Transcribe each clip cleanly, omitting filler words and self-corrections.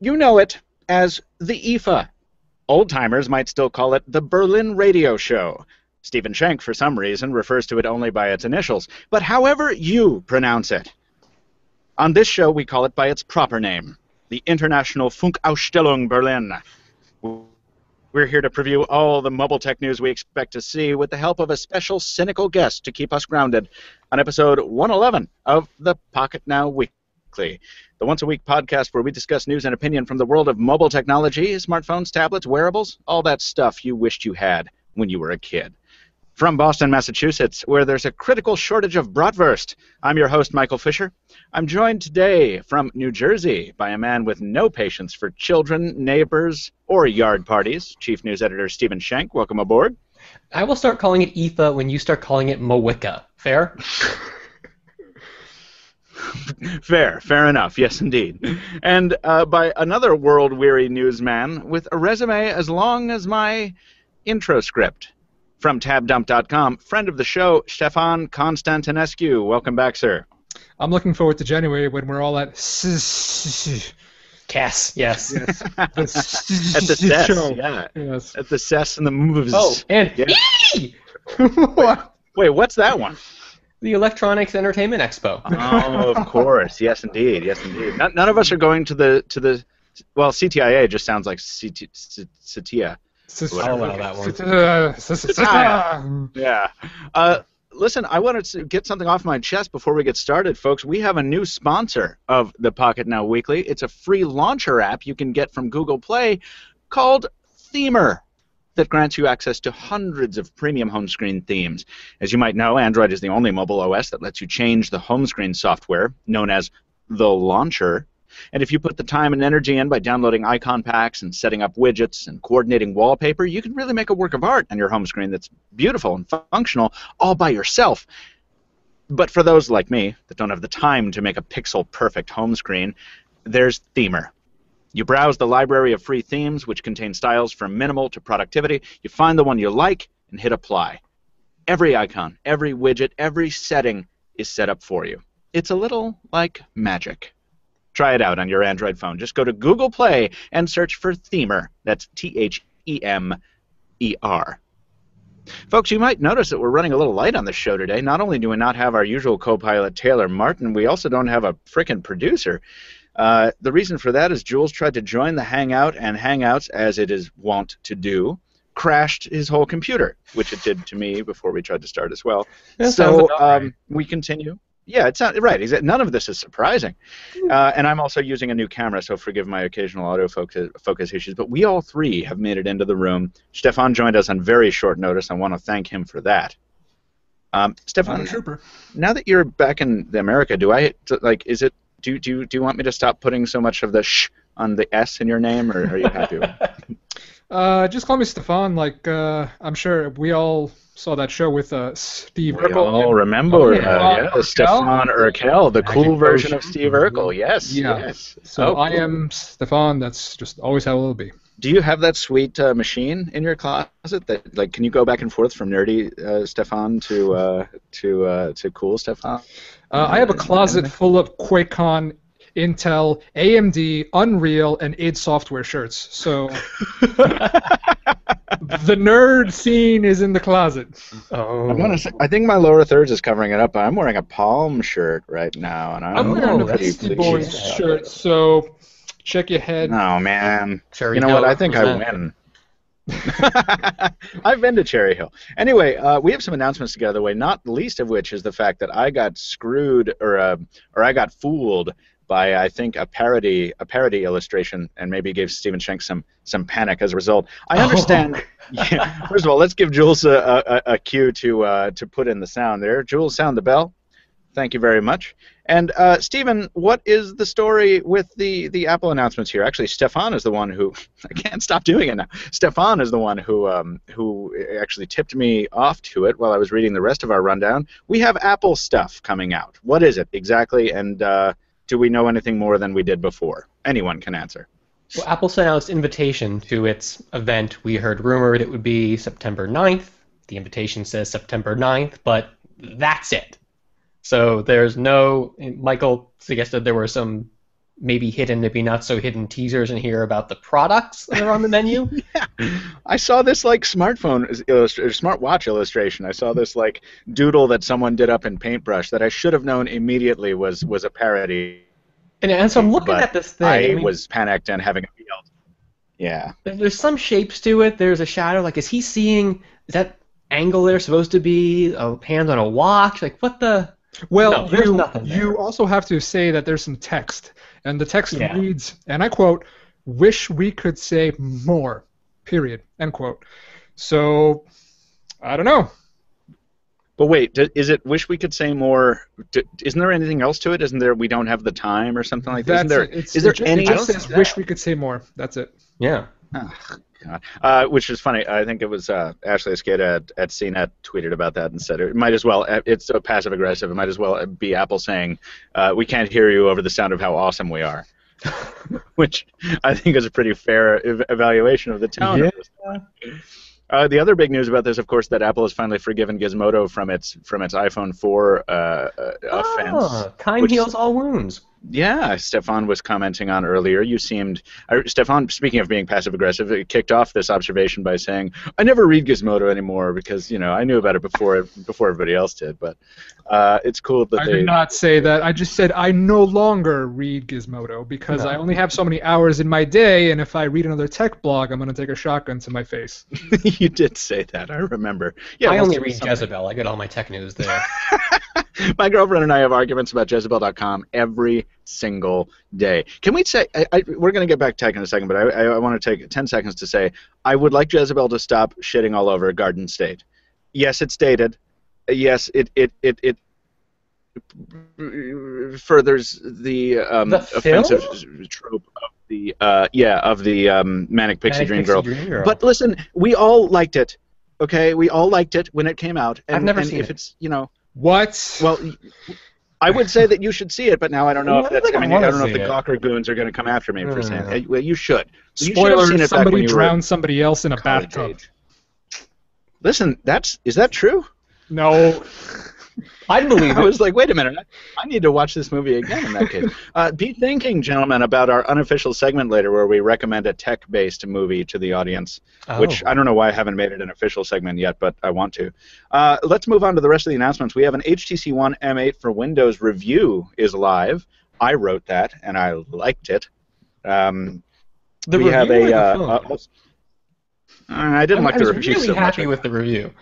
You know it as the IFA. Old-timers might still call it the Berlin Radio Show. Stephen Schenck, for some reason, refers to it only by its initials, but however you pronounce it. On this show, we call it by its proper name, the Internationale Funkausstellung Berlin. We're here to preview all the mobile tech news we expect to see with the help of a special cynical guest to keep us grounded on episode 111 of the Pocketnow Weekly, the once-a-week podcast where we discuss news and opinion from the world of mobile technology, smartphones, tablets, wearables, all that stuff you wished you had when you were a kid. From Boston, Massachusetts, where there's a critical shortage of bratwurst, I'm your host, Michael Fisher. I'm joined today from New Jersey by a man with no patience for children, neighbors, or yard parties, Chief News Editor Stephen Schenck. Welcome aboard. I will start calling it IFA when you start calling it Mowicca. Fair? Fair enough. Yes, indeed. And by another world-weary newsman with a resume as long as my intro script. From tabdump.com, friend of the show, Stefan Constantinescu. Welcome back, sir. I'm looking forward to January when we're all at Cass, yes. At the CES, yeah. Yes. At the CES and the moves. Oh, and What? Wait, what's that one? the Electronics Entertainment Expo. Oh, of course. Yes, indeed. Yes, indeed. None of us are going to the well, CTIA just sounds like CTIA. I'll allow that one. Yeah. Listen, I wanted to get something off my chest before we get started, folks. We have a new sponsor of the Pocketnow Weekly. It's a free launcher app you can get from Google Play called Themer that grants you access to hundreds of premium home screen themes. As you might know, Android is the only mobile OS that lets you change the home screen software, known as the launcher. And if you put the time and energy in by downloading icon packs and setting up widgets and coordinating wallpaper, you can really make a work of art on your home screen that's beautiful and functional all by yourself. But for those like me that don't have the time to make a pixel-perfect home screen, there's Themer. You browse the library of free themes, which contain styles from minimal to productivity. You find the one you like and hit apply. Every icon, every widget, every setting is set up for you. It's a little like magic. Try it out on your Android phone. Just go to Google Play and search for Themer. That's Themer. Folks, you might notice that we're running a little light on the show today. Not only do we not have our usual co-pilot, Taylor Martin, we also don't have a frickin' producer. The reason for that is Jules tried to join the Hangout, and Hangouts, as it is wont to do, crashed his whole computer, which it did to me before we tried to start as well. So we continue. Yeah, it's not right. None of this is surprising. And I'm also using a new camera, so forgive my occasional autofocus issues. But we all three have made it into the room. Stefan joined us on very short notice. I want to thank him for that. Stefan, now that you're back in America, do you want me to stop putting so much of the sh on the S in your name, or are you happy with it? Just call me Stefan. I'm sure we all saw that show with Steve Urkel. We all remember, Stefan Urkel, the cool version of Steve Urkel. Yes, yes. So I am Stefan. That's just always how it will be. Do you have that sweet machine in your closet that, can you go back and forth from nerdy Stefan to cool Stefan? I have a closet full of QuakeCon, Intel, AMD, Unreal, and id Software shirts. So the nerd scene is in the closet. Oh. I'm gonna say, I think my lower thirds is covering it up, but I'm wearing a Palm shirt right now, and I'm wearing a Beastie Boys shirt. So check your head. Oh man, you know what? I think I win. I've been to Cherry Hill. Anyway, we have some announcements to get out of the way, not the least of which is the fact that I got screwed or I got fooled by, I think, a parody illustration, and maybe gave Stephen Schenck some panic as a result. I understand. Yeah, first of all, let's give Jules a cue to put in the sound there. Jules, sound the bell. Thank you very much. And Stephen, what is the story with the Apple announcements here? Actually, Stefan is the one who I can't stop doing it now. Stefan is the one who actually tipped me off to it while I was reading the rest of our rundown. We have Apple stuff coming out. What is it exactly? And do we know anything more than we did before? Anyone can answer. Well, Apple sent out its invitation to its event. We heard rumored it would be September 9th. The invitation says September 9th, but that's it. So there's no. Michael suggested there were some maybe hidden, maybe not so hidden teasers in here about the products that are on the menu. Yeah, I saw this like smartwatch illustration. I saw this like doodle that someone did up in Paintbrush that I should have known immediately was a parody. And so I'm looking at this thing. I was panicked and having a field. Yeah. There's some shapes to it. There's a shadow. Like, is he seeing? Is that angle there supposed to be a hand on a watch? Like, what the? Well, no, there's nothing there. You also have to say that there's some text, and the text reads, and I quote, "Wish we could say more." Period. End quote. So, I don't know. But wait, is it wish we could say more? Isn't there anything else to it? Isn't there we don't have the time or something like that? Is there any else? It just says wish we could say more. That's it. Yeah. Oh, God. Which is funny. I think it was Ashley Escada at CNET tweeted about that and said it might as well. It's so passive aggressive. It might as well be Apple saying, "We can't hear you over the sound of how awesome we are," which I think is a pretty fair evaluation of the tone. Yeah. Of this. The other big news about this, of course, that Apple has finally forgiven Gizmodo from its iPhone 4 offense. Time heals all wounds. Yeah, Stefan was commenting on earlier. You seemed, Stefan, speaking of being passive-aggressive, kicked off this observation by saying, "I never read Gizmodo anymore because I knew about it before everybody else did." But it's cool that I did not say that. I just said I no longer read Gizmodo because I only have so many hours in my day, and if I read another tech blog, I'm going to take a shotgun to my face. You did say that. I remember. Yeah, I only read Jezebel. I get all my tech news there. My girlfriend and I have arguments about Jezebel.com every single day. Can we say, we're going to get back to tech in a second, but I want to take 10 seconds to say I would like Jezebel to stop shitting all over Garden State. Yes, it's dated. Yes, it furthers the offensive trope of the manic pixie dream girl. But listen, we all liked it. Okay, we all liked it when it came out. And, I've never and seen if it. It's What? Well, I would say that you should see it, but now I don't know if that's. I don't know if the it. Gawker goons are going to come after me for saying it. Well, you should. Spoiler: somebody drowned somebody else in a bathtub. Listen, is that true? No. I'd believe it. I was like, wait a minute, I need to watch this movie again in that case. Be thinking, gentlemen, about our unofficial segment later where we recommend a tech-based movie to the audience, which I don't know why I haven't made it an official segment yet, but I want to. Let's move on to the rest of the announcements. We have an HTC One M8 for Windows review is live. I wrote that, and I liked it. The review have I didn't like the review really so much. I was really happy with the review.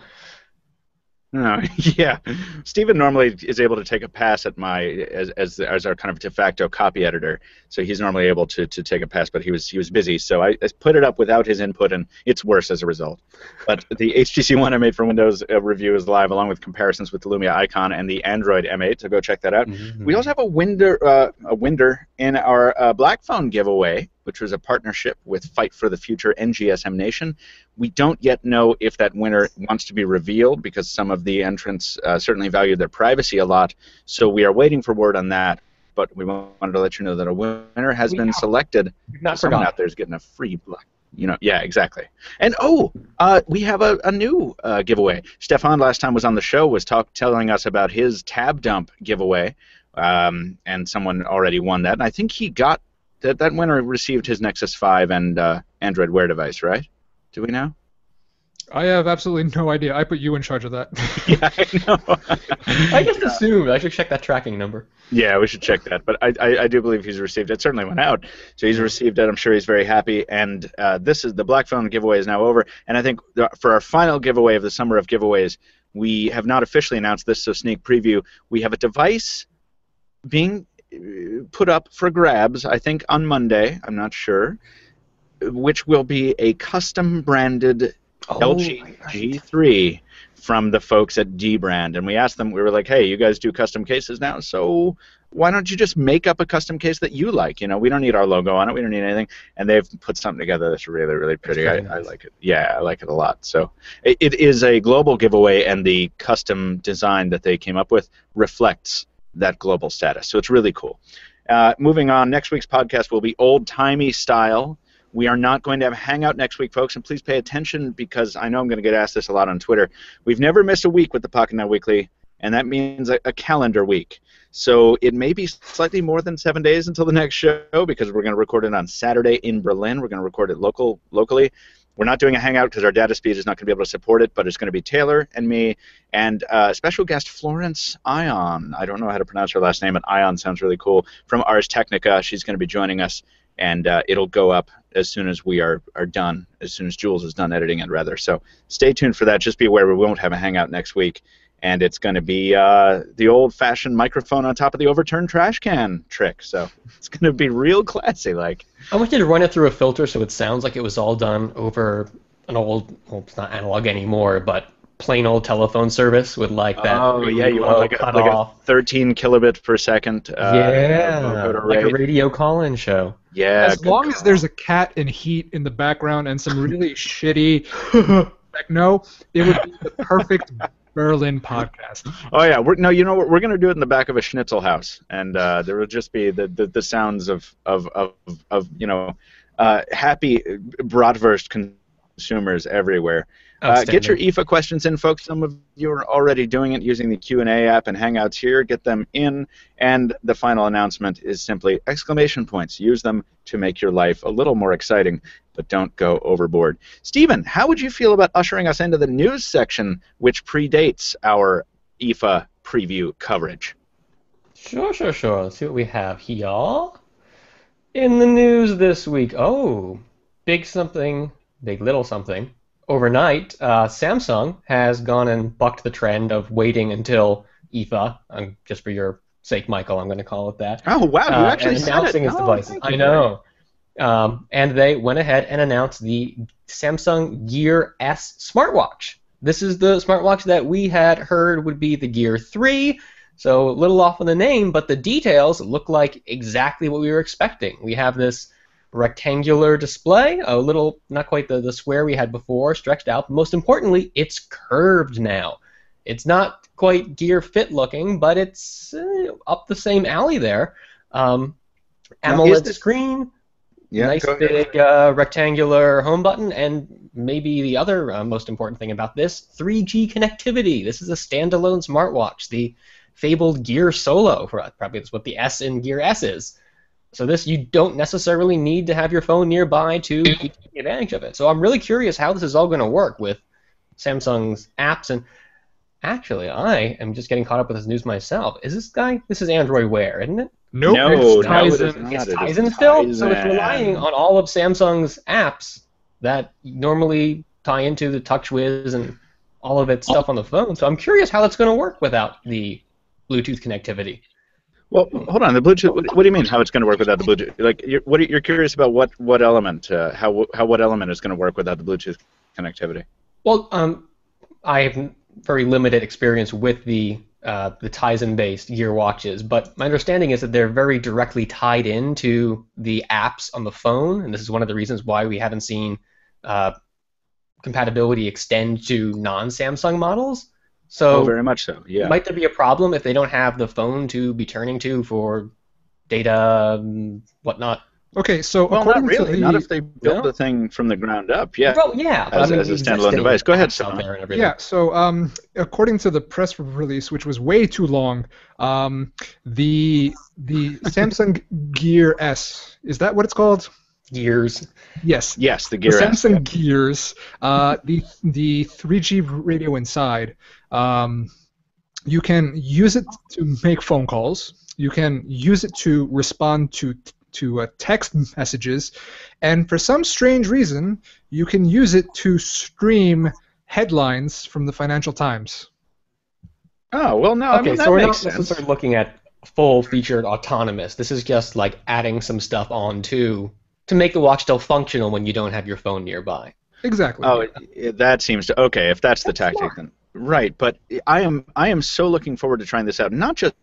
No, yeah. Stephen normally is able to take a pass at as our kind of de facto copy editor, so he's normally able to take a pass, but he was busy, so I put it up without his input, and it's worse as a result. But the HTC One M8 for Windows review is live, along with comparisons with the Lumia Icon and the Android M8, so go check that out. Mm-hmm. We also have a winner in our Black Phone giveaway, which was a partnership with Fight for the Future and GSM Nation. We don't yet know if that winner wants to be revealed because some of the entrants certainly value their privacy a lot, so we are waiting for word on that. But we wanted to let you know that a winner has been selected. Someone out there is getting a free Black. Yeah, exactly. And we have a new giveaway. Stefan last time was on the show was telling us about his TabDump giveaway, and someone already won that. And I think he got that winner received his Nexus 5 and Android Wear device, right? Do we know? I have absolutely no idea. I put you in charge of that. Yeah, I know. I just assumed. I should check that tracking number. Yeah, we should check that. But I do believe he's received it. It certainly went out. So he's received it. I'm sure he's very happy. And this is the Black Phone giveaway is now over. And I think for our final giveaway of the summer of giveaways, we have not officially announced this, so sneak preview. We have a device being put up for grabs, I think, on Monday. I'm not sure. Which will be a custom-branded LG G3 from the folks at D-Brand. And we asked them, we were like, hey, you guys do custom cases now, so why don't you just make up a custom case that you like? We don't need our logo on it. We don't need anything. And they've put something together that's really, really pretty. I like it. Yeah, I like it a lot. So it is a global giveaway, and the custom design that they came up with reflects that global status. So it's really cool. Moving on, next week's podcast will be old-timey style. We are not going to have a hangout next week, folks, and please pay attention because I know I'm going to get asked this a lot on Twitter. We've never missed a week with the Pocketnow Weekly, and that means a calendar week. So it may be slightly more than 7 days until the next show because we're going to record it on Saturday in Berlin. We're going to record it locally. We're not doing a hangout because our data speed is not going to be able to support it, but it's going to be Taylor and me and special guest Florence Ion. I don't know how to pronounce her last name, but Ion sounds really cool. From Ars Technica, she's going to be joining us, and it'll go up as soon as we are done, as soon as Jules is done editing it, rather. So stay tuned for that. Just be aware we won't have a hangout next week. And it's going to be the old-fashioned microphone on top of the overturned trash can trick. So it's going to be real classy. Like, I want you to run it through a filter so it sounds like it was all done over an old, well, it's not analog anymore, but plain old telephone service with like that. Oh, yeah, you want like a 13 kilobit per second. Like a radio call-in show. Yeah. As long as there's a cat in heat in the background and some really shitty techno, it would be the perfect Berlin podcast. Oh yeah, you know what? We're gonna do it in the back of a schnitzel house, and there will just be the sounds of happy bratwurst consumers everywhere. Get your IFA questions in, folks. Some of you are already doing it using the Q&A app and Hangouts here. Get them in, and the final announcement is simply exclamation points. Use them to make your life a little more exciting, but don't go overboard. Stephen, how would you feel about ushering us into the news section, which predates our IFA preview coverage? Sure. Let's see what we have here. In the news this week, big little something. Overnight, Samsung has gone and bucked the trend of waiting until IFA, just for your sake, Michael, I'm going to call it that. Oh, wow, you actually said it. Announcing its devices. I know. And they went ahead and announced the Samsung Gear S smartwatch. This is the smartwatch that we had heard would be the Gear 3, so a little off on the name, but the details look like exactly what we were expecting. We have this rectangular display, a little, not quite the square we had before, stretched out. But most importantly, it's curved now. It's not quite Gear Fit looking, but it's up the same alley there. AMOLED screen, nice big rectangular home button, and maybe the other most important thing about this, 3G connectivity. This is a standalone smartwatch, the fabled Gear Solo, probably that's what the S in Gear S is. So this, you don't necessarily need to have your phone nearby to take advantage of it. So I'm really curious how this is all going to work with Samsung's apps. And actually, I am just getting caught up with this news myself. This is Android Wear, isn't it? Nope, no, it's Tizen. It's Tizen still? So it's relying on all of Samsung's apps that normally tie into the TouchWiz and all of its stuff on the phone. So I'm curious how that's going to work without the Bluetooth connectivity. Well, hold on. The Bluetooth. What do you mean? How it's going to work without the Bluetooth? Like, you're curious about what element? How what element is going to work without the Bluetooth connectivity? Well, I have very limited experience with the Tizen-based Gear watches, but my understanding is that they're very directly tied into the apps on the phone, and this is one of the reasons why we haven't seen compatibility extend to non-Samsung models. So very much so, yeah. Might there be a problem if they don't have the phone to be turning to for data and whatnot? Okay, so well, not really. Not if they build the thing from the ground up. Yeah. Well, yeah. As a standalone device. Go ahead, Stefan. Yeah. So, according to the press release, which was way too long, the Samsung Gear S, is that what it's called? Gears. Yes. Yes, the Gear S. Samsung Gears, the 3G radio inside. You can use it to make phone calls. You can use it to respond to text messages, and for some strange reason, you can use it to stream headlines from the Financial Times. Oh, well, no, okay, I mean, that so we're makes not sense. necessarily looking at full-featured autonomous. This is just like adding some stuff on to make the watch still functional when you don't have your phone nearby. Exactly. Oh, that seems to... Okay, if that's the tactic, then... Right, but I am so looking forward to trying this out, not just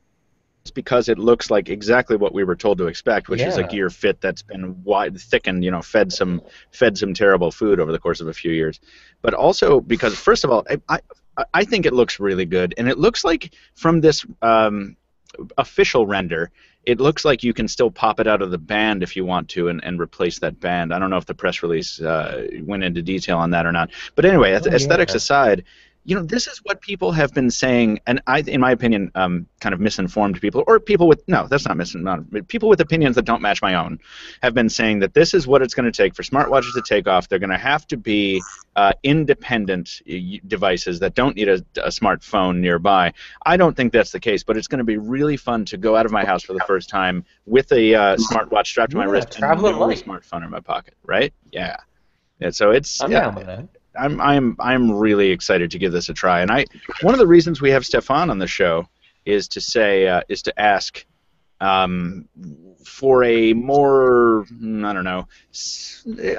because it looks like exactly what we were told to expect, which is a Gear Fit that's been thickened, fed some terrible food over the course of a few years, but also because, first of all, I think it looks really good, and it looks like from this official render, it looks like you can still pop it out of the band if you want to and replace that band. I don't know if the press release went into detail on that or not, but anyway, aesthetics aside, this is what people have been saying, and in my opinion, kind of misinformed people, or people with, no, that's not misinformed, people with opinions that don't match my own, have been saying that this is what it's going to take for smartwatches to take off. They're going to have to be independent devices that don't need a smartphone nearby. I don't think that's the case, but it's going to be really fun to go out of my house for the first time with a smartwatch strapped to my wrist and no smartphone in my pocket, right? Yeah. And so it's... I'm down with that. I'm really excited to give this a try, and one of the reasons we have Stefan on the show is to ask for a more, I don't know,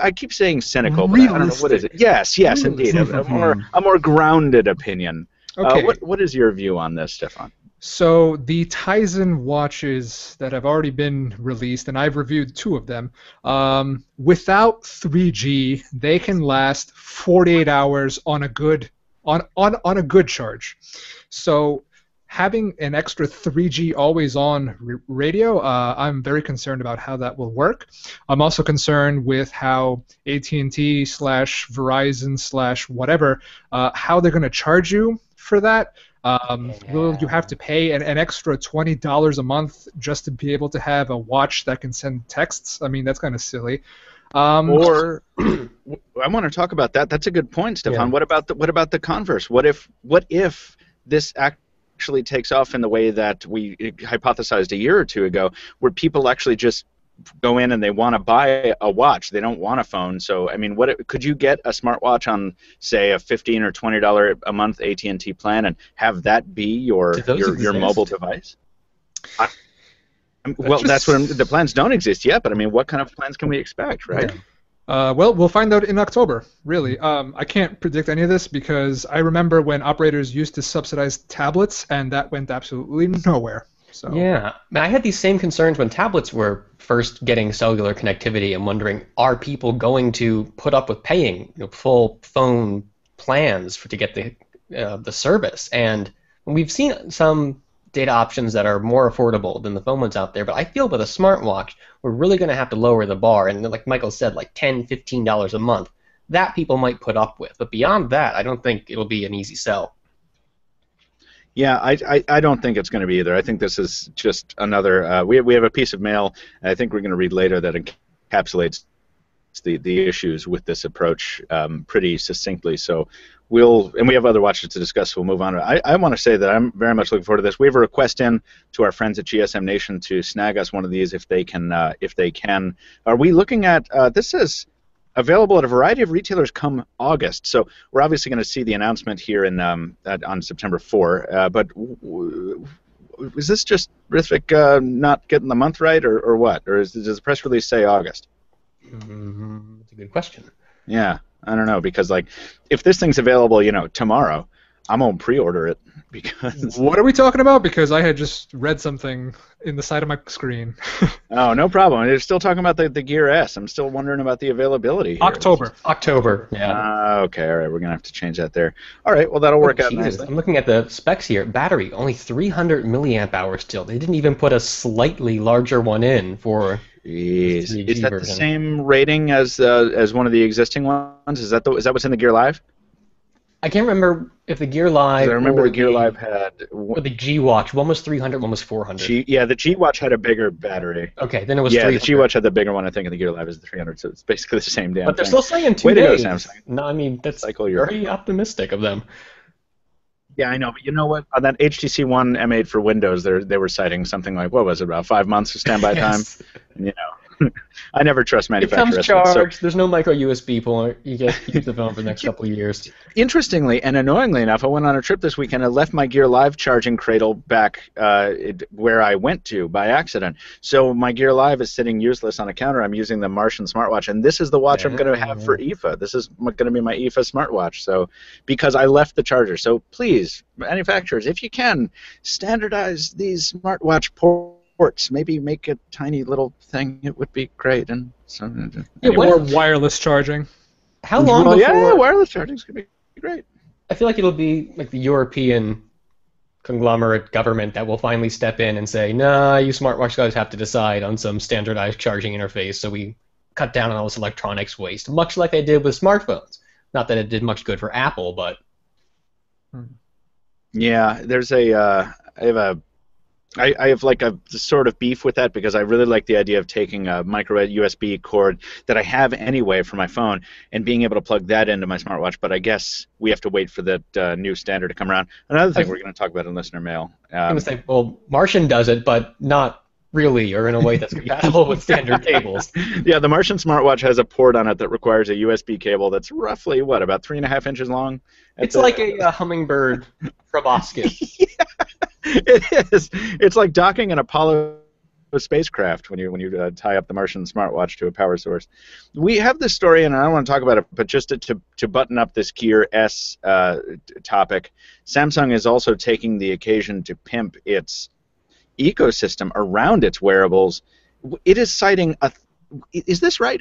I keep saying cynical, but I don't know, what is it? Yes, indeed, a more grounded opinion. Okay. What is your view on this, Stefan? So the Tizen watches that have already been released, and I've reviewed 2 of them, without 3G, they can last 48 hours on a good charge. So having an extra 3G always-on radio, I'm very concerned about how that will work. I'm also concerned with how AT&T/Verizon/whatever, how they're going to charge you for that. Will you have to pay an extra $20 a month just to be able to have a watch that can send texts? I mean, that's kind of silly. Or I want to talk about that. That's a good point, Stefan. Yeah. What about the converse? What if this actually takes off in the way that we hypothesized a year or 2 ago, where people actually just go in and they want to buy a watch, they don't want a phone? So I mean, could you get a smartwatch on, say, a $15 or $20 a month AT&T plan and have that be your mobile device? Well, that's what the plans don't exist yet, but I mean, what kind of plans can we expect, right? Yeah. Well, we'll find out in October, really. I can't predict any of this because I remember when operators used to subsidize tablets, and that went absolutely nowhere. So. Yeah, I had these same concerns when tablets were first getting cellular connectivity and wondering, are people going to put up with paying full phone plans to get the service? And we've seen some data options that are more affordable than the phone ones out there, but I feel with a smartwatch, we're really going to have to lower the bar, and like Michael said, like $10, $15 a month. That people might put up with, but beyond that, I don't think it'll be an easy sell. Yeah, I don't think it's going to be either. I think this is just another. We have a piece of mail I think we're going to read later that encapsulates the issues with this approach pretty succinctly. So we have other watches to discuss. So we'll move on. I want to say that I'm very much looking forward to this. We have a request in to our friends at GSM Nation to snag us one of these if they can. Are we looking at this is available at a variety of retailers come August. So we're obviously going to see the announcement here on September 4. But is this just Rithvik not getting the month right, or what? Or does the press release say August? That's a good question. Yeah, I don't know, because like if this thing's available, tomorrow, I'm gonna pre-order it because. What are we talking about? Because I had just read something in the side of my screen. Oh, no problem. They're still talking about the Gear S. I'm still wondering about the availability here. October. Yeah. Okay. All right. We're gonna have to change that there. All right. Well, that'll work out nicely. I'm looking at the specs here. Battery only 300 milliamp hours still. They didn't even put a slightly larger one in for. Jeez. Is that version. The same rating as one of the existing ones? Is that what's in the Gear Live? I can't remember if the Gear Live. I remember the Gear Live had. Or the G Watch. One was 300, one was 400. The G Watch had a bigger battery. Okay, then it was 300. Yeah, the G Watch had the bigger one, I think, and the Gear Live is the 300, so it's basically the same damn thing. But they're still saying 2 days. Go, Samsung. No, I mean, that's very optimistic of them. Yeah, I know, but you know what? On that HTC One M8 for Windows, they were citing something like, what was it, about 5 months of standby time? And, I never trust manufacturers. It comes charged. There's no micro USB port. You get to keep the phone for the next couple of years. Interestingly and annoyingly enough, I went on a trip this weekend. I left my Gear Live charging cradle back where I went to by accident. So my Gear Live is sitting useless on a counter. I'm using the Martian smartwatch, and this is the watch I'm going to have for IFA. This is going to be my IFA smartwatch. So because I left the charger. So please, manufacturers, if you can, standardize these smartwatch ports. Maybe make a tiny little thing. It would be great. And so, or wireless charging. How long before? Yeah, wireless charging is going to be great. I feel like it'll be like the European conglomerate government that will finally step in and say, nah, you smartwatch guys have to decide on some standardized charging interface so we cut down on all this electronics waste, much like they did with smartphones. Not that it did much good for Apple, but Yeah, there's I have like a sort of beef with that because I really like the idea of taking a micro USB cord that I have anyway for my phone and being able to plug that into my smartwatch. But I guess we have to wait for that new standard to come around. Another thing we're going to talk about in listener mail. I was going to say, well, Martian does it, but not really, or in a way that's compatible with standard cables. Yeah, the Martian smartwatch has a port on it that requires a USB cable that's roughly, what, about 3.5 inches long? It's like a hummingbird proboscis. Yeah. It is. It's like docking an Apollo spacecraft when you tie up the Martian smartwatch to a power source. We have this story, and I don't want to talk about it, but just to button up this Gear S topic, Samsung is also taking the occasion to pimp its ecosystem around its wearables. It is citing is this right?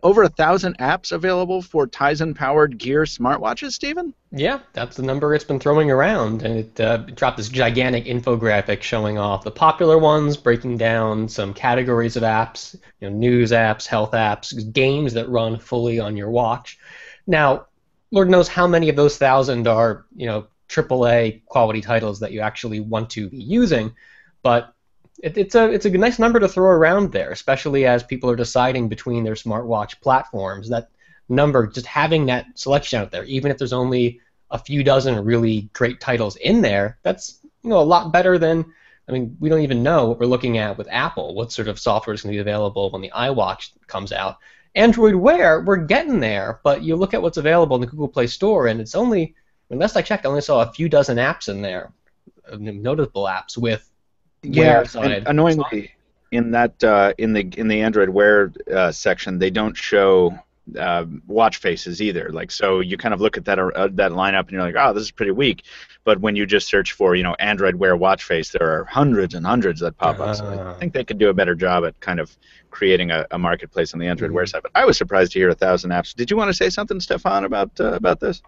Over 1,000 apps available for Tizen-powered Gear smartwatches, Stephen? Yeah, that's the number it's been throwing around, and it dropped this gigantic infographic showing off the popular ones, breaking down some categories of apps, news apps, health apps, games that run fully on your watch. Now, Lord knows how many of those 1,000 are, AAA quality titles that you actually want to be using, but it's a nice number to throw around there, especially as people are deciding between their smartwatch platforms. That number, just having that selection out there, even if there's only a few dozen really great titles in there, that's a lot better than, we don't even know what we're looking at with Apple, what sort of software is going to be available when the iWatch comes out. Android Wear, we're getting there, but you look at what's available in the Google Play Store, and it's only, last I checked, I only saw a few dozen apps in there, notable apps with. Yeah, and annoyingly, in that in the Android Wear section, they don't show watch faces either. Like, so you kind of look at that lineup and you're like, oh, this is pretty weak. But when you just search for Android Wear watch face, there are hundreds and hundreds that pop up. So I think they could do a better job at kind of creating a marketplace on the Android Wear side. But I was surprised to hear 1,000 apps. Did you want to say something, Stefan, about this?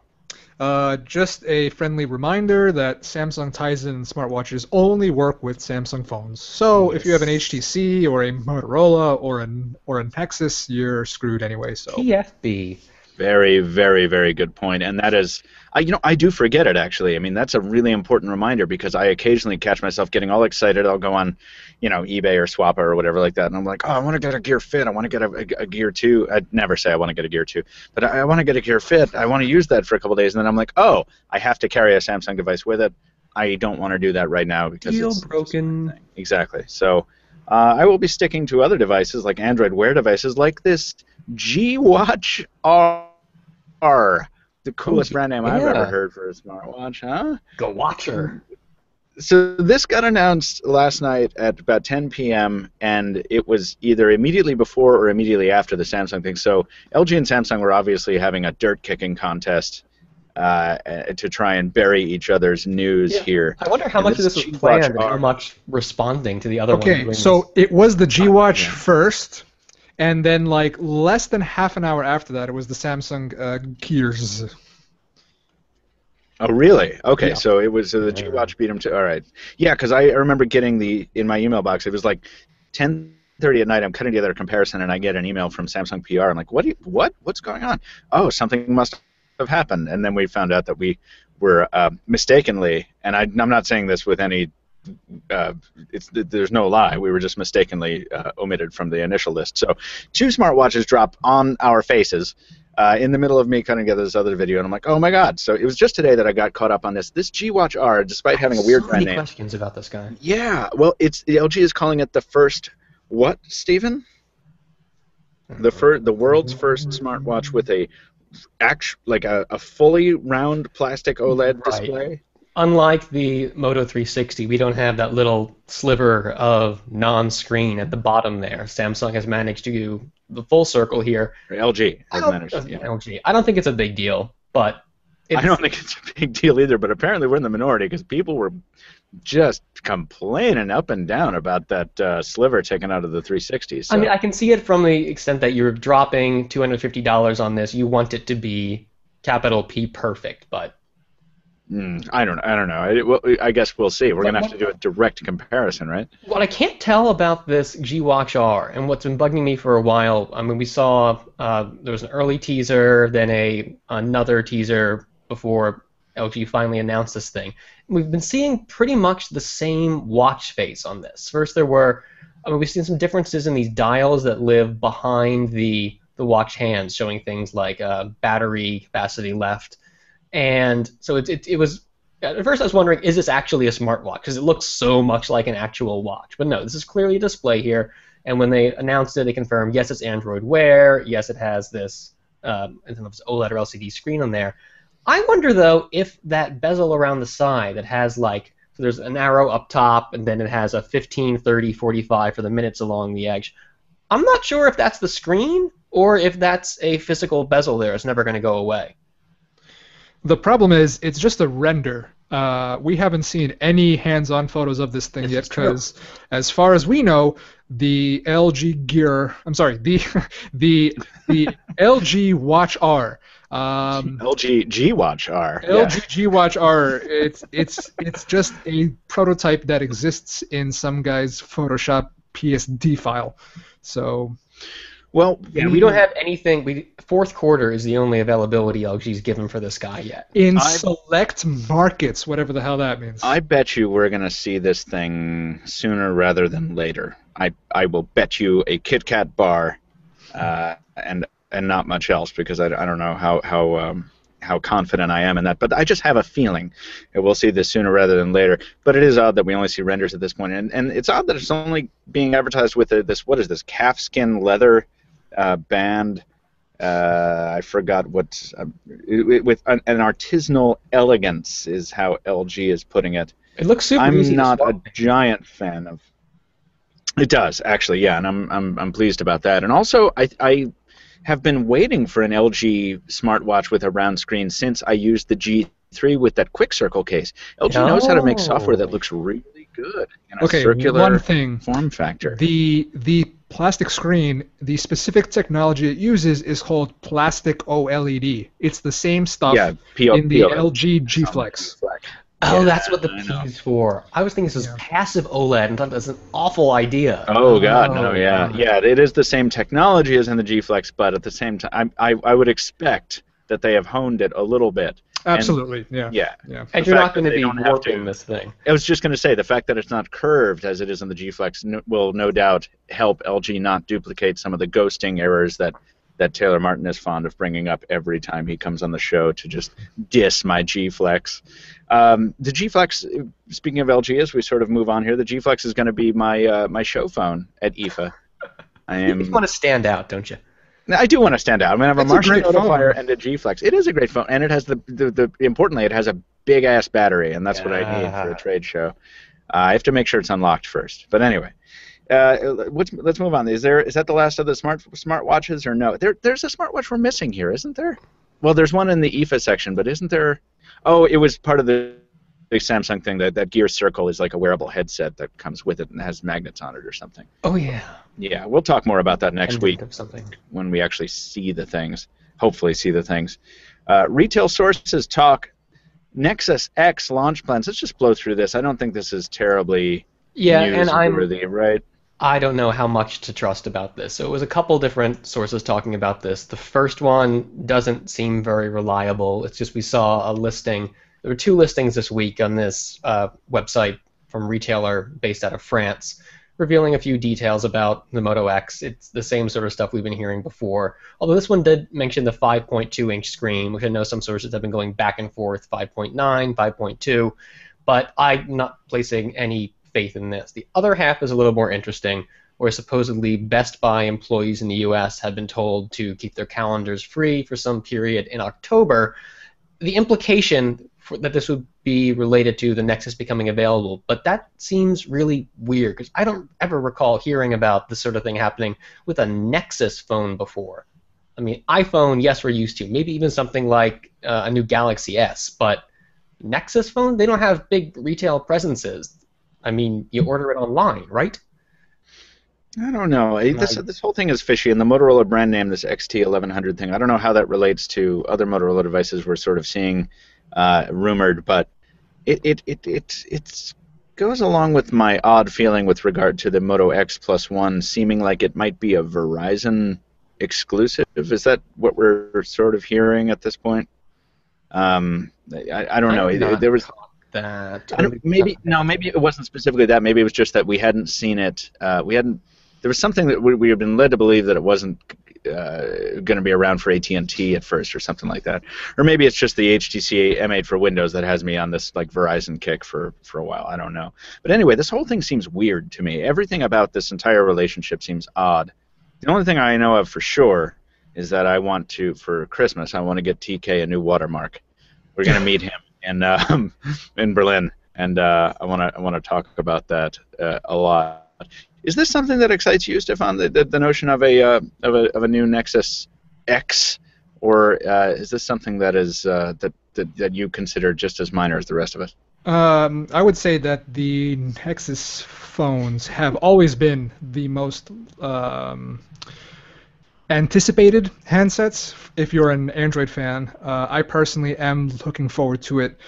Just a friendly reminder that Samsung Tizen smartwatches only work with Samsung phones. So if you have an HTC or a Motorola or a Nexus, you're screwed anyway. So TFB. Very, very, very good point. And that is, I do forget it, actually. That's a really important reminder because I occasionally catch myself getting all excited. I'll go on, eBay or Swappa or whatever like that, and I'm like, oh, I want to get a Gear Fit. I want to get a Gear 2. I'd never say I want to get a Gear 2, but I want to get a Gear Fit. I want to use that for a couple of days, and then I'm like, oh, I have to carry a Samsung device with it. I don't want to do that right now because it's broken. Exactly. So I will be sticking to other devices like Android Wear devices like this G-Watch R. The coolest brand name I've ever heard for a smartwatch, huh? Go Watcher. So this got announced last night at about 10 p.m., and it was either immediately before or immediately after the Samsung thing. So LG and Samsung were obviously having a dirt-kicking contest to try and bury each other's news here. I wonder how much of this was planned and how much responding to the other one. Okay, so it was the G-Watch first, and then like less than half an hour after that, it was the Samsung Gears. Oh, really? Okay, Yeah. so it was the G-Watch beat him to. All right. Yeah, because I remember getting in my email box, it was like 10:30 at night. I'm cutting together a comparison, and I get an email from Samsung PR. I'm like, what's going on? Oh, something must have happened. And then we found out that we were mistakenly, and I'm not saying this with any, there's no lie. We were just mistakenly omitted from the initial list. So 2 smartwatches drop on our faces. In the middle of me cutting together this other video, and I'm like, oh my god. So it was just today that I got caught up on this. This G-Watch R, despite having a weird brand name. Questions about this guy. Yeah, well, LG is calling it the first, what, Stephen? The world's first smartwatch with a fully round plastic OLED display. Unlike the Moto 360, we don't have that little sliver of non-screen at the bottom there. Samsung has managed to do the full circle here. LG has managed. Yeah. LG. I don't think it's a big deal, but I don't think it's a big deal either. But apparently we're in the minority because people were just complaining up and down about that sliver taken out of the 360. So. I mean, I can see it from the extent that you're dropping $250 on this. You want it to be capital P perfect, but. I don't know. I guess we'll see. We're going to have to do a direct comparison, right? What I can't tell about this G-Watch R, and what's been bugging me for a while, I mean, we saw there was an early teaser, then another teaser before LG finally announced this thing. We've been seeing pretty much the same watch face on this. First, we've seen some differences in these dials that live behind the watch hands, showing things like battery capacity left. And so it was. At first, I was wondering, is this actually a smartwatch? Because it looks so much like an actual watch. But no, this is clearly a display here. And when they announced it, they confirmed, yes, it's Android Wear. Yes, it has this I don't know if it's OLED or LCD screen on there. I wonder, though, if that bezel around the side that has, like, so there's an arrow up top, and then it has a 15, 30, 45 for the minutes along the edge. I'm not sure if that's the screen or if that's a physical bezel there. It's never going to go away. The problem is, it's just a render. We haven't seen any hands-on photos of this thing yet, because as far as we know, the LG Gear, I'm sorry, the LG Watch R. LG G Watch R. LG G Watch R. It's just a prototype that exists in some guy's Photoshop PSD file. So. Well, yeah, we don't have anything. Fourth quarter is the only availability LG's given for this guy yet. In select markets, whatever the hell that means. I bet you we're going to see this thing sooner rather than later. I will bet you a Kit Kat bar, and not much else, because I don't know how confident I am in that. But I just have a feeling that we'll see this sooner rather than later. But it is odd that we only see renders at this point, and it's odd that it's only being advertised with what is this, calfskin leather band. I forgot what with an artisanal elegance is how LG is putting it. It looks super easy. I'm not a giant fan of. It does actually, yeah, and I'm pleased about that. And also, I have been waiting for an LG smartwatch with a round screen since I used the G3 with that quick circle case. LG knows how to make software that looks really good in a circular form factor. The plastic screen, the specific technology it uses is called plastic OLED. It's the same stuff in the LG G Flex. Oh, that's what the P is for. I was thinking this was passive OLED and thought that's an awful idea. Oh, God, no, yeah. Yeah, it is the same technology as in the G Flex, but at the same time, I would expect that they have honed it a little bit. Absolutely, and, yeah. And you're not going to be warping this thing. I was just going to say, the fact that it's not curved as it is in the G Flex will no doubt help LG not duplicate some of the ghosting errors that Taylor Martin is fond of bringing up every time he comes on the show to just diss my G Flex. The G Flex, speaking of LG, as we sort of move on here, the G Flex is going to be my show phone at IFA. You want to stand out, don't you? I do want to stand out. I mean, I have a Martian notifier and a G Flex. It is a great phone, and it has importantly, it has a big ass battery, and that's what I need for a trade show. I have to make sure it's unlocked first. But anyway, let's move on. Is that the last of the smartwatches or no? There's a smartwatch we're missing here, isn't there? Well, there's one in the IFA section, but isn't there? Oh, it was part of the Samsung thing. That Gear Circle is like a wearable headset that comes with it and has magnets on it or something. Oh yeah. Yeah, we'll talk more about that next week when we actually see the things. Hopefully, see the things. Retail sources talk Nexus X launch plans. Let's just blow through this. I don't think this is terribly newsworthy, right? I don't know how much to trust about this. So it was a couple different sources talking about this. The first one doesn't seem very reliable. It's just we saw a listing. There were 2 listings this week on this website from a retailer based out of France, revealing a few details about the Moto X. It's the same sort of stuff we've been hearing before. Although this one did mention the 5.2-inch screen, which I know some sources have been going back and forth, 5.9, 5.2, but I'm not placing any faith in this. The other half is a little more interesting, where supposedly Best Buy employees in the U.S. had been told to keep their calendars free for some period in October. The implication that this would be related to the Nexus becoming available, but that seems really weird because I don't ever recall hearing about this sort of thing happening with a Nexus phone before. I mean, iPhone, yes, we're used to. Maybe even something like a new Galaxy S, but Nexus phone, they don't have big retail presences. I mean, you order it online, right? I don't know. This whole thing is fishy, and the Motorola brand name, this XT1100 thing, I don't know how that relates to other Motorola devices we're sort of seeing rumored, but it goes along with my odd feeling with regard to the Moto X+1 seeming like it might be a Verizon exclusive. Is that what we're sort of hearing at this point? I don't know. There was that. maybe it wasn't specifically that. Maybe it was just that we hadn't seen it. There was something that we had been led to believe that it wasn't going to be around for AT&T at first, or something like that. Or maybe it's just the HTC M8 for Windows that has me on this like Verizon kick for a while. I don't know. But anyway, this whole thing seems weird to me. Everything about this entire relationship seems odd. The only thing I know of for sure is that for Christmas, I want to get TK a new watermark. We're going to meet him in Berlin, and I want to talk about that a lot. Is this something that excites you, Stefan? The notion of a new Nexus X, or is this something that is that you consider just as minor as the rest of it? I would say that the Nexus phones have always been the most anticipated handsets. If you're an Android fan, I personally am looking forward to it.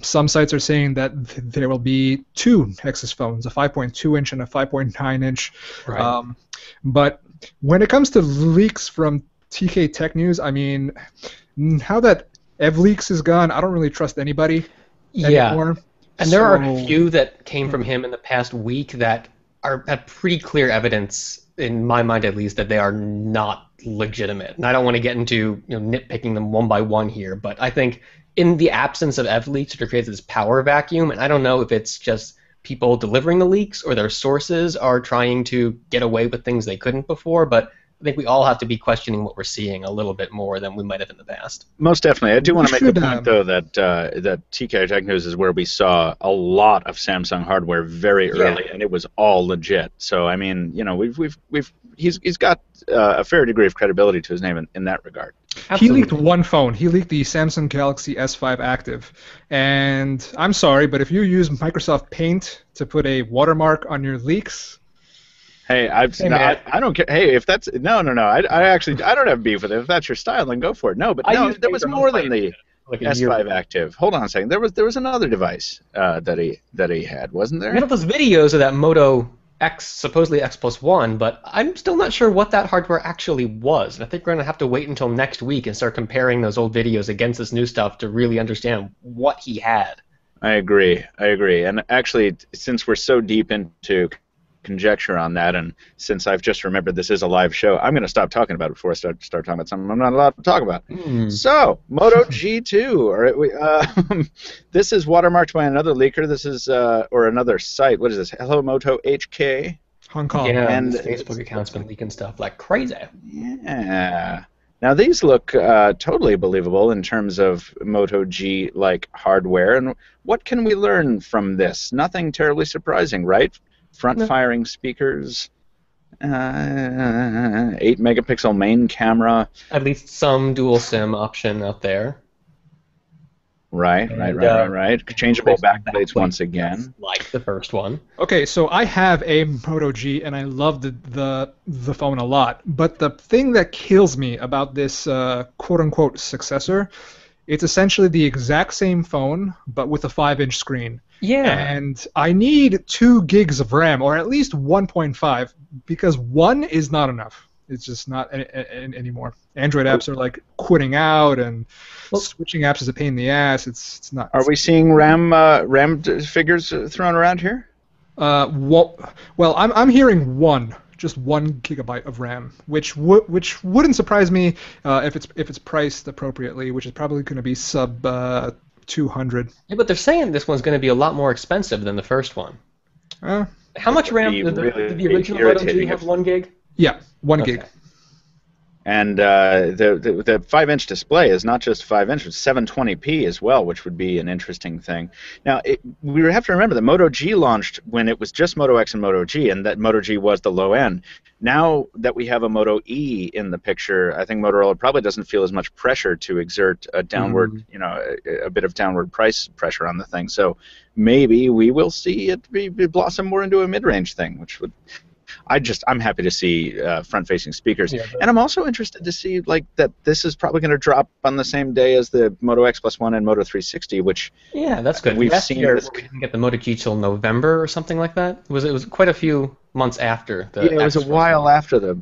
Some sites are saying that there will be two Nexus phones, a 5.2-inch and a 5.9-inch. Right. But when it comes to leaks from TK Tech News, I mean, now that EvLeaks is gone, I don't really trust anybody anymore. And there are a few that came from him in the past week that have pretty clear evidence, in my mind at least, that they are not legitimate. And I don't want to get into nitpicking them one by one here, but I think in the absence of EvLeaks, it creates this power vacuum, and I don't know if it's just people delivering the leaks or their sources are trying to get away with things they couldn't before, but I think we all have to be questioning what we're seeing a little bit more than we might have in the past. Most definitely. I do want to make the point, though, that TK Tech News is where we saw a lot of Samsung hardware very early, and it was all legit. So I mean, he's got a fair degree of credibility to his name in that regard. Absolutely. He leaked one phone. He leaked the Samsung Galaxy S5 Active, and I'm sorry, but if you use Microsoft Paint to put a watermark on your leaks. Hey, I don't care. Hey, if that's no. I don't have beef with it. If that's your style, then go for it. No, but no, there was more than the S5 Active. Hold on a second. There was another device that he had, wasn't there? We have those videos of that Moto X, supposedly X+1, but I'm still not sure what that hardware actually was. And I think we're going to have to wait until next week and start comparing those old videos against this new stuff to really understand what he had. I agree. And actually, since we're so deep into conjecture on that, and since I've just remembered this is a live show, I'm going to stop talking about it before I start talking about something I'm not allowed to talk about. So, Moto G2, this is watermarked by another leaker. This is or another site. What is this? Hello Moto HK. Hong Kong. Yeah, and the Facebook account's been leaking stuff like crazy. Yeah. Now these look totally believable in terms of Moto G-like hardware. And what can we learn from this? Nothing terribly surprising, right? Front-firing speakers, 8-megapixel main camera. At least some dual SIM option out there. Right. Changeable backplates once again. Like the first one. Okay, so I have a Moto G, and I love the phone a lot. But the thing that kills me about this quote-unquote successor, it's essentially the exact same phone, but with a 5-inch screen. Yeah. And I need 2 gigs of RAM, or at least 1.5, because 1 is not enough. It's just not anymore. Android apps are like quitting out, and switching apps is a pain in the ass. It's not. Are we seeing RAM figures thrown around here? Well, I'm hearing 1. Just 1 gigabyte of RAM, which wouldn't surprise me if it's priced appropriately, which is probably going to be sub 200. Yeah, but they're saying this one's going to be a lot more expensive than the first one. How much RAM did the original Moto G have? 1 gig? Yeah, 1 gig. And the 5-inch display is not just 5-inch, it's 720p as well, which would be an interesting thing. Now, we have to remember that Moto G launched when it was just Moto X and Moto G, and that Moto G was the low end. Now that we have a Moto E in the picture, I think Motorola probably doesn't feel as much pressure to exert a downward, a bit of downward price pressure on the thing. So maybe we will see it blossom more into a mid-range thing, which would... I'm happy to see front-facing speakers, and I'm also interested to see that this is probably going to drop on the same day as the Moto X+1 and Moto 360, which that's good. We've Last seen year, this. We didn't get the Moto G till November or something like that. It was quite a few months after the. Yeah, it was a while after the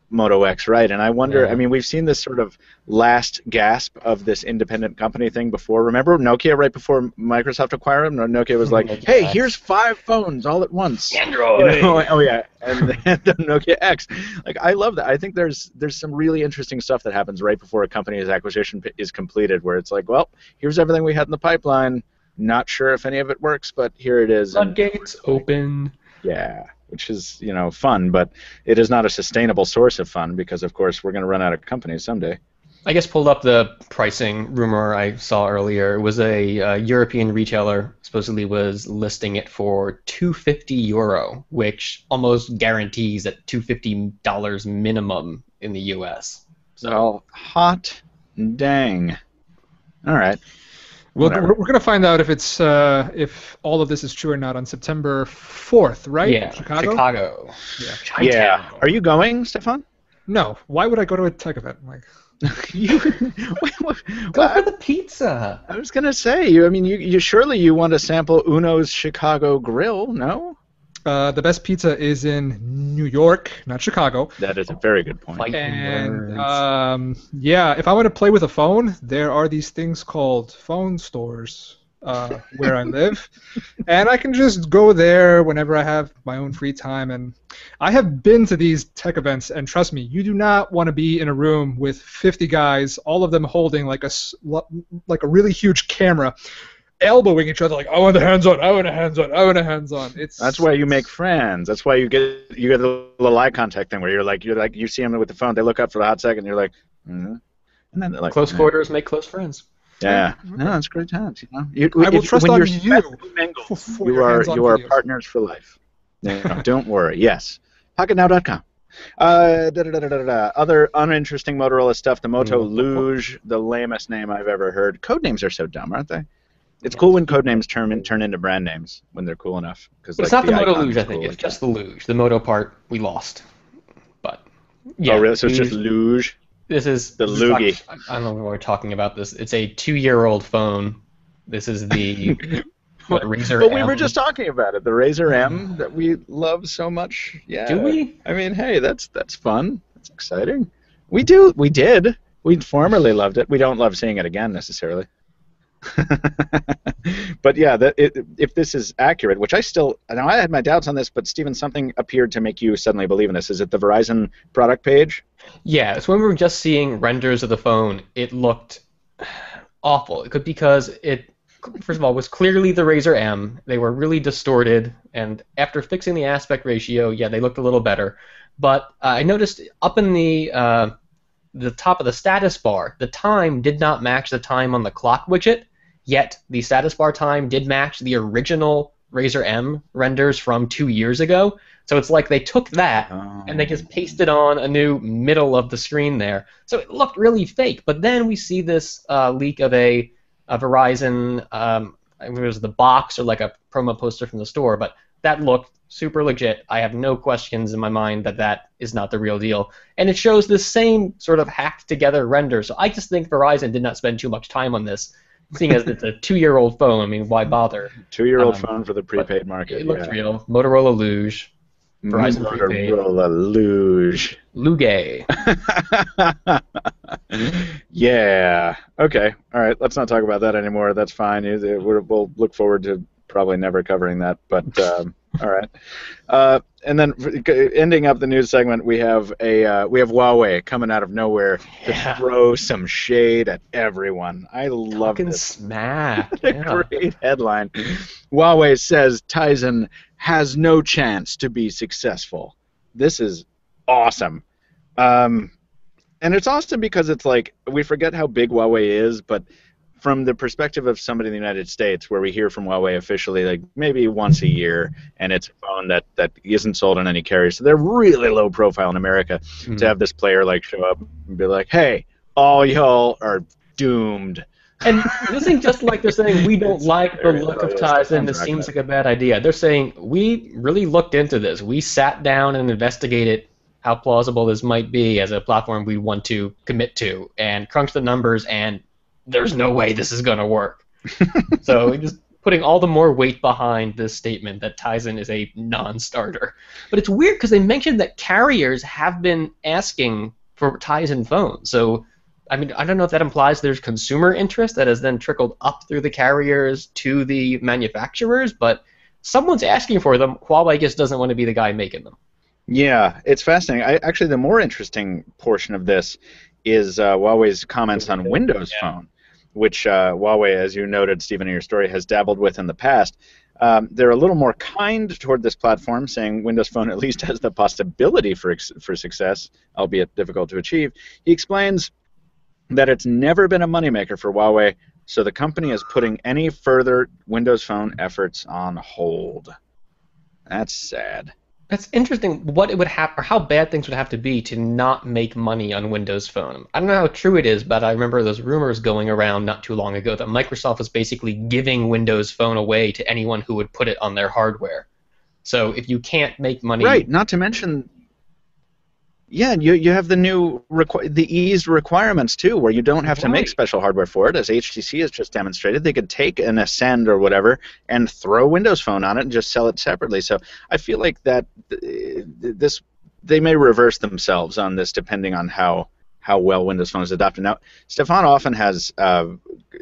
Moto X, right? And I wonder, Yeah. I mean, we've seen this sort of last gasp of this independent company thing before. Remember Nokia right before Microsoft acquired them? Nokia was like, Nokia hey, X. here's 5 phones all at once. Android. You know? Oh, yeah. And then the Nokia X. Like, I love that. I think there's some really interesting stuff that happens right before a company's acquisition is completed where it's like, well, here's everything we had in the pipeline. Not sure if any of it works, but here it is. Floodgates open. Yeah, which is, fun, but it is not a sustainable source of fun because, of course, we're going to run out of companies someday. I guess pulled up the pricing rumor I saw earlier. It was a European retailer supposedly was listing it for €250, which almost guarantees at $250 minimum in the U.S. So hot dang. All right. We're Whatever. going to find out if all of this is true or not on September 4th, right? Yeah, Chicago. Yeah. Yeah. Are you going, Stefan? No. Why would I go to a tech event? Like, You, Go for the pizza. I was gonna say you surely you want to sample Uno's Chicago Grill, no? the best pizza is in New York, not Chicago. That is a very good point. Fighting And words. yeah, if I want to play with a phone, there are these things called phone stores where I live, and I can just go there whenever I have my own free time. And I have been to these tech events, and trust me, you do not want to be in a room with 50 guys, all of them holding like a really huge camera, elbowing each other like, I want a hands-on, I want a hands-on, I want a hands-on. That's why you make friends. That's why you get the little eye contact thing where you're like you see them with the phone, they look up for a hot second, you're like, and then they're like, Close quarters make close friends. Yeah, no, that's great times. I will trust when on you're you specially mingled, for you your are hands-on videos. partners for life. No, don't worry. Yes, Pocketnow.com. Other uninteresting Motorola stuff. The Moto Luge, the lamest name I've ever heard. Code names are so dumb, aren't they? It's cool when code names turn into brand names when they're cool enough. But it's not the Moto Luge, I think. It's just the Luge. The Moto part we lost. But yeah. Oh, really? So it's just Luge? This is The Loogie. I don't know when we're talking about this. It's a 2-year-old phone. This is the Razer But we M. were just talking about it. The Razer M that we love so much. Yeah. Do we? I mean, hey, that's fun. That's exciting. We did. We formerly loved it. We don't love seeing it again necessarily. But yeah, if this is accurate, which I had my doubts on this, but Steven, something appeared to make you suddenly believe in this. Is it the Verizon product page? Yeah, so when we were just seeing renders of the phone, it looked awful. It could because it, first of all, was clearly the Razer M. They were really distorted, and after fixing the aspect ratio, yeah, they looked a little better. But I noticed up in the top of the status bar, the time did not match the time on the clock widget, yet the status bar time did match the original Razer M renders from 2 years ago. So it's like they took that and they just pasted on a new middle of the screen there. So it looked really fake. But then we see this leak of a Verizon, it was the box or like a promo poster from the store, but that looked super legit. I have no questions in my mind that is not the real deal. And it shows the same sort of hacked together render. So I just think Verizon did not spend too much time on this, seeing as it's a 2-year-old phone. I mean, why bother? 2-year-old phone for the prepaid market. It looks real. Motorola Luge. Verizon prepaid. Motorola Luge. Luge. Yeah. Okay. All right. Let's not talk about that anymore. That's fine. We'll look forward to probably never covering that. But all right. And then ending up the news segment, we have Huawei coming out of nowhere to throw some shade at everyone. I love Fucking this. smack. What a great headline. Huawei says Tizen has no chance to be successful. This is awesome. And it's awesome because it's like we forget how big Huawei is, but from the perspective of somebody in the United States, where we hear from Huawei officially like maybe once a year, and it's a phone that isn't sold on any carrier, so they're really low profile in America. To have this player like show up and be like, hey, all y'all are doomed. And this ain't just like they're saying we don't like the look of Tizen, this seems like a bad idea. They're saying we really looked into this. We sat down and investigated how plausible this might be as a platform we want to commit to, and crunched the numbers, and there's no way this is going to work. So putting all the more weight behind this statement that Tizen is a non-starter. But it's weird because they mentioned that carriers have been asking for Tizen phones. So, I mean, I don't know if that implies there's consumer interest that has then trickled up through the carriers to the manufacturers, but someone's asking for them. Huawei just doesn't want to be the guy making them. Yeah, it's fascinating. Actually, the more interesting portion of this is Huawei's comments on Windows Phone, which Huawei, as you noted, Stephen, in your story, has dabbled with in the past. They're a little more kind toward this platform, saying Windows Phone at least has the possibility for success, albeit difficult to achieve. He explains that it's never been a moneymaker for Huawei, so the company is putting any further Windows Phone efforts on hold. That's sad. That's interesting. What it would have, or how bad things would have to be to not make money on Windows Phone. I don't know how true it is, but I remember those rumors going around not too long ago that Microsoft was basically giving Windows Phone away to anyone who would put it on their hardware. So if you can't make money, right? Not to mention, yeah, you have the new the eased requirements too, where you don't have to make special hardware for it, as HTC has just demonstrated. They could take an Ascend or whatever and throw Windows Phone on it and just sell it separately. So I feel like that they may reverse themselves on this depending on how well Windows Phone is adopted. Now, Stefan often has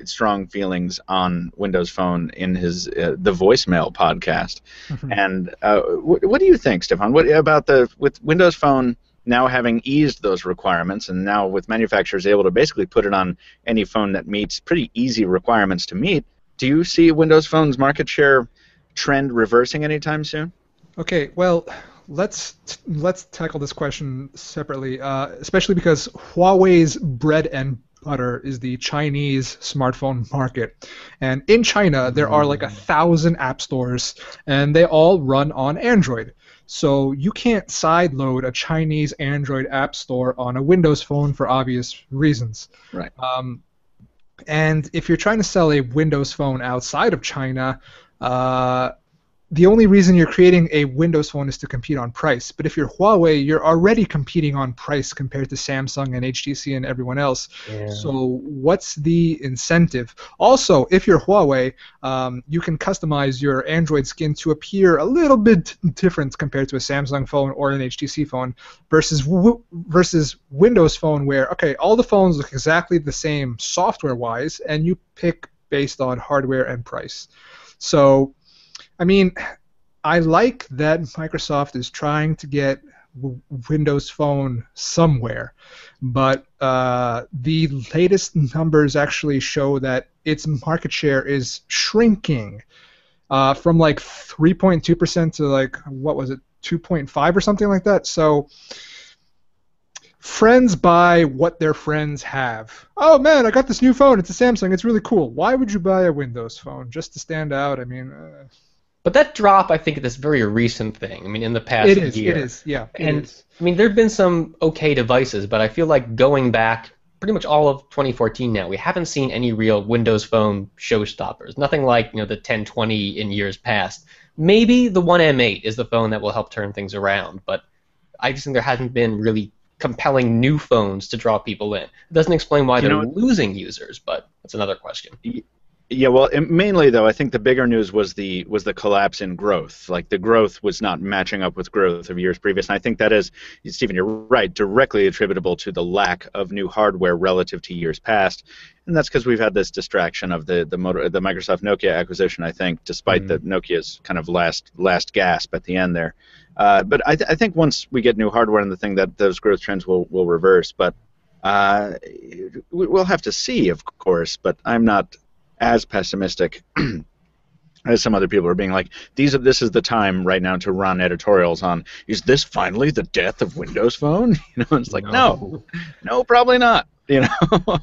strong feelings on Windows Phone in his the Voicemail podcast. Mm-hmm. And what do you think, Stefan? What about with Windows Phone now having eased those requirements, and now with manufacturers able to basically put it on any phone that meets pretty easy requirements to meet, do you see Windows Phone's market share trend reversing anytime soon? Okay, well, let's tackle this question separately, especially because Huawei's bread and butter is the Chinese smartphone market. And in China, there are like 1,000 app stores, and they all run on Android. So you can't sideload a Chinese Android app store on a Windows Phone for obvious reasons. Right. And if you're trying to sell a Windows Phone outside of China, the only reason you're creating a Windows Phone is to compete on price. But if you're Huawei, you're already competing on price compared to Samsung and HTC and everyone else. Yeah. So what's the incentive? Also, if you're Huawei, you can customize your Android skin to appear a little bit different compared to a Samsung phone or an HTC phone versus Windows Phone, where, okay, all the phones look exactly the same software-wise, and you pick based on hardware and price. So, I mean, I like that Microsoft is trying to get Windows Phone somewhere, but the latest numbers actually show that its market share is shrinking from like 3.2% to like, what was it, 2.5 or something like that. So friends buy what their friends have. Oh man, I got this new phone. It's a Samsung. It's really cool. Why would you buy a Windows Phone? Just to stand out? I mean... But that drop, I think, is this very recent thing. I mean, in the past year. It is, yeah. And, I mean, there have been some okay devices, but I feel like going back pretty much all of 2014 now, we haven't seen any real Windows Phone showstoppers. Nothing like, the 1020 in years past. Maybe the One M8 is the phone that will help turn things around, but I just think there hasn't been really compelling new phones to draw people in. It doesn't explain why they're losing users, but that's another question. Yeah, well, mainly though, I think the bigger news was the collapse in growth. Like the growth was not matching up with growth of years previous, and I think that is, Stephen, you're right, directly attributable to the lack of new hardware relative to years past, and that's because we've had this distraction of the Microsoft Nokia acquisition. I think, despite the Nokia's kind of last gasp at the end there, but I think once we get new hardware in the thing, that those growth trends will reverse. But we'll have to see, of course. But I'm not as pessimistic as some other people are being like, this is the time right now to run editorials on, is this finally the death of Windows Phone? It's like, no, probably not. So long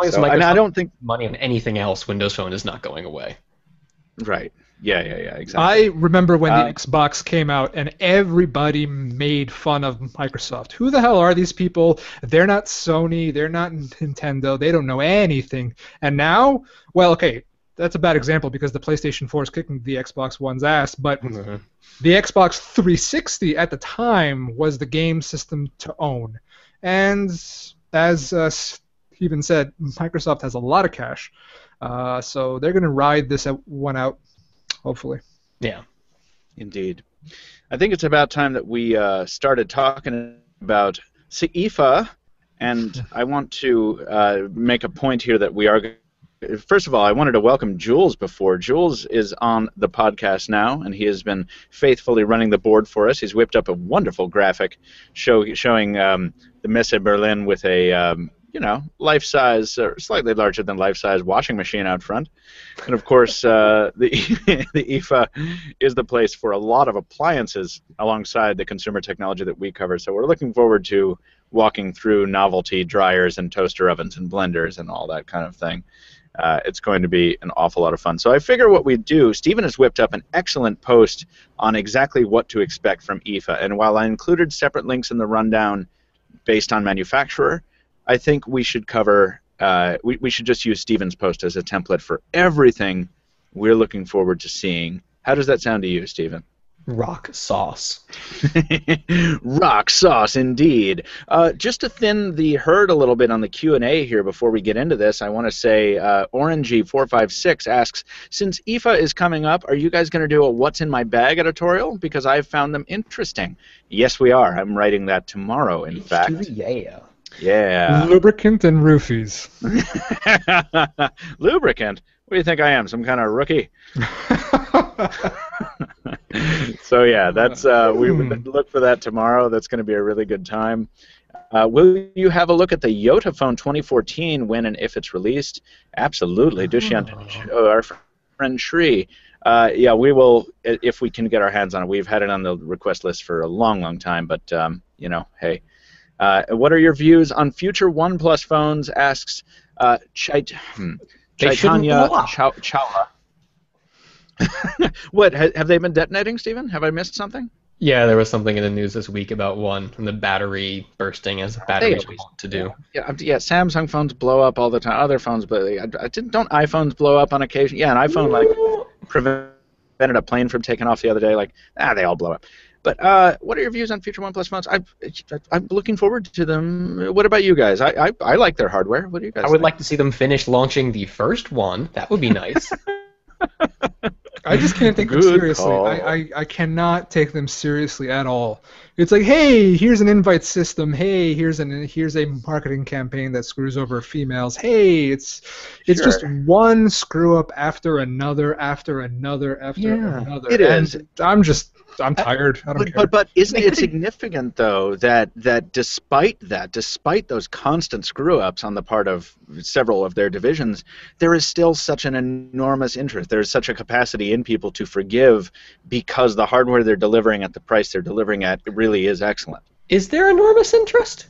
as Microsoft I don't think money on anything else, Windows Phone is not going away. Right. Yeah, exactly. I remember when the Xbox came out and everybody made fun of Microsoft. Who the hell are these people? They're not Sony, they're not Nintendo, they don't know anything. And now, well, okay, that's a bad example because the PlayStation 4 is kicking the Xbox One's ass, but the Xbox 360 at the time was the game system to own. And as he even said Microsoft has a lot of cash, so they're going to ride this one out, hopefully. Yeah. Indeed. I think it's about time that we started talking about IFA, and I want to make a point here that we are. First of all, I wanted to welcome Jules before. Jules is on the podcast now, and he has been faithfully running the board for us. He's whipped up a wonderful graphic showing the Messe Berlin with a life-size, or slightly larger than life-size washing machine out front. And of course, the IFA is the place for a lot of appliances alongside the consumer technology that we cover. So we're looking forward to walking through novelty dryers and toaster ovens and blenders and all that kind of thing. It's going to be an awful lot of fun. So I figure what we do, Stephen has whipped up an excellent post on exactly what to expect from IFA. And while I included separate links in the rundown based on manufacturer, I think we should cover, we should just use Stephen's post as a template for everything we're looking forward to seeing. How does that sound to you, Stephen? Rock sauce. Rock sauce, indeed. Just to thin the herd a little bit on the Q&A here before we get into this, I want to say Orangey456 asks, since IFA is coming up, are you guys going to do a What's in My Bag editorial? Because I've found them interesting. Yes, we are. I'm writing that tomorrow, in fact. Yeah. Yeah. Lubricant and roofies. Lubricant? What do you think I am, some kind of rookie? So yeah, that's we would look for that tomorrow. That's going to be a really good time. Will you have a look at the Yota Phone 2014 when and if it's released? Absolutely. Dushyant, our friend Shri. Yeah, we will if we can get our hands on it. We've had it on the request list for a long, long time, but hey. What are your views on future OnePlus phones? Asks Chaitanya Chawla. What, have they been detonating, Stephen? Have I missed something? Yeah, there was something in the news this week about one, and the battery bursting as batteries want to do. Yeah, Samsung phones blow up all the time. Other phones, but don't iPhones blow up on occasion? Yeah, an iPhone prevented a plane from taking off the other day. They all blow up. But what are your views on future OnePlus phones? I'm looking forward to them. What about you guys? I like their hardware. What do you guys think? I would like to see them finish launching the first one. That would be nice. I just can't take them seriously. I cannot take them seriously at all. It's like, hey, here's an invite system. Hey, here's a marketing campaign that screws over females. Hey, it's just one screw up after another after another. It is. And I'm tired. I don't care. But isn't it significant though that despite those constant screw ups on the part of several of their divisions, there is still such an enormous interest. There is such a capacity in people to forgive because the hardware they're delivering at the price they're delivering at really is excellent. Is there enormous interest?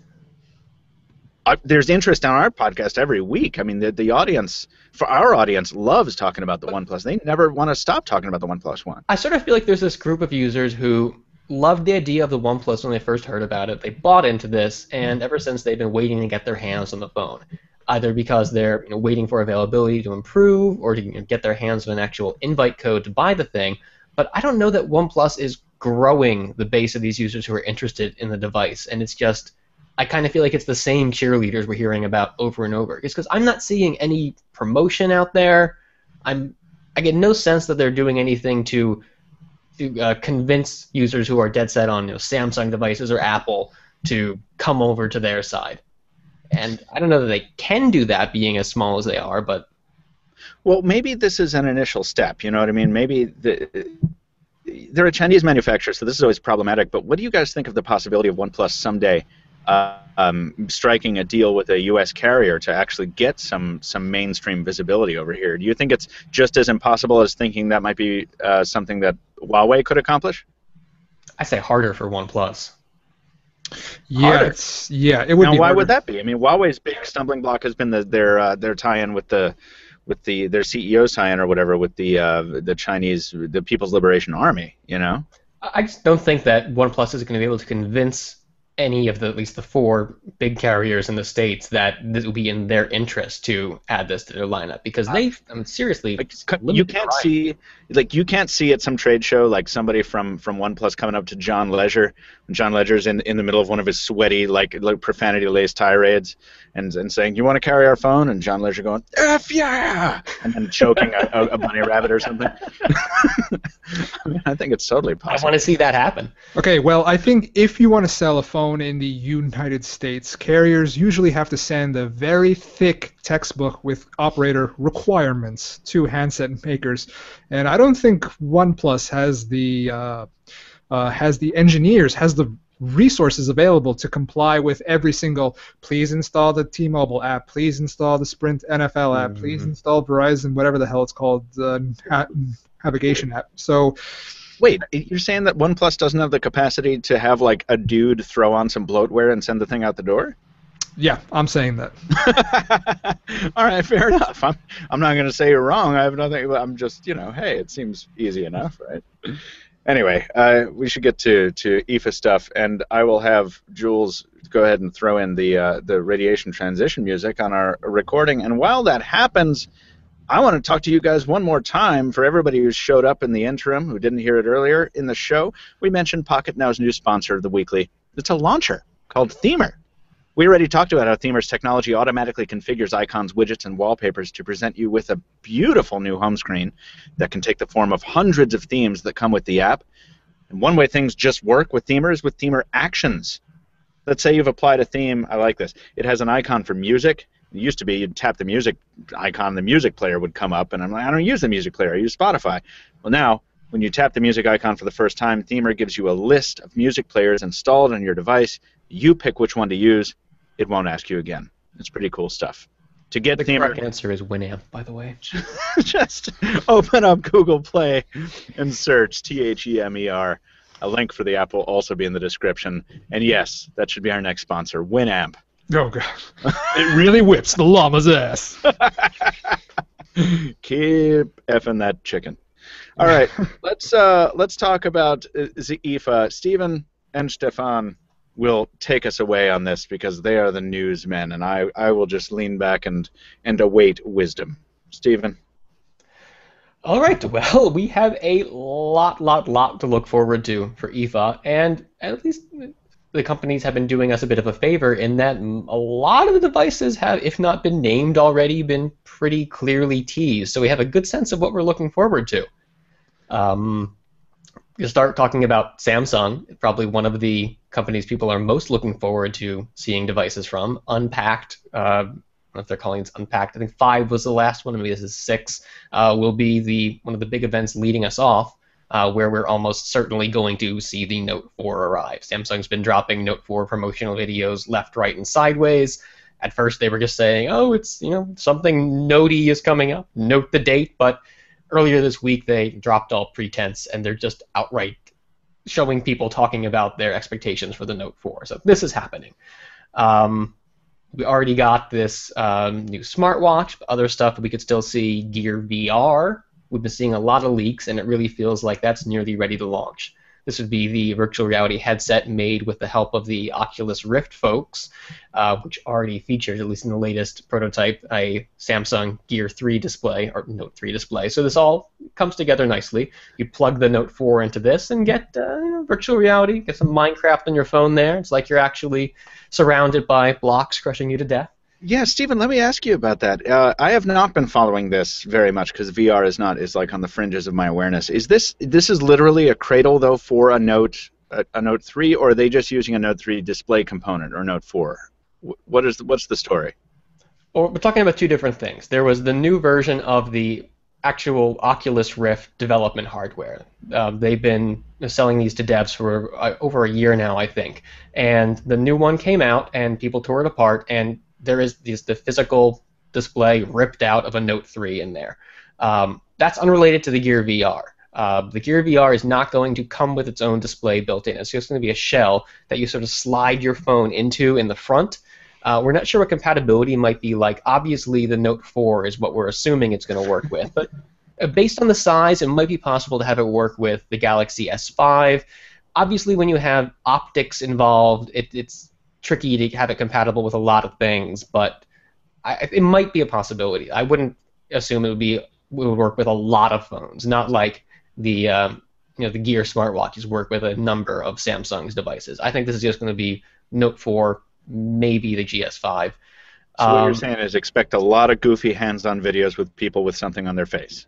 There's interest on our podcast every week. I mean, the audience, for our audience, loves talking about the OnePlus. They never want to stop talking about the OnePlus One. I sort of feel like there's this group of users who loved the idea of the OnePlus when they first heard about it. They bought into this, and ever since they've been waiting to get their hands on the phone, either because they're waiting for availability to improve or to get their hands on an actual invite code to buy the thing. But I don't know that OnePlus is growing the base of these users who are interested in the device, and it's just, I kind of feel like it's the same cheerleaders we're hearing about over and over. It's because I'm not seeing any promotion out there. I get no sense that they're doing anything to convince users who are dead set on Samsung devices or Apple to come over to their side. And I don't know that they can do that, being as small as they are, but... Well, maybe this is an initial step, you know what I mean? Maybe they're a Chinese manufacturer, so this is always problematic, but what do you guys think of the possibility of OnePlus someday striking a deal with a U.S. carrier to actually get some mainstream visibility over here? Do you think it's just as impossible as thinking that might be something that Huawei could accomplish? I say harder for OnePlus. Yeah, it would be. Why harder. would that be? I mean, Huawei's big stumbling block has been their tie-in with their CEO's tie-in or whatever with the Chinese, the People's Liberation Army. I just don't think that OnePlus is going to be able to convince any of at least the four big carriers in the States that this will be in their interest to add this to their lineup, because seriously, you can't see at some trade show like somebody from OnePlus coming up to John Leisure John Ledger's in the middle of one of his sweaty, like profanity-laced tirades, and saying, "You want to carry our phone?" And John Ledger going, "F yeah!" and then choking a bunny rabbit or something. I mean, I think it's totally possible. I want to see that happen. Okay, well, I think if you want to sell a phone in the United States, carriers usually have to send a very thick textbook with operator requirements to handset makers, and I don't think OnePlus has the engineers, has the resources available to comply with every single, please install the T-Mobile app, please install the Sprint NFL app, please install Verizon, whatever the hell it's called, navigation app. So, wait, you're saying that OnePlus doesn't have the capacity to have like a dude throw on some bloatware and send the thing out the door? Yeah, I'm saying that. All right, fair enough. I'm not going to say you're wrong. I have nothing. I'm just, hey, it seems easy enough, right? Anyway, we should get to IFA stuff, and I will have Jules go ahead and throw in the radiation transition music on our recording. And while that happens, I want to talk to you guys one more time. For everybody who showed up in the interim, who didn't hear it earlier in the show, we mentioned Pocketnow's new sponsor of the weekly. It's a launcher called Themer. We already talked about how Themer's technology automatically configures icons, widgets, and wallpapers to present you with a beautiful new home screen that can take the form of hundreds of themes that come with the app. And one way things just work with Themer is with Themer Actions. Let's say you've applied a theme. I like this. It has an icon for music. It used to be you'd tap the music icon, the music player would come up, and I'm like, I don't use the music player, I use Spotify. Well, now, when you tap the music icon for the first time, Themer gives you a list of music players installed on your device. You pick which one to use. It won't ask you again. It's pretty cool stuff. To get the Themer, correct answer is Winamp, by the way. just open up Google Play and search Themer. A link for the app will also be in the description. And yes, that should be our next sponsor, Winamp. Oh, God. It really whips the llama's ass. Keep effing that chicken. All right, let's talk about the IFA. Stephen and Stefan will take us away on this because they are the newsmen, and I will just lean back and await wisdom. Stephen. All right, well, we have a lot to look forward to for IFA, and at least the companies have been doing us a bit of a favor in that a lot of the devices have, if not been named already, been pretty clearly teased, so we have a good sense of what we're looking forward to. You'll start talking about Samsung, probably one of the companies people are most looking forward to seeing devices from. Unpacked, I don't know if they're calling it Unpacked. I think 5 was the last one. Maybe this is 6. Will be one of the big events leading us off, where we're almost certainly going to see the Note 4 arrive. Samsung's been dropping Note 4 promotional videos left, right, and sideways. At first, they were just saying, "Oh, it's something notey is coming up. Note the date," but earlier this week, they dropped all pretense, and they're just outright showing people talking about their expectations for the Note 4. So this is happening. We already got this new smartwatch, but other stuff we could still see. Gear VR. We've been seeing a lot of leaks, and it really feels like that's nearly ready to launch. This would be the virtual reality headset made with the help of the Oculus Rift folks, which already features, at least in the latest prototype, a Samsung Gear 3 display, or Note 3 display. So this all comes together nicely. You plug the Note 4 into this and get virtual reality, get some Minecraft on your phone there. It's like you're actually surrounded by blocks crushing you to death. Yeah, Stephen, let me ask you about that. I have not been following this very much because VR is like on the fringes of my awareness. Is this is literally a cradle though for a Note 3, or are they just using a Note 3 display component or Note 4? What's the story? Well, we're talking about two different things. There was the new version of the actual Oculus Rift development hardware. They've been selling these to devs for over a year now, I think. And the new one came out, and people tore it apart, and there is the physical display ripped out of a Note 3 in there. That's unrelated to the Gear VR. The Gear VR is not going to come with its own display built in. It's just going to be a shell that you sort of slide your phone into in the front. We're not sure what compatibility might be like. Obviously, the Note 4 is what we're assuming it's going to work with. But based on the size, it might be possible to have it work with the Galaxy S5. Obviously, when you have optics involved, it's tricky to have it compatible with a lot of things, but it might be a possibility. I wouldn't assume it would work with a lot of phones, not like the the Gear smartwatches work with a number of Samsung's devices. I think this is just going to be Note 4, maybe the GS5. So what you're saying is expect a lot of goofy hands-on videos with people with something on their face.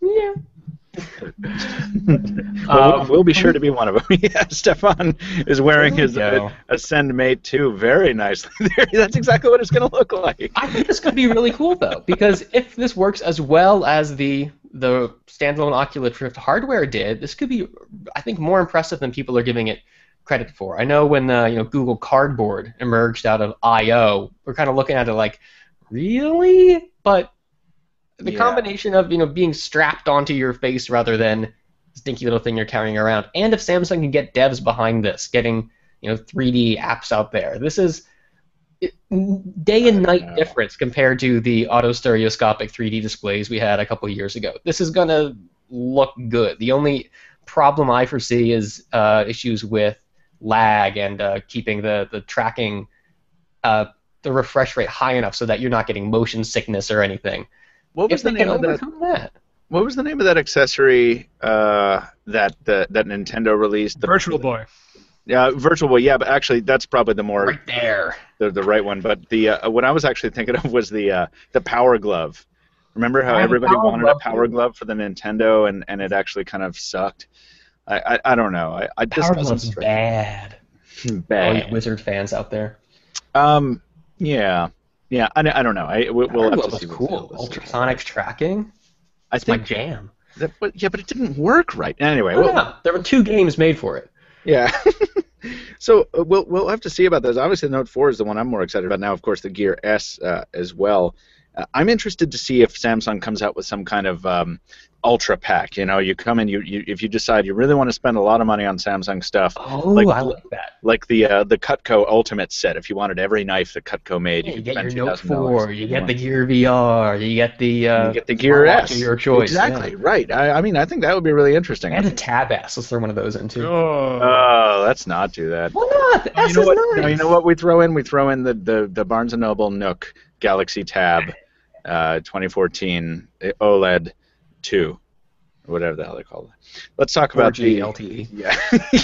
Yeah. Well, we'll be sure to be one of them. Yeah, Stefan is wearing his Ascend Mate 2 very nicely there. That's exactly what it's going to look like. I think this could be really cool, though, because if this works as well as the standalone Oculus Rift hardware did, this could be, I think, more impressive than people are giving it credit for. I know when Google Cardboard emerged out of I/O, we're kind of looking at it like, really? But the combination of being strapped onto your face rather than stinky little thing you're carrying around, and if Samsung can get devs behind this, getting 3D apps out there, this is day and night difference compared to the auto-stereoscopic 3D displays we had a couple years ago. This is gonna look good. The only problem I foresee is issues with lag and keeping the tracking, the refresh rate high enough so that you're not getting motion sickness or anything. What was the name of that? What was the name of that accessory that Nintendo released? Virtual Boy. Yeah, Virtual Boy. Yeah, but actually, that's probably the more right there. The right one. But the what I was actually thinking of was the Power Glove. Remember how everybody wanted a Power Glove for the Nintendo, and it actually kind of sucked. I don't know. Power Glove's bad. Bad. All you Wizard fans out there. Yeah. Yeah, I don't know. We'll have to see. Cool. Ultrasonics tracking. That's my jam. But it didn't work right. Anyway, there were 2 games made for it. Yeah. So we'll have to see about those. Obviously, the Note 4 is the one I'm more excited about now. Of course, the Gear S as well. I'm interested to see if Samsung comes out with some kind of ultra pack. You come in, if you decide you really want to spend a lot of money on Samsung stuff. Oh, I like that. Like the Cutco Ultimate set. If you wanted every knife that Cutco made, you get your Note 4, you get the Gear VR, you get the Gear S of your choice. Exactly right. I mean, I think that would be really interesting. And a Tab S. Let's throw one of those in too. Oh, let's not do that. Why not? The S is nice. No, you know what we throw in? We throw in the Barnes & Noble Nook Galaxy Tab 2014 OLED 2. Whatever the hell they call it. Let's talk about the LTE.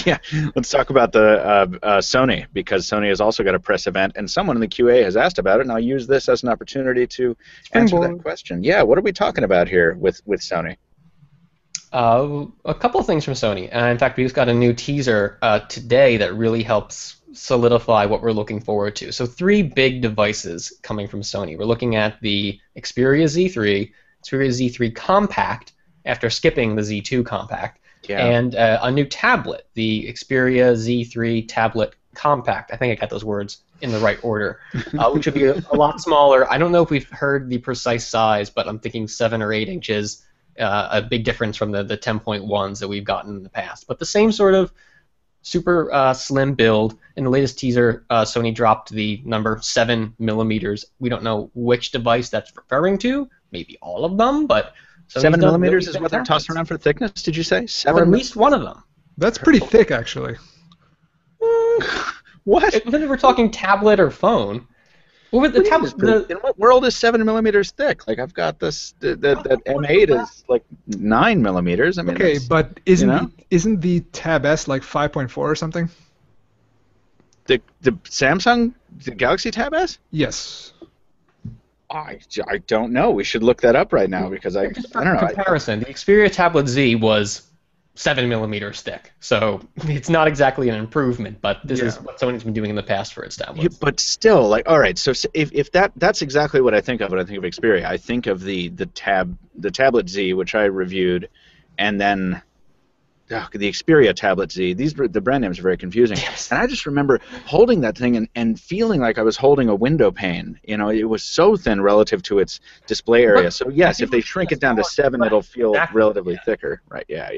Yeah. Let's talk about the Sony, because Sony has also got a press event, and someone in the QA has asked about it, and I'll use this as an opportunity to answer that question. Yeah, what are we talking about here with Sony? A couple of things from Sony. In fact, we just got a new teaser today that really helps solidify what we're looking forward to. So 3 big devices coming from Sony. We're looking at the Xperia Z3, Xperia Z3 Compact, after skipping the Z2 Compact, and a new tablet, the Xperia Z3 Tablet Compact. I think I got those words in the right order, which would be a lot smaller. I don't know if we've heard the precise size, but I'm thinking 7 or 8 inches, a big difference from the 10.1s that we've gotten in the past. But the same sort of super slim build. In the latest teaser, Sony dropped the number 7mm. We don't know which device that's referring to, maybe all of them, but 7mm really is what they're tossing around for thickness, did you say? 7 or at least one of them. That's pretty thick, actually. What? Whether we're talking tablet or phone. Well, the tablet. In what world is 7mm thick? Like, I've got this. That M8 is like 9mm. I mean, okay, but isn't the Tab S like 5.4 or something? The Samsung, the Galaxy Tab S? Yes. I don't know. We should look that up right now, because I don't know. Comparison: the Xperia Tablet Z was 7mm thick, so it's not exactly an improvement, but this is what Sony's been doing in the past for its tablets. Yeah, but still, like, all right. So if that's exactly what I think of when I think of Xperia, I think of the Tablet Z, which I reviewed, and then the Xperia Tablet Z. The brand names are very confusing. Yes. And I just remember holding that thing and feeling like I was holding a window pane. It was so thin relative to its display area. So yes, if they shrink it down to 7, it'll feel relatively thicker. Right? Yeah.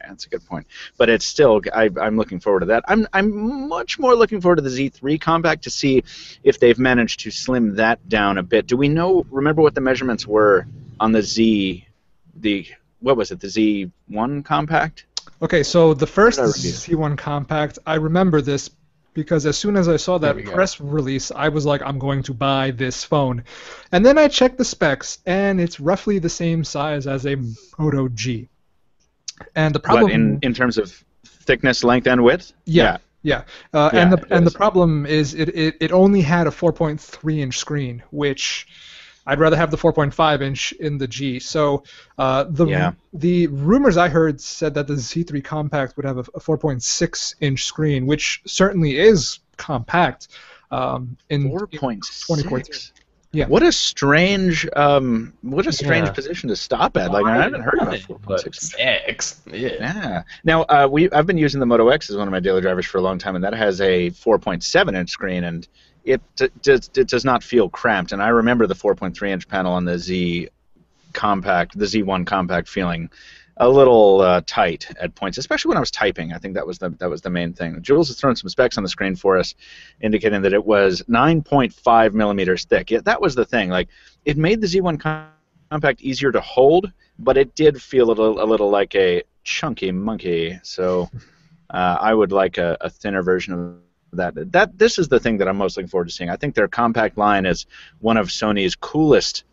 That's a good point. But it's still, I'm looking forward to that. I'm much more looking forward to the Z3 Compact to see if they've managed to slim that down a bit. Do we remember what the measurements were on the Z? What was it? The Z1 Compact? Okay, so the first Z1 Compact, I remember this because as soon as I saw that press release, I was like, I'm going to buy this phone. And then I checked the specs, and it's roughly the same size as a Moto G. And the problem in terms of thickness, length, and width. Yeah. And the problem is it only had a 4.3-inch screen, which I'd rather have the 4.5-inch in the G. So the rumors I heard said that the Z3 Compact would have a 4.6-inch screen, which certainly is compact. In 4.6. Yeah. What a strange position to stop at. Like, I haven't heard of it. 4.6. Yeah. Now, I've been using the Moto X as one of my daily drivers for a long time, and that has a 4.7-inch screen, and it does not feel cramped. And I remember the 4.3-inch panel on the Z1 Compact feeling a little tight at points, especially when I was typing. I think that was the main thing. Jules has thrown some specs on the screen for us, indicating that it was 9.5 millimeters thick. Yeah, that was the thing. Like, it made the Z1 Compact easier to hold, but it did feel a little like a chunky monkey. So I would like a thinner version of that. This is the thing that I'm most looking forward to seeing. I think their compact line is one of Sony's coolest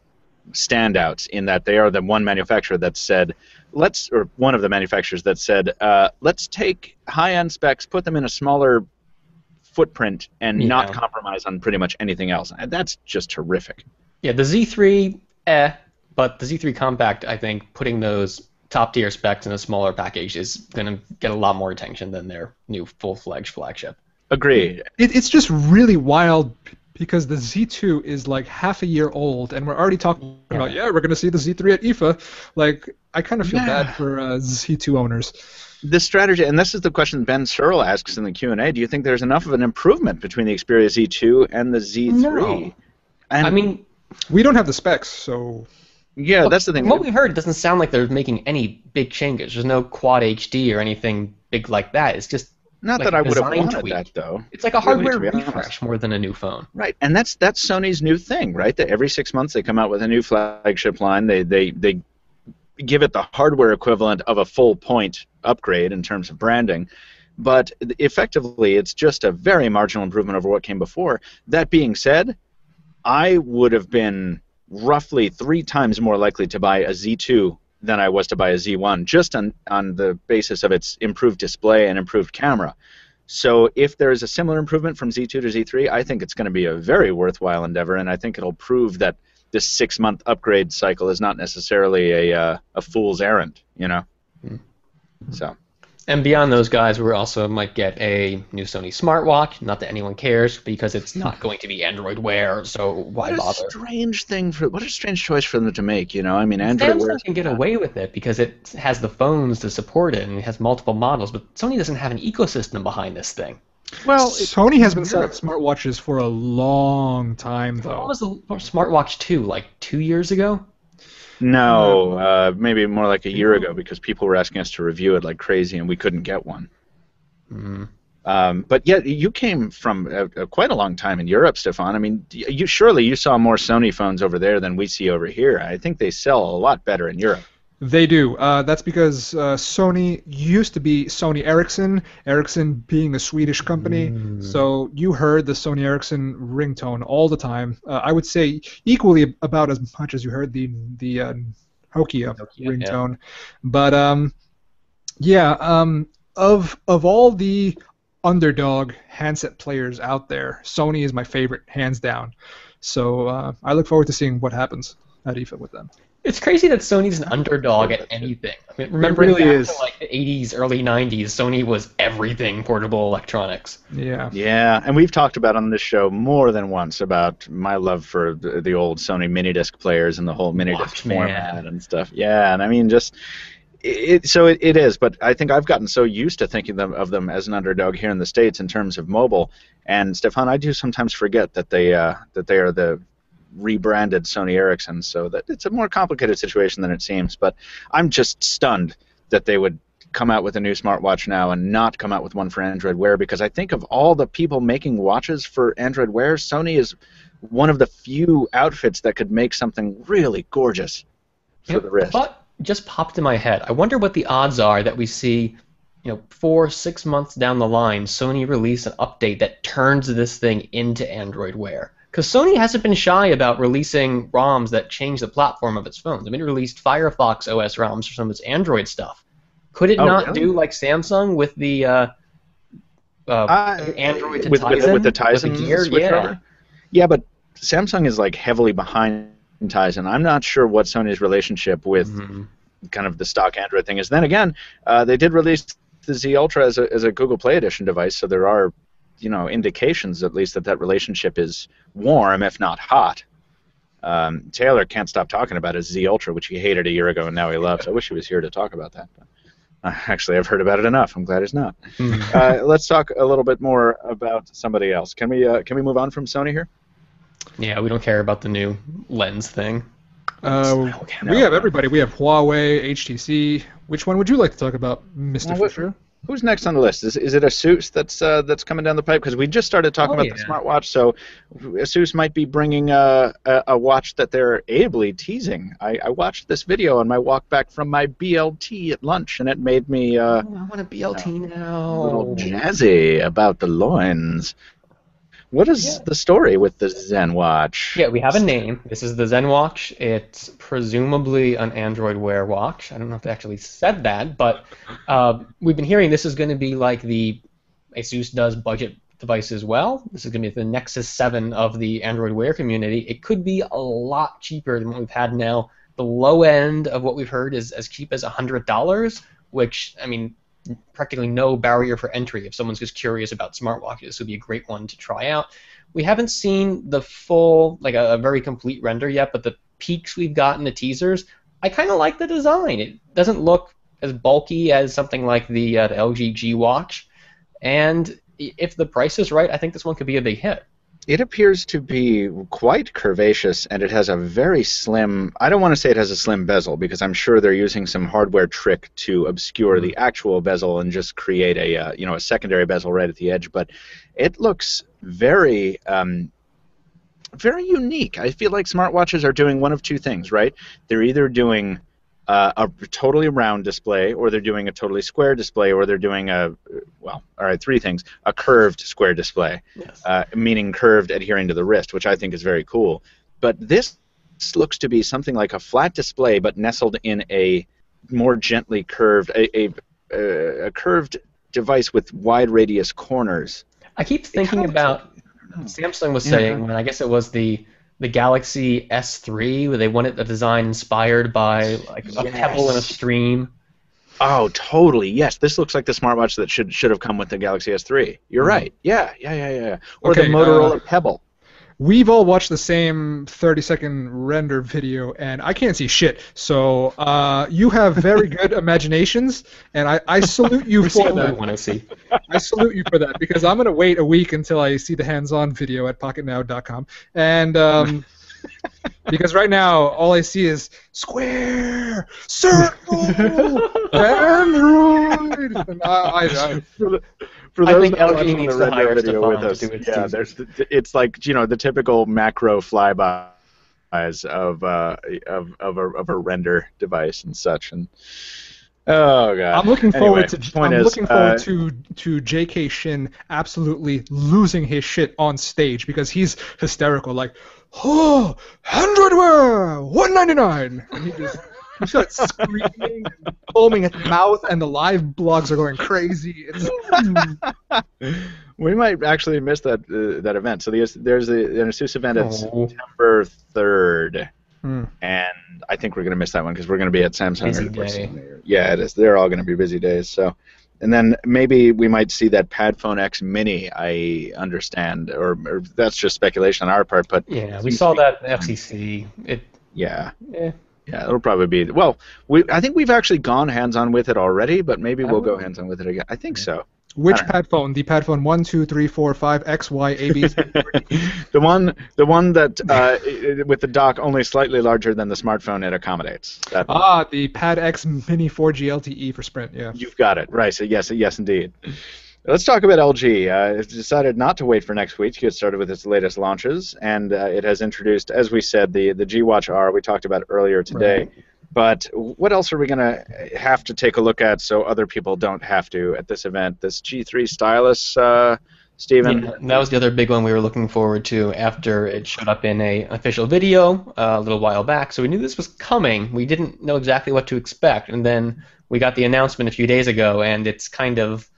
standouts, in that they are the one manufacturer that said, let's take high-end specs, put them in a smaller footprint, and not compromise on pretty much anything else. And that's just terrific. Yeah, the Z3, but the Z3 Compact, I think, putting those top-tier specs in a smaller package is going to get a lot more attention than their new full-fledged flagship. Agreed. It's just really wild, because the Z2 is like half a year old, and we're already talking about, we're going to see the Z3 at IFA. Like, I kind of feel bad for Z2 owners. The strategy, and this is the question Ben Searle asks in the Q&A, do you think there's enough of an improvement between the Xperia Z2 and the Z3? No. And I mean, we don't have the specs, so... Yeah, that's the thing. What we heard, it doesn't sound like they're making any big changes. There's no quad HD or anything big like that. It's just not like that I would have wanted tweak. that, though. It's like a hardware refresh more than a new phone. Right, and that's Sony's new thing, right? That every 6 months they come out with a new flagship line. They give it the hardware equivalent of a full point upgrade in terms of branding, but effectively it's just a very marginal improvement over what came before. That being said, I would have been roughly 3 times more likely to buy a Z2 than I was to buy a Z1, just on the basis of its improved display and improved camera. So if there is a similar improvement from Z2 to Z3, I think it's going to be a very worthwhile endeavor, and I think it'll prove that this 6-month upgrade cycle is not necessarily a fool's errand, you know? So. And beyond those guys, we also might get a new Sony smartwatch. Not that anyone cares, because it's not going to be Android Wear, so why bother? What a strange choice for them to make, you know? I mean, Android Wear can get away with it because it has the phones to support it and it has multiple models, but Sony doesn't have an ecosystem behind this thing. Well, Sony has been selling smartwatches for a long time, though. What was the smartwatch 2, like 2 years ago? No, maybe more like a year ago, because people were asking us to review it like crazy, and we couldn't get one. But yeah, you came from quite a long time in Europe, Stefan. I mean, you saw more Sony phones over there than we see over here. I think they sell a lot better in Europe. They do. That's because Sony used to be Sony Ericsson, Ericsson being a Swedish company. So you heard the Sony Ericsson ringtone all the time. I would say equally about as much as you heard the Nokia ringtone. Yeah. But of all the underdog handset players out there, Sony is my favorite, hands down. So I look forward to seeing what happens at IFA with them. It's crazy that Sony's an underdog at anything. I mean, remembering back to like the 80s, early 90s, Sony was everything portable electronics. Yeah. Yeah, and we've talked about on this show more than once about my love for the old Sony minidisc players and the whole minidisc format and stuff. Yeah, and I mean, just it is, but I think I've gotten so used to thinking of them as an underdog here in the States in terms of mobile. And Stefan, I do sometimes forget that they are the rebranded Sony Ericsson, so that it's a more complicated situation than it seems. But I'm just stunned that they would come out with a new smartwatch now and not come out with one for Android Wear, because I think of all the people making watches for Android Wear, Sony is one of the few outfits that could make something really gorgeous for the wrist. But just popped in my head. I wonder what the odds are that we see, 4-6 months down the line, Sony release an update that turns this thing into Android Wear. Because Sony hasn't been shy about releasing ROMs that change the platform of its phones. I mean, it released Firefox OS ROMs for some of its Android stuff. Could it not really? do like Samsung with the Android to Tizen? With the Tizen gear? switchover? Yeah, but Samsung is like heavily behind Tizen. I'm not sure what Sony's relationship with kind of the stock Android thing is. Then again, they did release the Z Ultra as a Google Play Edition device, so there are, indications at least that relationship is warm, if not hot. Taylor can't stop talking about his Z Ultra, which he hated a year ago and now he loves. I wish he was here to talk about that. But, actually, I've heard about it enough. I'm glad he's not. Let's talk a little bit more about somebody else. Can we move on from Sony here? Yeah, we don't care about the new lens thing. We have everybody. We have Huawei, HTC. Which one would you like to talk about, Mr. Fisher? Who's next on the list? Is it ASUS that's coming down the pipe? Because we just started talking about the smartwatch, so ASUS might be bringing a watch that they're ably teasing. I watched this video on my walk back from my BLT at lunch, and it made me I want a BLT now. A little jazzy about the loins. What is the story with the ZenWatch? Yeah, we have a name. This is the ZenWatch. It's presumably an Android Wear watch. I don't know if they actually said that, but we've been hearing this is going to be like the ASUS does budget device as well. This is going to be the Nexus 7 of the Android Wear community. It could be a lot cheaper than what we've had now. The low end of what we've heard is as cheap as $100, which, I mean, practically no barrier for entry. If someone's just curious about smartwatches, this would be a great one to try out. We haven't seen the full, like a very complete render yet, but the peaks we've got in the teasers, I kind of like the design. It doesn't look as bulky as something like the LG G Watch, and if the price is right, I think this one could be a big hit. It appears to be quite curvaceous, and it has a very slim... I don't want to say it has a slim bezel, because I'm sure they're using some hardware trick to obscure the actual bezel and just create a secondary bezel right at the edge. But it looks very, very unique. I feel like smartwatches are doing one of two things, right? They're either doing a totally round display, or they're doing a totally square display, or they're doing three things. A curved square display, meaning curved adhering to the wrist, which I think is very cool. But this looks to be something like a flat display, but nestled in a more gently curved, a curved device with wide radius corners. I keep thinking about, Samsung was saying, when I guess it was the Galaxy S3, where they wanted a design inspired by like a pebble in a stream. Oh, totally. Yes, this looks like the smartwatch that should have come with the Galaxy S3. You're right. Yeah. Or the Motorola Pebble. We've all watched the same 30-second render video, and I can't see shit. So you have very good imaginations, and I salute you for that. I salute you for that, because I'm going to wait a week until I see the hands-on video at Pocketnow.com. And because right now, all I see is square, circle, Android. And I think LG needs to hire Stefan with us. To do its it's like the typical macro flybys of a render device and such. And oh god, I'm looking forward to J.K. Shin absolutely losing his shit on stage, because he's hysterical, like, oh, Android Wear, $199, and he starts screaming and foaming at the mouth, and the live blogs are going crazy. We might actually miss that event. So there's an ASUS event at September 3rd, and I think we're going to miss that one because we're going to be at Samsung. Busy day. Yeah, it is. They're all going to be busy days. So, and then maybe we might see that Padphone X Mini. I understand, or that's just speculation on our part. But yeah, we saw that FCC. Yeah, it'll probably be. Well, I think we've actually gone hands-on with it already, but maybe we'll go hands-on with it again. I think so. Which Padphone? The Padphone 1, 2, 3, 4, 5, X, Y, A, B, C, the one that with the dock only slightly larger than the smartphone it accommodates. The Pad X Mini 4G LTE for Sprint. Yeah. You've got it right. So yes, indeed. Let's talk about LG. It's decided not to wait for next week to get started with its latest launches, and it has introduced, as we said, the G Watch R we talked about earlier today. Right. But what else are we going to have to take a look at so other people don't have to at this event? This G3 Stylus Steven? Yeah, that was the other big one we were looking forward to after it showed up in a official video a little while back. So we knew this was coming. We didn't know exactly what to expect, and then we got the announcement a few days ago, and it's kind of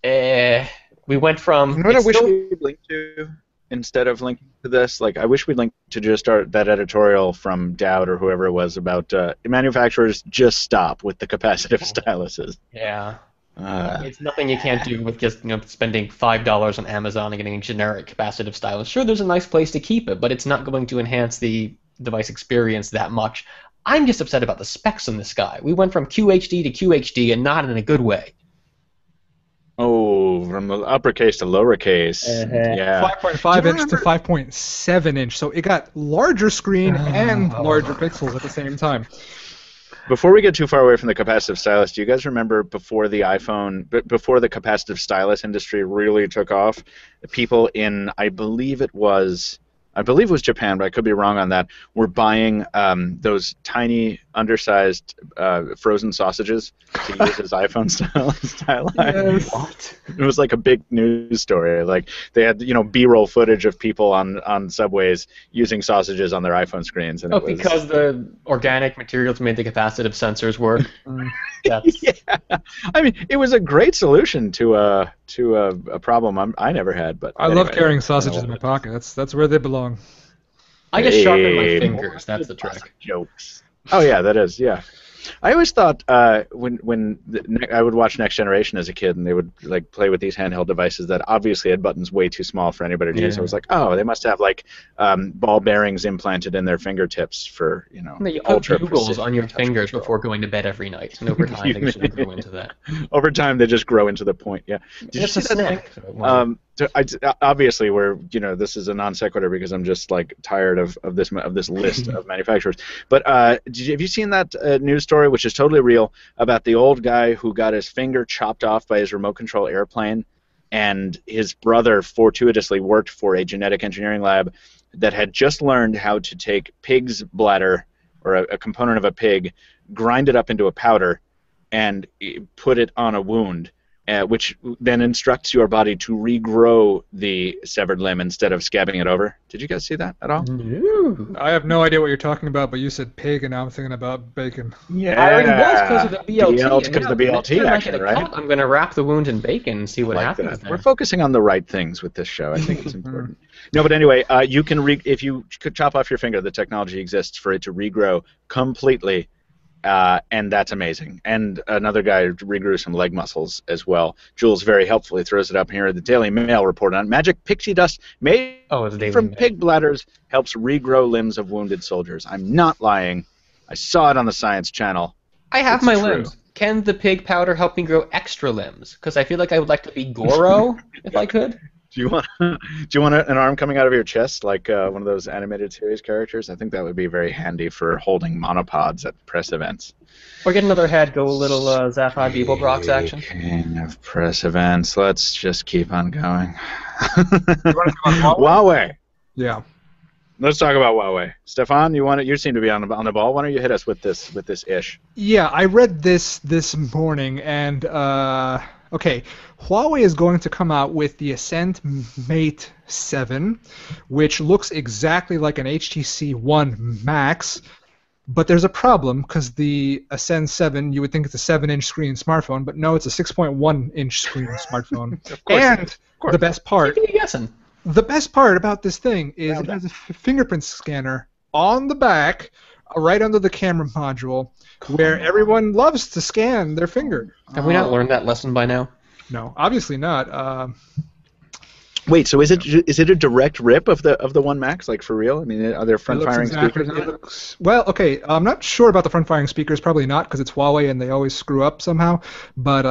we went from. You know what I wish we'd linked to instead of linking to this? Like, I wish we'd linked to just that editorial from Dowd or whoever it was about manufacturers just stop with the capacitive styluses. Yeah. It's nothing you can't do with just spending $5 on Amazon and getting a generic capacitive stylus. Sure, there's a nice place to keep it, but it's not going to enhance the device experience that much. I'm just upset about the specs on this guy. We went from QHD to QHD, and not in a good way. Oh, from the uppercase to lowercase. Yeah. 5.5 inch to 5.7 inch, so it got larger screen and larger pixels at the same time. Before we get too far away from the capacitive stylus, do you guys remember before the capacitive stylus industry really took off, the people in, I believe it was Japan, but I could be wrong on that, were buying those tiny, undersized frozen sausages to use as iPhone styli. Yes. What? It was like a big news story. Like they had, B-roll footage of people on subways using sausages on their iPhone screens. And because the organic materials made the capacitive sensors work. Yeah, I mean, it was a great solution to a problem I never had. But I love carrying sausages in my pocket. That's where they belong. I just sharpen my fingers. That's the trick. Jokes. Oh yeah, that is. Yeah. I always thought when I would watch Next Generation as a kid, and they would like play with these handheld devices that obviously had buttons way too small for anybody to use. I was like, oh, they must have like ball bearings implanted in their fingertips for you put bugles on your fingers before going to bed every night, and over time they should grow into that. Over time, they just grow into the point. Yeah. Did you see that thing? Obviously, this is a non sequitur because I'm just like tired of this list of manufacturers. But have you seen that news story, which is totally real, about the old guy who got his finger chopped off by his remote control airplane, and his brother fortuitously worked for a genetic engineering lab that had just learned how to take pig's bladder or a component of a pig, grind it up into a powder, and put it on a wound. Which then instructs your body to regrow the severed limb instead of scabbing it over. Did you guys see that at all? No. I have no idea what you're talking about, but you said pig, and now I'm thinking about bacon. Yeah, I already was because of the BLT. Because of the BLT action, right? I'm going to wrap the wound in bacon and see what happens there. We're focusing on the right things with this show. I think it's important. No, but anyway, you can if you could chop off your finger, the technology exists for it to regrow completely. And that's amazing. And another guy regrew some leg muscles as well. Jules very helpfully throws it up here. The Daily Mail reported on magic pixie dust made from pig bladders helps regrow limbs of wounded soldiers. I'm not lying. I saw it on the Science Channel. I have my limbs. Can the pig powder help me grow extra limbs? Because I feel like I would like to be Goro if I could. Do you want an arm coming out of your chest like one of those animated series characters? I think that would be very handy for holding monopods at press events. Or get another head, go a little Sapphire Beeblebrox action. Speaking of press events, let's just keep on going. Huawei. Yeah. Let's talk about Huawei. Stefan, you seem to be on the ball. Why don't you hit us with this ish? Yeah, I read this morning, and okay, Huawei is going to come out with the Ascend Mate 7, which looks exactly like an HTC One Max, but there's a problem because the Ascend 7, you would think it's a 7-inch screen smartphone, but no, it's a 6.1-inch screen smartphone. And the best part, the best part about this thing is it has a fingerprint scanner on the back, right under the camera module, where everyone loves to scan their finger. Have we not learned that lesson by now? No, obviously not. Wait, so is it a direct rip of the One Max, like for real? I mean, are there front-firing speakers on it? Well, okay, I'm not sure about the front-firing speakers. Probably not, because it's Huawei and they always screw up somehow. But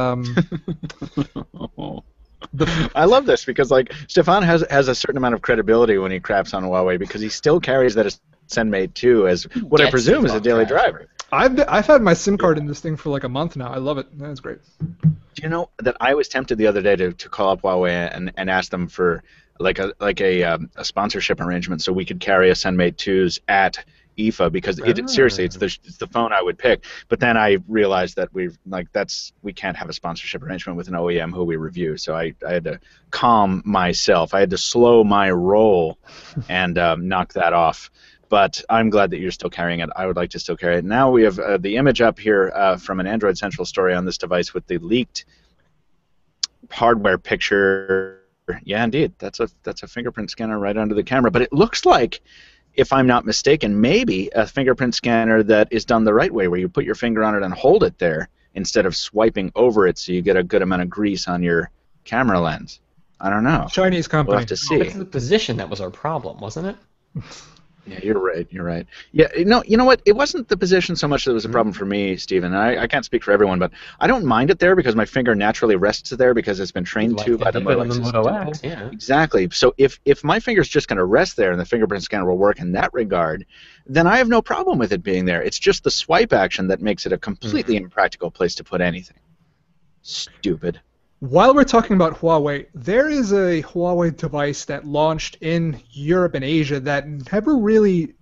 I love this because like Stefan has a certain amount of credibility when he craps on Huawei because he still carries that Ascend Mate 2 as what I presume is a daily driver. I've had my SIM card in this thing for like a month now. I love it. That's great. Do you know that I was tempted the other day to call up Huawei and ask them for like a sponsorship arrangement so we could carry Ascend Mate 2s at Pre-IFA because seriously, it's the phone I would pick. But then I realized that we can't have a sponsorship arrangement with an OEM who we review. So I had to calm myself. I had to slow my roll and knock that off. But I'm glad that you're still carrying it. I would like to still carry it. Now we have the image up here from an Android Central story on this device with the leaked hardware picture. Yeah, indeed. That's a fingerprint scanner right under the camera. But it looks like, if I'm not mistaken, maybe a fingerprint scanner that is done the right way, where you put your finger on it and hold it there instead of swiping over it so you get a good amount of grease on your camera lens. I don't know. Chinese company. We'll have to see. It's the position that was our problem, wasn't it? Yeah, you're right. You're right. Yeah, no, you know what? It wasn't the position so much that was a problem for me, Stephen. I can't speak for everyone, but I don't mind it there because my finger naturally rests there because it's been trained to by the Moto X. Moto X, yeah. Exactly. So if my finger's just going to rest there and the fingerprint scanner will work in that regard, then I have no problem with it being there. It's just the swipe action that makes it a completely impractical place to put anything. Stupid. While we're talking about Huawei, there is a Huawei device that launched in Europe and Asia that never really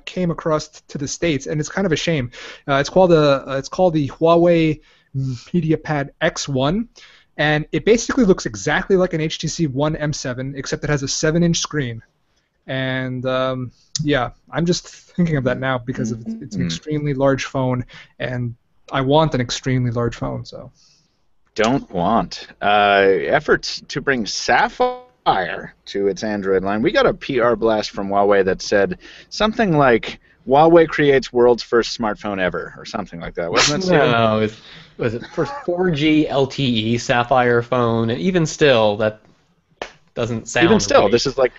came across to the States, and it's kind of a shame. It's called the Huawei MediaPad X1, and it basically looks exactly like an HTC One M7, except it has a 7-inch screen. And yeah, I'm just thinking of that now because it's an extremely large phone, and I want an extremely large phone, so. Don't want. Efforts to bring Sapphire to its Android line. We got a PR blast from Huawei that said something like, Huawei creates world's first smartphone ever, or something like that, wasn't it? No, was it first 4G LTE Sapphire phone? And even still, that doesn't sound Even still, right. This is like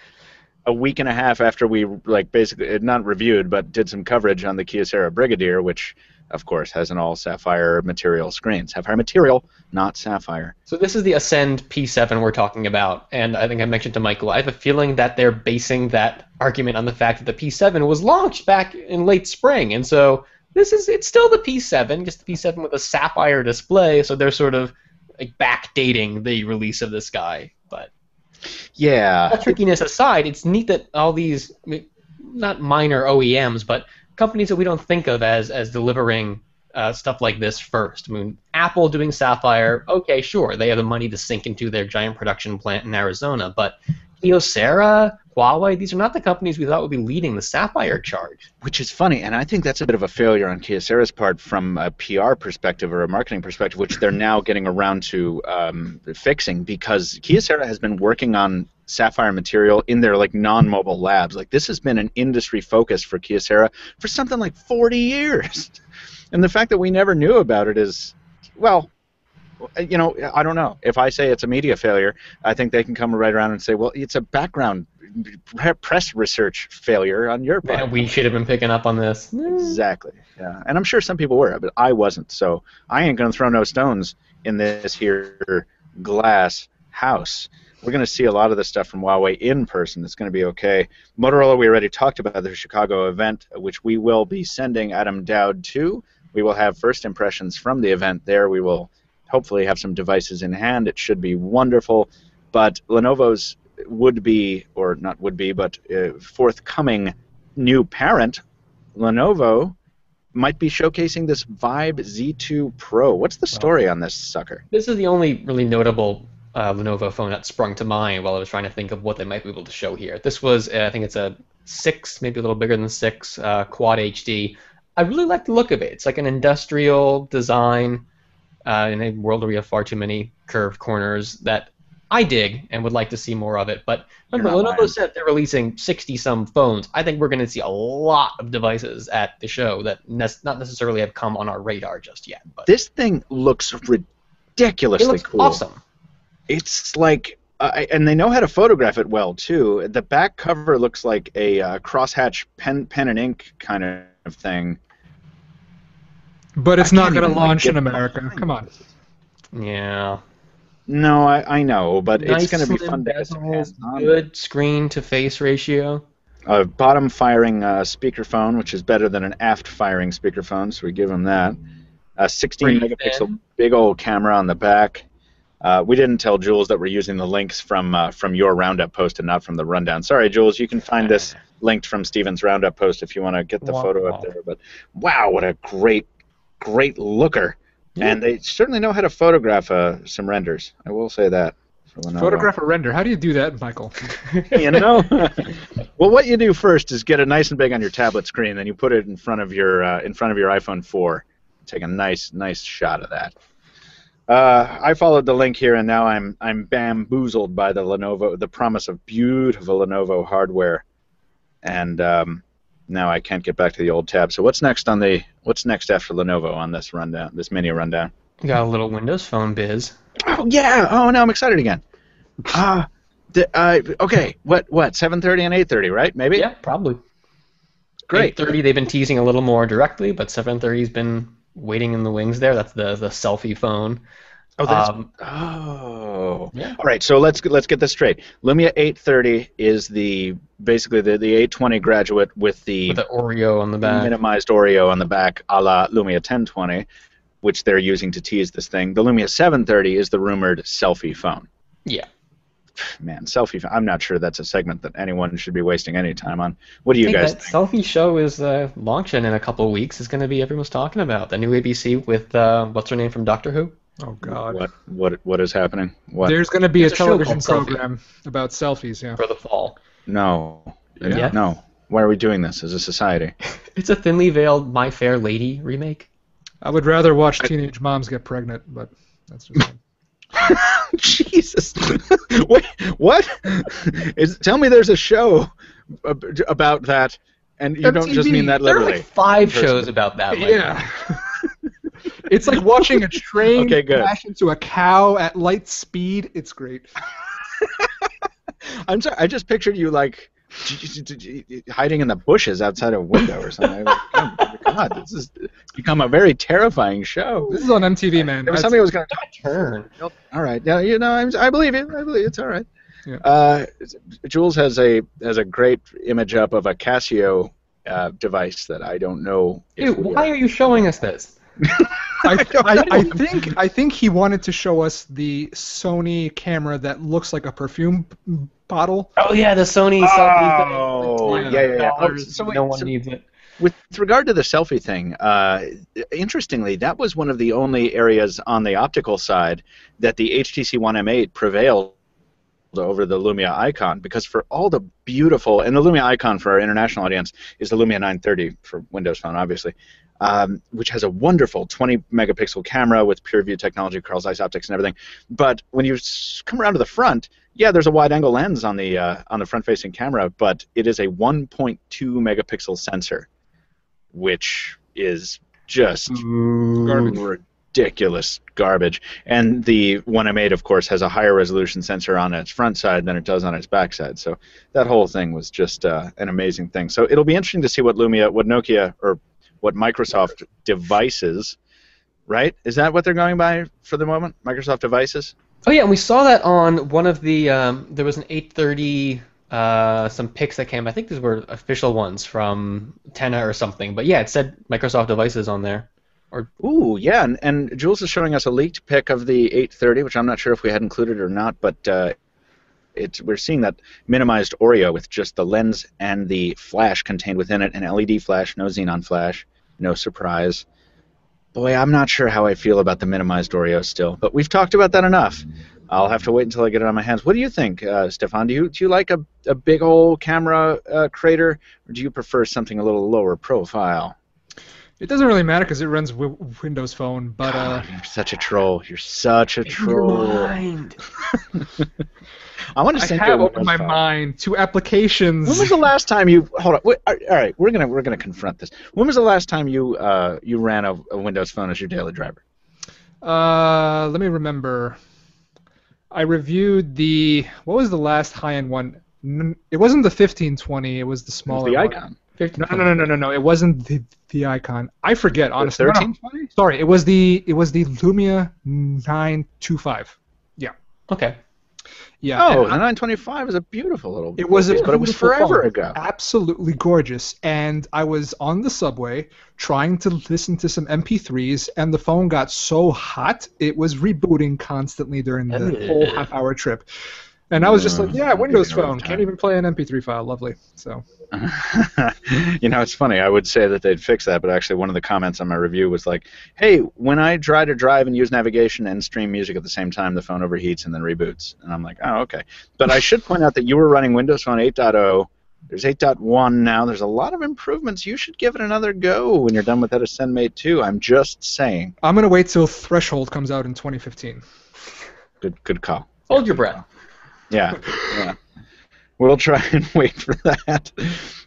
a week and a half after we basically not reviewed but did some coverage on the Kyocera Brigadier, which of course has an all sapphire material screen. Sapphire material, not sapphire. So this is the Ascend P7 we're talking about, and I think I mentioned to Michael, I have a feeling that they're basing that argument on the fact that the P7 was launched back in late spring, and so it's still the P7, just the P7 with a sapphire display, so they're sort of like backdating the release of this guy. But yeah, all trickiness aside, it's neat that all these, not minor OEMs, but companies that we don't think of as delivering stuff like this first. I mean, Apple doing Sapphire, okay, sure, they have the money to sink into their giant production plant in Arizona, but Kyocera, Huawei, these are not the companies we thought would be leading the Sapphire charge. Which is funny, and I think that's a bit of a failure on Kyocera's part from a PR perspective or a marketing perspective, which they're now getting around to fixing, because Kyocera has been working on sapphire material in their non-mobile labs. This has been an industry focus for Kyocera for something like 40 years. And the fact that we never knew about it is, well, I don't know. If I say it's a media failure, I think they can come right around and say, well, it's a background press research failure on your part. We should have been picking up on this. Exactly. Yeah. And I'm sure some people were, but I wasn't. So I ain't going to throw no stones in this here glass house. We're going to see a lot of this stuff from Huawei in person. It's going to be okay. Motorola, we already talked about the Chicago event, which we will be sending Adam Dowd to. We will have first impressions from the event there. We will hopefully have some devices in hand. It should be wonderful. But Lenovo's would-be, or not would-be, but forthcoming new parent, Lenovo, might be showcasing this Vibe Z2 Pro. What's the story on this sucker? This is the only really notable Lenovo phone that sprung to mind while I was trying to think of what they might be able to show here. This was, I think it's a 6, maybe a little bigger than 6, Quad HD. I really like the look of it. It's like an industrial design in a world where we have far too many curved corners that I dig and would like to see more of it. But remember, Lenovo said they're releasing 60-some phones. I think we're going to see a lot of devices at the show that not necessarily have come on our radar just yet. But this thing looks ridiculously it looks cool. Awesome. It's like, and they know how to photograph it well too. The back cover looks like a crosshatch pen and ink kind of thing. But it's not going to launch in America. Come on. Yeah. No, I know, but Nice it's going to be slim fun to get some hands bezels, on. good screen-to-face ratio. A bottom-firing speakerphone, which is better than an aft-firing speakerphone, so we give them that. A 16-megapixel big old camera on the back. We didn't tell Jules that we're using the links from your Roundup post and not from the Rundown. Sorry, Jules, you can find this linked from Steven's Roundup post if you want to get the photo up there. But wow, what a great looker. Yeah. And they certainly know how to photograph some renders. I will say that. Photograph a render. How do you do that, Michael? You know, well, what you do first is get it nice and big on your tablet screen, then you put it in front of your iPhone 4. Take a nice shot of that. I followed the link here, and now I'm bamboozled by the promise of beautiful Lenovo hardware, and now I can't get back to the old tab. So what's next after Lenovo on this rundown, this mini rundown? You got a little Windows Phone biz. Oh yeah! Oh, now I'm excited again. Okay. What? 7:30 and 8:30, right? Maybe. Yeah, probably. Great. 8:30 they've been teasing a little more directly, but 7:30's been waiting in the wings there. That's the selfie phone. Oh, that's yeah. All right, so let's get this straight. Lumia 830 is basically the 820 graduate with the Oreo on the back, minimized Oreo on the back, a la Lumia 1020, which they're using to tease this thing. The Lumia 730 is the rumored selfie phone. Yeah. Man, selfie phone. I'm not sure that's a segment that anyone should be wasting any time on. What do you guys think? That selfie show is launching in a couple of weeks. It's going to be everyone's talking about the new ABC with what's her name from Doctor Who. Oh God. What is happening? What? There's going to be a television program about selfies. Yeah. For the fall. No. Yeah. No. Why are we doing this as a society? It's a thinly veiled My Fair Lady remake. I would rather watch teenage moms get pregnant, but that's just fine. Jesus. Wait, what? Tell me there's a show about that, and you don't just mean that literally. There are like 5 shows about that. Yeah. It's like watching a train crash into a cow at light speed. It's great. I'm sorry. I just pictured you like hiding in the bushes outside a window or something. Like, oh God, this has become a very terrifying show. This is on MTV, man. There was something I was going to turn. All right. Yeah, you know, I believe it. I believe it's all right. Yeah. Jules has a great image up of a Casio device that I don't know. Dude, why are you showing us this? I think he wanted to show us the Sony camera that looks like a perfume bottle. Oh yeah, the Sony selfie thing. Oh yeah. No one needs it. With regard to the selfie thing, interestingly, that was one of the only areas on the optical side that the HTC One M8 prevailed over the Lumia Icon, because for all the beautiful, and the Lumia Icon for our international audience is the Lumia 930 for Windows Phone, obviously, which has a wonderful 20-megapixel camera with pure view technology, Carl Zeiss optics and everything. But when you come around to the front, yeah, there's a wide-angle lens on the front-facing camera, but it is a 1.2 megapixel sensor, which is just ridiculous garbage. And the One M8, of course, has a higher resolution sensor on its front side than it does on its back side. So that whole thing was just an amazing thing. So it'll be interesting to see what Nokia, or what Microsoft devices, right? Is that what they're going by for the moment? Microsoft devices? Oh yeah, and we saw that on one of the, there was an 830, some pics that came, I think these were official ones from Tenna or something, but yeah, it said Microsoft devices on there. Ooh, yeah, and Jules is showing us a leaked pic of the 830, which I'm not sure if we had included or not, but we're seeing that minimized Oreo with just the lens and the flash contained within it, an LED flash, no xenon flash, no surprise. Boy, I'm not sure how I feel about the minimized Oreo still, but we've talked about that enough. I'll have to wait until I get it on my hands. What do you think, Stefan? Do you like a big old camera crater, or do you prefer something a little lower profile? It doesn't really matter because it runs Windows Phone, but you're such a troll. You're such a troll. Mind. I want to I have opened my mind to applications. When was the last time you hold on? Wait, all right, we're gonna confront this. When was the last time you ran a Windows Phone as your daily driver? Let me remember. I reviewed what was the last high-end one? It wasn't the 1520. It was the smaller the one. Icon. No. It wasn't the Icon. I forget, honestly. 1320? Sorry, it was the Lumia 925. Yeah. Okay. Yeah. Oh, the 925 is a beautiful little. It was, but it was forever ago. Absolutely gorgeous. And I was on the subway trying to listen to some MP3s, and the phone got so hot it was rebooting constantly during the whole half-hour trip. And I was just like, yeah, Windows Giving a rough Phone. time. Can't even play an MP3 file. Lovely. So. You know, it's funny. I would say that they'd fix that, but actually one of the comments on my review was like, hey, when I try to drive and use navigation and stream music at the same time, the phone overheats and then reboots. And I'm like, oh, okay. But I should point out that you were running Windows Phone 8.0. There's 8.1 now. There's a lot of improvements. You should give it another go when you're done with that Ascend Mate 2. I'm just saying. I'm going to wait till Threshold comes out in 2015. Good call. Hold your breath. Yeah. We'll try and wait for that.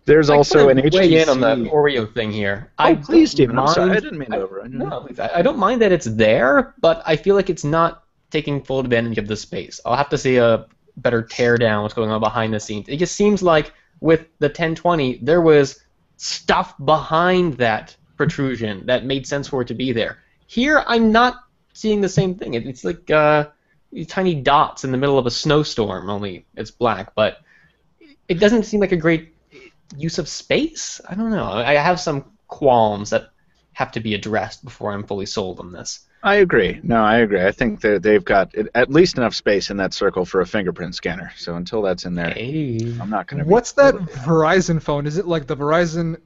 There's also an HTC. Weigh in on the Oreo thing here. Please, Stephen. I'm sorry. I didn't mean to overrun you. No, I don't mind that it's there, but I feel like it's not taking full advantage of the space. I'll have to see a better tear down what's going on behind the scenes. It just seems like with the 1020, there was stuff behind that protrusion that made sense for it to be there. Here, I'm not seeing the same thing. It's like tiny dots in the middle of a snowstorm, only it's black, but it doesn't seem like a great use of space. I don't know. I have some qualms that have to be addressed before I'm fully sold on this. I agree. No, I agree. I think they've got at least enough space in that circle for a fingerprint scanner. So until that's in there, I'm not going to. What's that Verizon phone? Is it like the Verizon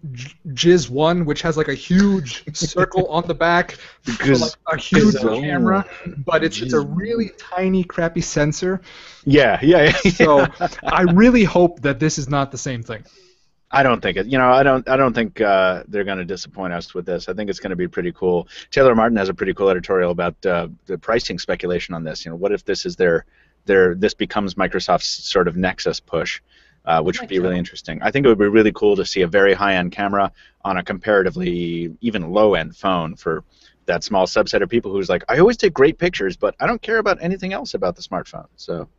Jizz 1, which has like a huge circle on the back, for like a huge camera, but it's a really tiny, crappy sensor? Yeah. So I really hope that this is not the same thing. I don't think it. You know, I don't think they're going to disappoint us with this. I think it's going to be pretty cool. Taylor Martin has a pretty cool editorial about the pricing speculation on this. You know, what if this is this becomes Microsoft's sort of Nexus push, which would be really interesting. I think it would be really cool to see a very high-end camera on a comparatively even low-end phone for that small subset of people who's like, I always take great pictures, but I don't care about anything else about the smartphone. So.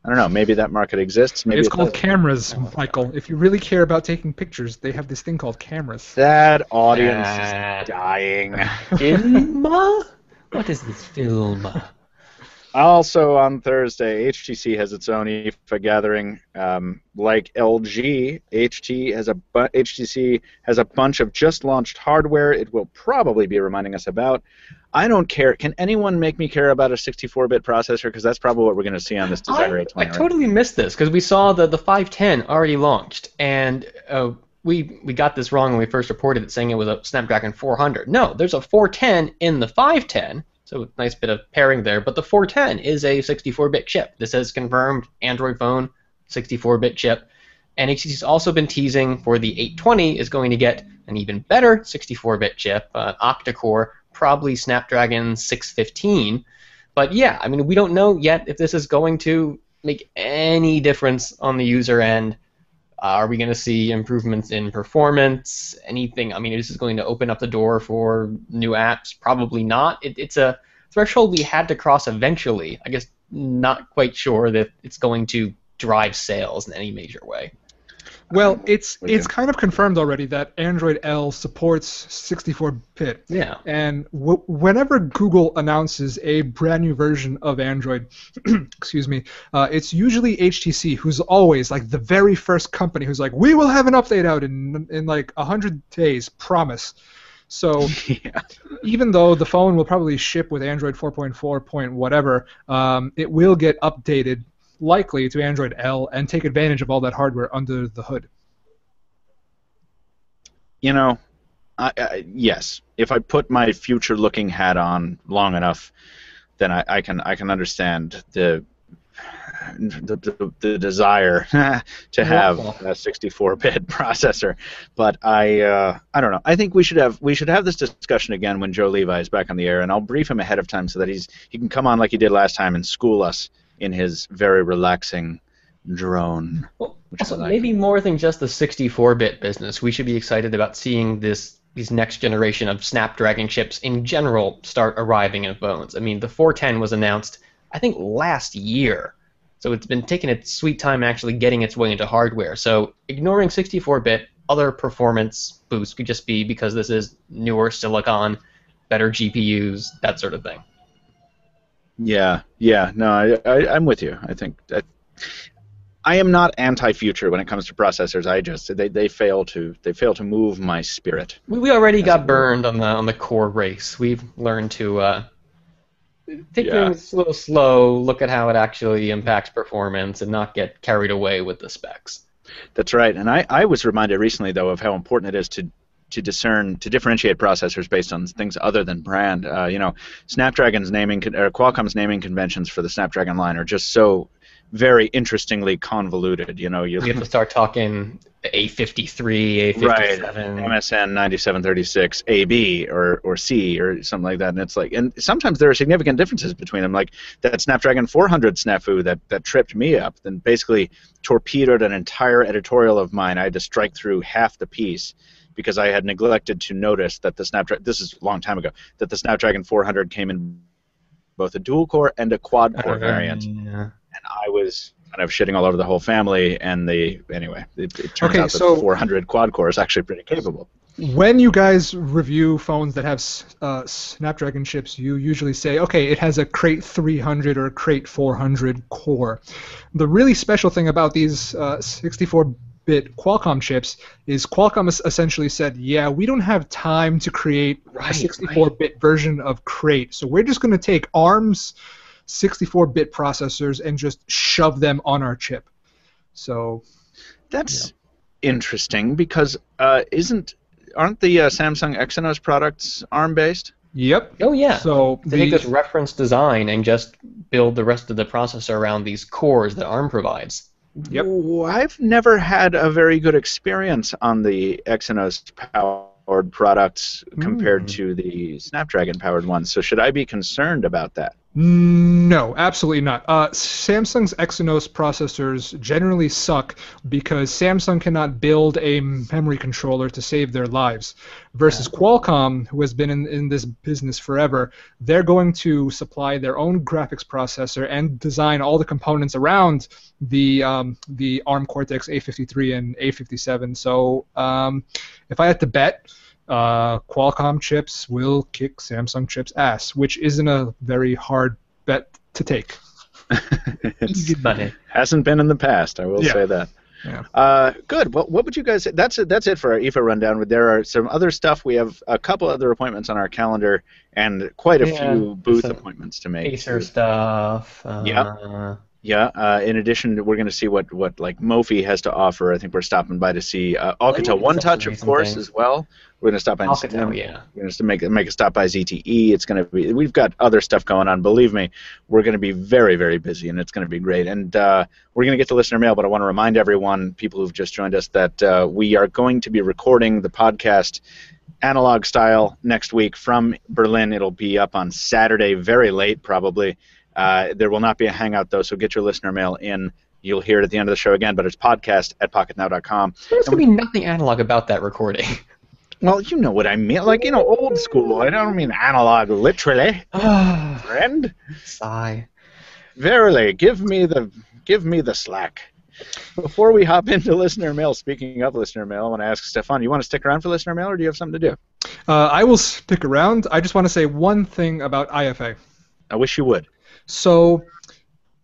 I don't know. Maybe that market exists. Maybe it's called cameras, Michael. If you really care about taking pictures, they have this thing called cameras. That audience is dying. Film? What is this film? Also on Thursday, HTC has its own IFA gathering. Like LG, HTC has a bunch of just launched hardware it will probably be reminding us about. I don't care. Can anyone make me care about a 64-bit processor? Because that's probably what we're going to see on this Desire 820. I totally missed this because we saw the 510 already launched, and we got this wrong when we first reported it, saying it was a Snapdragon 400. No, there's a 410 in the 510, so a nice bit of pairing there. But the 410 is a 64-bit chip. This is confirmed. Android phone, 64-bit chip. And HTC's also been teasing for the 820 is going to get an even better 64-bit chip, octa-core. Probably Snapdragon 615, but yeah, I mean, we don't know yet if this is going to make any difference on the user end. Are we going to see improvements in performance? Anything? I mean, is this going to open up the door for new apps? Probably not. It's a threshold we had to cross eventually. I guess not quite sure that it's going to drive sales in any major way. Well, it's kind of confirmed already that Android L supports 64-bit. Yeah. And whenever Google announces a brand new version of Android, excuse me, it's usually HTC who's always like the very first company who's like, we will have an update out in like 100 days, promise. So even though the phone will probably ship with Android 4.4 point whatever, it will get updated likely to Android L and take advantage of all that hardware under the hood. You know, yes. If I put my future-looking hat on long enough, then I can understand the desire to have a 64-bit processor. But I don't know. I think we should have this discussion again when Joe Levi is back on the air, and I'll brief him ahead of time so that he can come on like he did last time and school us in his very relaxing drone. Well, also, maybe more than just the 64-bit business. We should be excited about seeing these next generation of Snapdragon chips in general start arriving in phones. I mean, the 410 was announced, I think, last year. So it's been taking its sweet time actually getting its way into hardware. So ignoring 64-bit, other performance boosts could just be because this is newer silicon, better GPUs, that sort of thing. Yeah, no, I'm with you. I think I am not anti-future when it comes to processors. I just they fail to move my spirit. We already got burned on the core race. We've learned to take things a little slow, look at how it actually impacts performance, and not get carried away with the specs. That's right. And I was reminded recently, though, of how important it is to differentiate processors based on things other than brand. Snapdragon's Qualcomm's naming conventions for the Snapdragon line are just so very interestingly convoluted. You have to start talking A53, A57, right, MSN 9736 AB or C or something like that, and it's like, and sometimes there are significant differences between them. Like that Snapdragon 400 snafu that tripped me up, and basically torpedoed an entire editorial of mine. I had to strike through half the piece because I had neglected to notice that this is a long time ago, that the Snapdragon 400 came in both a dual-core and a quad-core variant. And I was kind of shitting all over the whole family, and it turns out that the 400 quad-core is actually pretty capable. When you guys review phones that have Snapdragon chips, you usually say, okay, it has a Crate 300 or a Crate 400 core. The really special thing about these 64-bit Qualcomm chips is Qualcomm essentially said, yeah, we don't have time to create a 64-bit version of Crate, so we're just going to take ARM's 64-bit processors and just shove them on our chip. So that's interesting because aren't the Samsung Exynos products ARM-based? Yep. Oh, yeah. So they take this reference design and just build the rest of the processor around these cores that ARM provides. Yep. I've never had a very good experience on the Exynos-powered products compared to the Snapdragon-powered ones, so should I be concerned about that? No, absolutely not. Samsung's Exynos processors generally suck because Samsung cannot build a memory controller to save their lives. Versus Qualcomm, who has been in this business forever, they're going to supply their own graphics processor and design all the components around the ARM Cortex A53 and A57. So if I had to bet, Qualcomm chips will kick Samsung chips' ass, which isn't a very hard bet to take. It hasn't been in the past, I will say that. Yeah. Good. Well, what would you guys say? That's it for our IFA rundown. There are some other stuff. We have a couple other appointments on our calendar and quite a few booth appointments to make. Acer stuff. In addition, we're going to see what like Mophie has to offer. I think we're stopping by to see Alcatel One Touch, of course, as well. We're going to stop by. Alcatel, We're going to make a stop by ZTE. It's going to be. We've got other stuff going on. Believe me, we're going to be very, very busy, and it's going to be great. And we're going to get to listener mail, but I want to remind everyone, people who've just joined us, that we are going to be recording the podcast analog style next week from Berlin. It'll be up on Saturday, very late, probably. There will not be a hangout, though, so get your listener mail in. You'll hear it at the end of the show again, but it's podcast@pocketnow.com. There's going to be nothing analog about that recording. Well, you know what I mean. Like, old school. I don't mean analog, literally. Friend? Sigh. Verily, give me the slack. Before we hop into listener mail, speaking of listener mail, I want to ask Stefan, you want to stick around for listener mail, or do you have something to do? I will stick around. I just want to say one thing about IFA. I wish you would. So,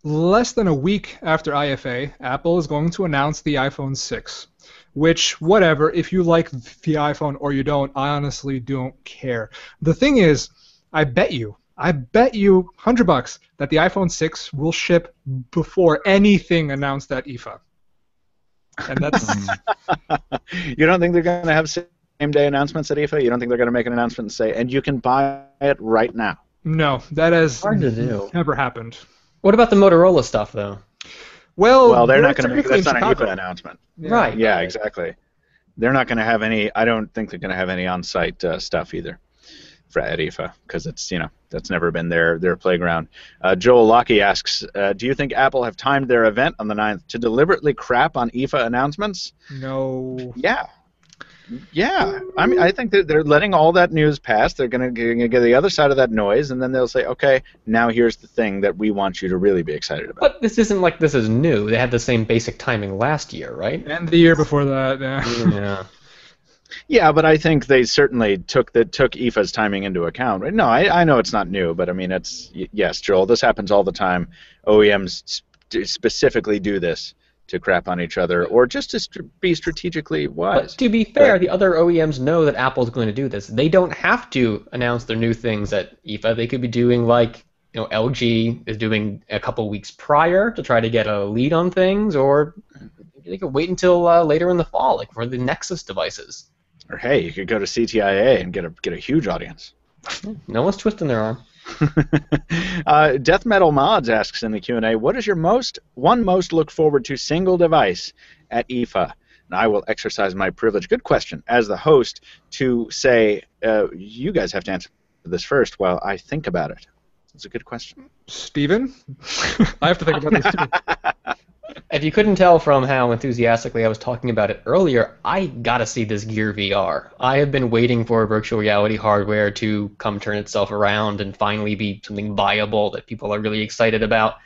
less than a week after IFA, Apple is going to announce the iPhone 6. Which, whatever, if you like the iPhone or you don't, I honestly don't care. The thing is, I bet you $100 that the iPhone 6 will ship before anything announced at IFA. And that's... You don't think they're going to have same-day announcements at IFA? You don't think they're going to make an announcement and say, and you can buy it right now? No, that has hard to do. Never happened. What about the Motorola stuff, though? Well, they're not going to make that's not an IFA announcement. Yeah. Right. Yeah, exactly. They're not going to have any. I don't think they're going to have any on-site stuff either for at IFA because it's that's never been their playground. Joel Lockie asks, do you think Apple have timed their event on the 9th to deliberately crap on IFA announcements? No. Yeah, I mean, I think that they're letting all that news pass. They're going to get the other side of that noise, and then they'll say, okay, now here's the thing that we want you to really be excited about. But this isn't like this is new. They had the same basic timing last year, right? And the year before that, yeah. Yeah. Yeah, but I think they certainly took IFA's timing into account. No, I know it's not new, but I mean, yes, Joel, this happens all the time. OEMs specifically do this to crap on each other, or just to be strategically wise. But to be fair, the other OEMs know that Apple's going to do this. They don't have to announce their new things at IFA. They could be doing like LG is doing a couple weeks prior to try to get a lead on things, or they could wait until later in the fall, like for the Nexus devices. Or hey, you could go to CTIA and get a huge audience. No one's twisting their arm. Death Metal Mods asks in the Q&A, what is your most look forward to single device at IFA? And I will exercise my privilege, good question, as the host to say, you guys have to answer this first while I think about it. It's a good question. Steven? I have to think about this too. If you couldn't tell from how enthusiastically I was talking about it earlier, I gotta see this Gear VR. I have been waiting for virtual reality hardware to come turn itself around and finally be something viable that people are really excited about.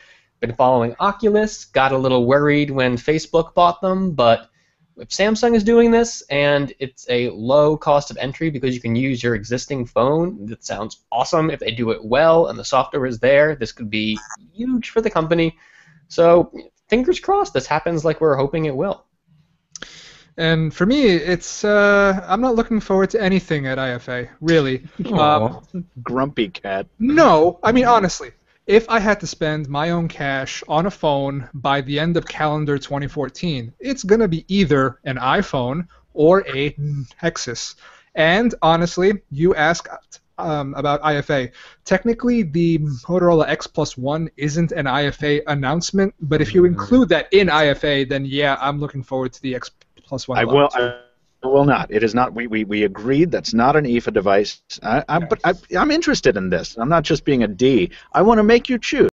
Been following Oculus, got a little worried when Facebook bought them, but if Samsung is doing this and it's a low cost of entry because you can use your existing phone, that sounds awesome. If they do it well and the software is there, this could be huge for the company. So fingers crossed this happens like we're hoping it will. And for me, it's I'm not looking forward to anything at IFA, really. Grumpy cat. No, I mean, honestly, if I had to spend my own cash on a phone by the end of calendar 2014, it's going to be either an iPhone or a Nexus. And honestly, you asked about IFA. Technically, the Motorola X+1 isn't an IFA announcement, but if you include that in IFA, then yeah, I'm looking forward to the X+1. I will not. It is not. We agreed that's not an IFA device. But I'm interested in this. I'm not just being a D. I want to make you choose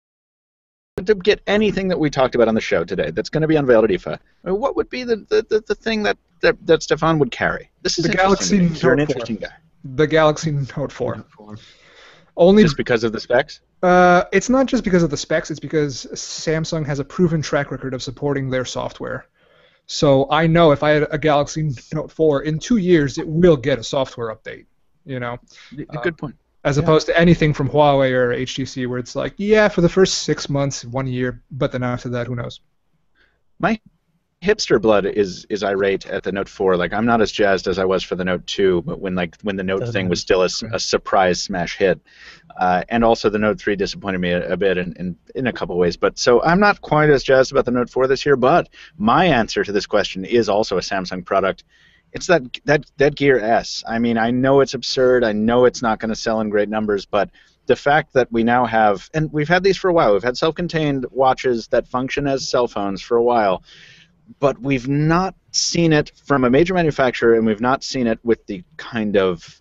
to get anything that we talked about on the show today that's going to be unveiled at IFA. What would be the thing that Stefan would carry? This is the Galaxy Note 4. You're an interesting guy. The Galaxy Note 4. Only just because of the specs? It's not just because of the specs. It's because Samsung has a proven track record of supporting their software. So I know if I had a Galaxy Note 4, in 2 years it will get a software update. You know. Good point. As opposed to anything from Huawei or HTC, where it's like, yeah, for the first 6 months, 1 year, but then after that, who knows? My hipster blood is irate at the Note 4. Like, I'm not as jazzed as I was for the Note 2, but when the Note thing was still a surprise smash hit, and also the Note 3 disappointed me a bit in a couple ways. But so I'm not quite as jazzed about the Note 4 this year. But my answer to this question is also a Samsung product. It's that Gear S. I mean, I know it's absurd. I know it's not going to sell in great numbers, but the fact that we now have, and we've had these for a while. We've had self-contained watches that function as cell phones for a while. But we've not seen it from a major manufacturer, and we've not seen it with the kind of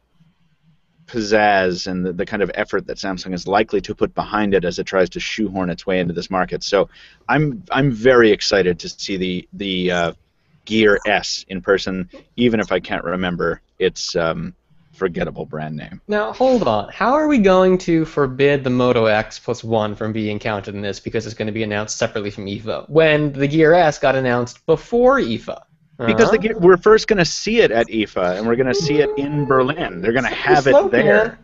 pizzazz and the kind of effort that Samsung is likely to put behind it as it tries to shoehorn its way into this market. So I'm very excited to see the Gear S in person, even if I can't remember its forgettable brand name. Now, hold on. How are we going to forbid the Moto X+1 from being counted in this because it's going to be announced separately from IFA when the Gear S got announced before IFA? Because we're first going to see it at IFA, and we're going to see it in Berlin. They're going to have it there. Man.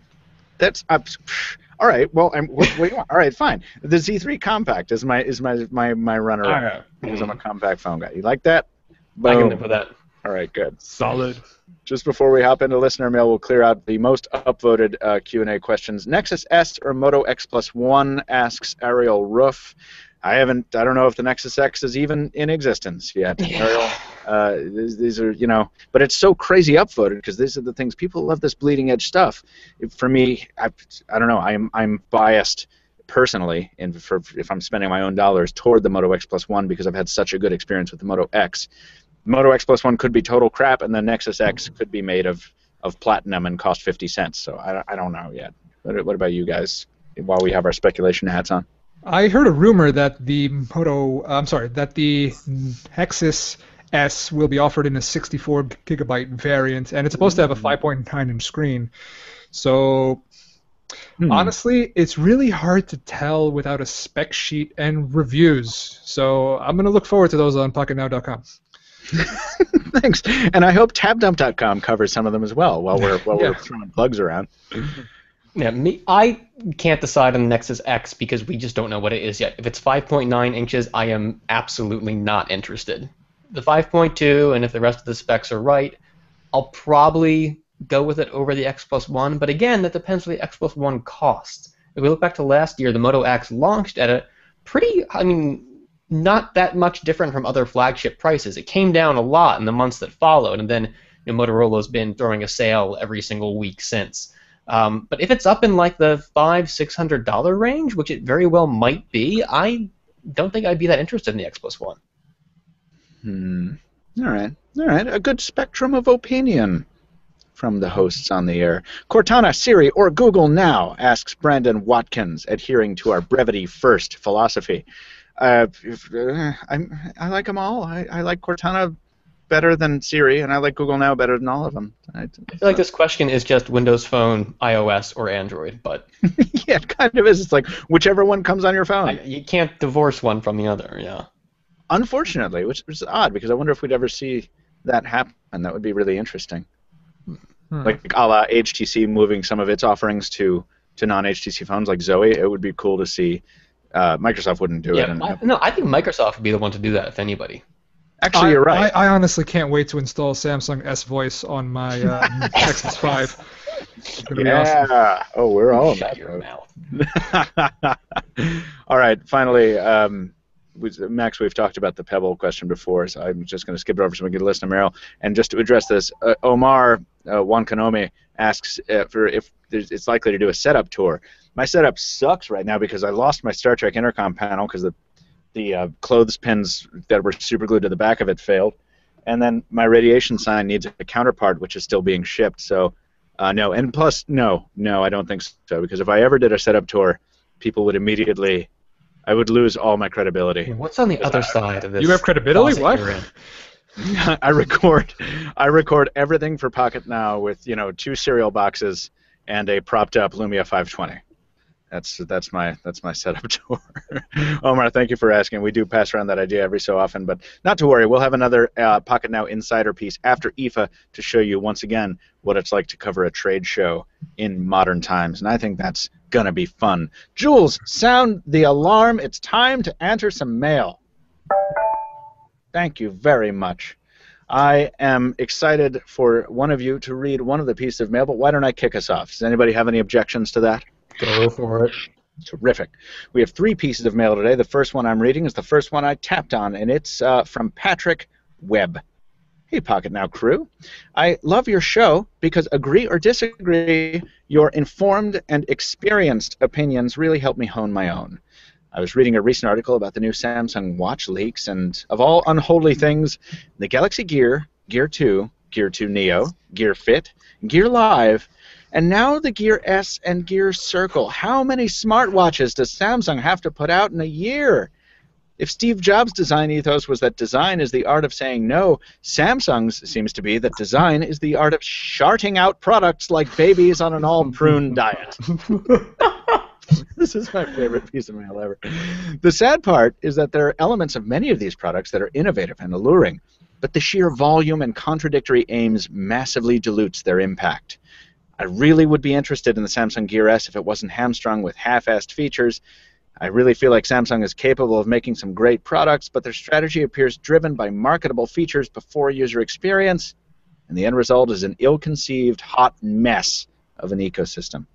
That's all right. Well, what do you want? All right, fine. The Z3 Compact is my runner-up because I'm a compact phone guy. You like that? I can live with that. All right, good. Solid. Just before we hop into listener mail, we'll clear out the most upvoted Q&A questions. Nexus S or Moto X+1 asks Ariel Roof. I don't know if the Nexus X is even in existence yet. Yeah. Ariel, these are, but it's so crazy upvoted because these are the things people love. This bleeding edge stuff. For me, I don't know. I'm biased personally, if I'm spending my own dollars toward the Moto X+1 because I've had such a good experience with the Moto X. Moto X+1 could be total crap, and the Nexus X could be made of platinum and cost 50 cents. So I don't know yet. What about you guys? While we have our speculation hats on, I heard a rumor that the Nexus S will be offered in a 64 gigabyte variant, and it's supposed to have a 5.9-inch screen. So honestly, it's really hard to tell without a spec sheet and reviews. So I'm going to look forward to those on Pocketnow.com. Thanks, and I hope TabDump.com covers some of them as well while we're throwing plugs around. Yeah, I can't decide on the Nexus X because we just don't know what it is yet. If it's 5.9 inches, I am absolutely not interested. The 5.2, and if the rest of the specs are right, I'll probably go with it over the X+1. But again, that depends what the X+1 costs. if we look back to last year, the Moto X launched at a pretty, not that much different from other flagship prices. It came down a lot in the months that followed, and then Motorola's been throwing a sale every single week since. But if it's up in like the $500-$600 range, which it very well might be, I don't think I'd be that interested in the X+1. All right. A good spectrum of opinion from the hosts on the air. Cortana, Siri, or Google now, asks Brandon Watkins, adhering to our brevity first philosophy. I like them all. I like Cortana better than Siri, and I like Google Now better than all of them. I feel like this question is just Windows Phone, iOS, or Android, but... Yeah, it kind of is. It's like whichever one comes on your phone. You can't divorce one from the other, yeah. Unfortunately, which is odd, because I wonder if we'd ever see that happen. That would be really interesting. Like a la HTC moving some of its offerings to non-HTC phones like Zoe. It would be cool to see. Microsoft wouldn't do it. I think Microsoft would be the one to do that, if anybody. Actually, you're right. I honestly can't wait to install Samsung S Voice on my Nexus 5. It's gonna be awesome. Oh, we're all Shut your mouth. All right, finally, Max, we've talked about the Pebble question before, so I'm just going to skip it over so we can listen to Meryl. And just to address this, Omar Wankanome asks if it's likely to do a setup tour. My setup sucks right now because I lost my Star Trek intercom panel because the clothespins that were super glued to the back of it failed. And then my radiation sign needs a counterpart, which is still being shipped. So, no. And plus, no, I don't think so. Because if I ever did a setup tour, people would immediately... I would lose all my credibility. What's on the other side of this? You have credibility? What? I record everything for Pocketnow with 2 cereal boxes and a propped up Lumia 520. That's my setup tour. Omar, thank you for asking. We do pass around that idea every so often, but not to worry. We'll have another Pocketnow Insider piece after IFA to show you once again what it's like to cover a trade show in modern times, and I think that's gonna be fun. Jules, sound the alarm. It's time to enter some mail. Thank you very much. I am excited for one of you to read one of the pieces of mail, but why don't I kick us off? Does anybody have any objections to that? Go for it. Terrific. We have 3 pieces of mail today. The first one I'm reading is the first one I tapped on, and it's from Patrick Webb. Hey, Pocketnow crew. I love your show because, agree or disagree, your informed and experienced opinions really help me hone my own. I was reading a recent article about the new Samsung Watch leaks, and of all unholy things, the Galaxy Gear, Gear 2, Gear 2 Neo, Gear Fit, Gear Live, and now the Gear S and Gear Circle. How many smartwatches does Samsung have to put out in a year? If Steve Jobs' design ethos was that design is the art of saying no, Samsung's seems to be that design is the art of sharting out products like babies on an all-prune diet. This is my favorite piece of mail ever. The sad part is that there are elements of many of these products that are innovative and alluring, but the sheer volume and contradictory aims massively dilutes their impact. I really would be interested in the Samsung Gear S if it wasn't hamstrung with half-assed features. I really feel like Samsung is capable of making some great products, but their strategy appears driven by marketable features before user experience, and the end result is an ill-conceived, hot mess of an ecosystem.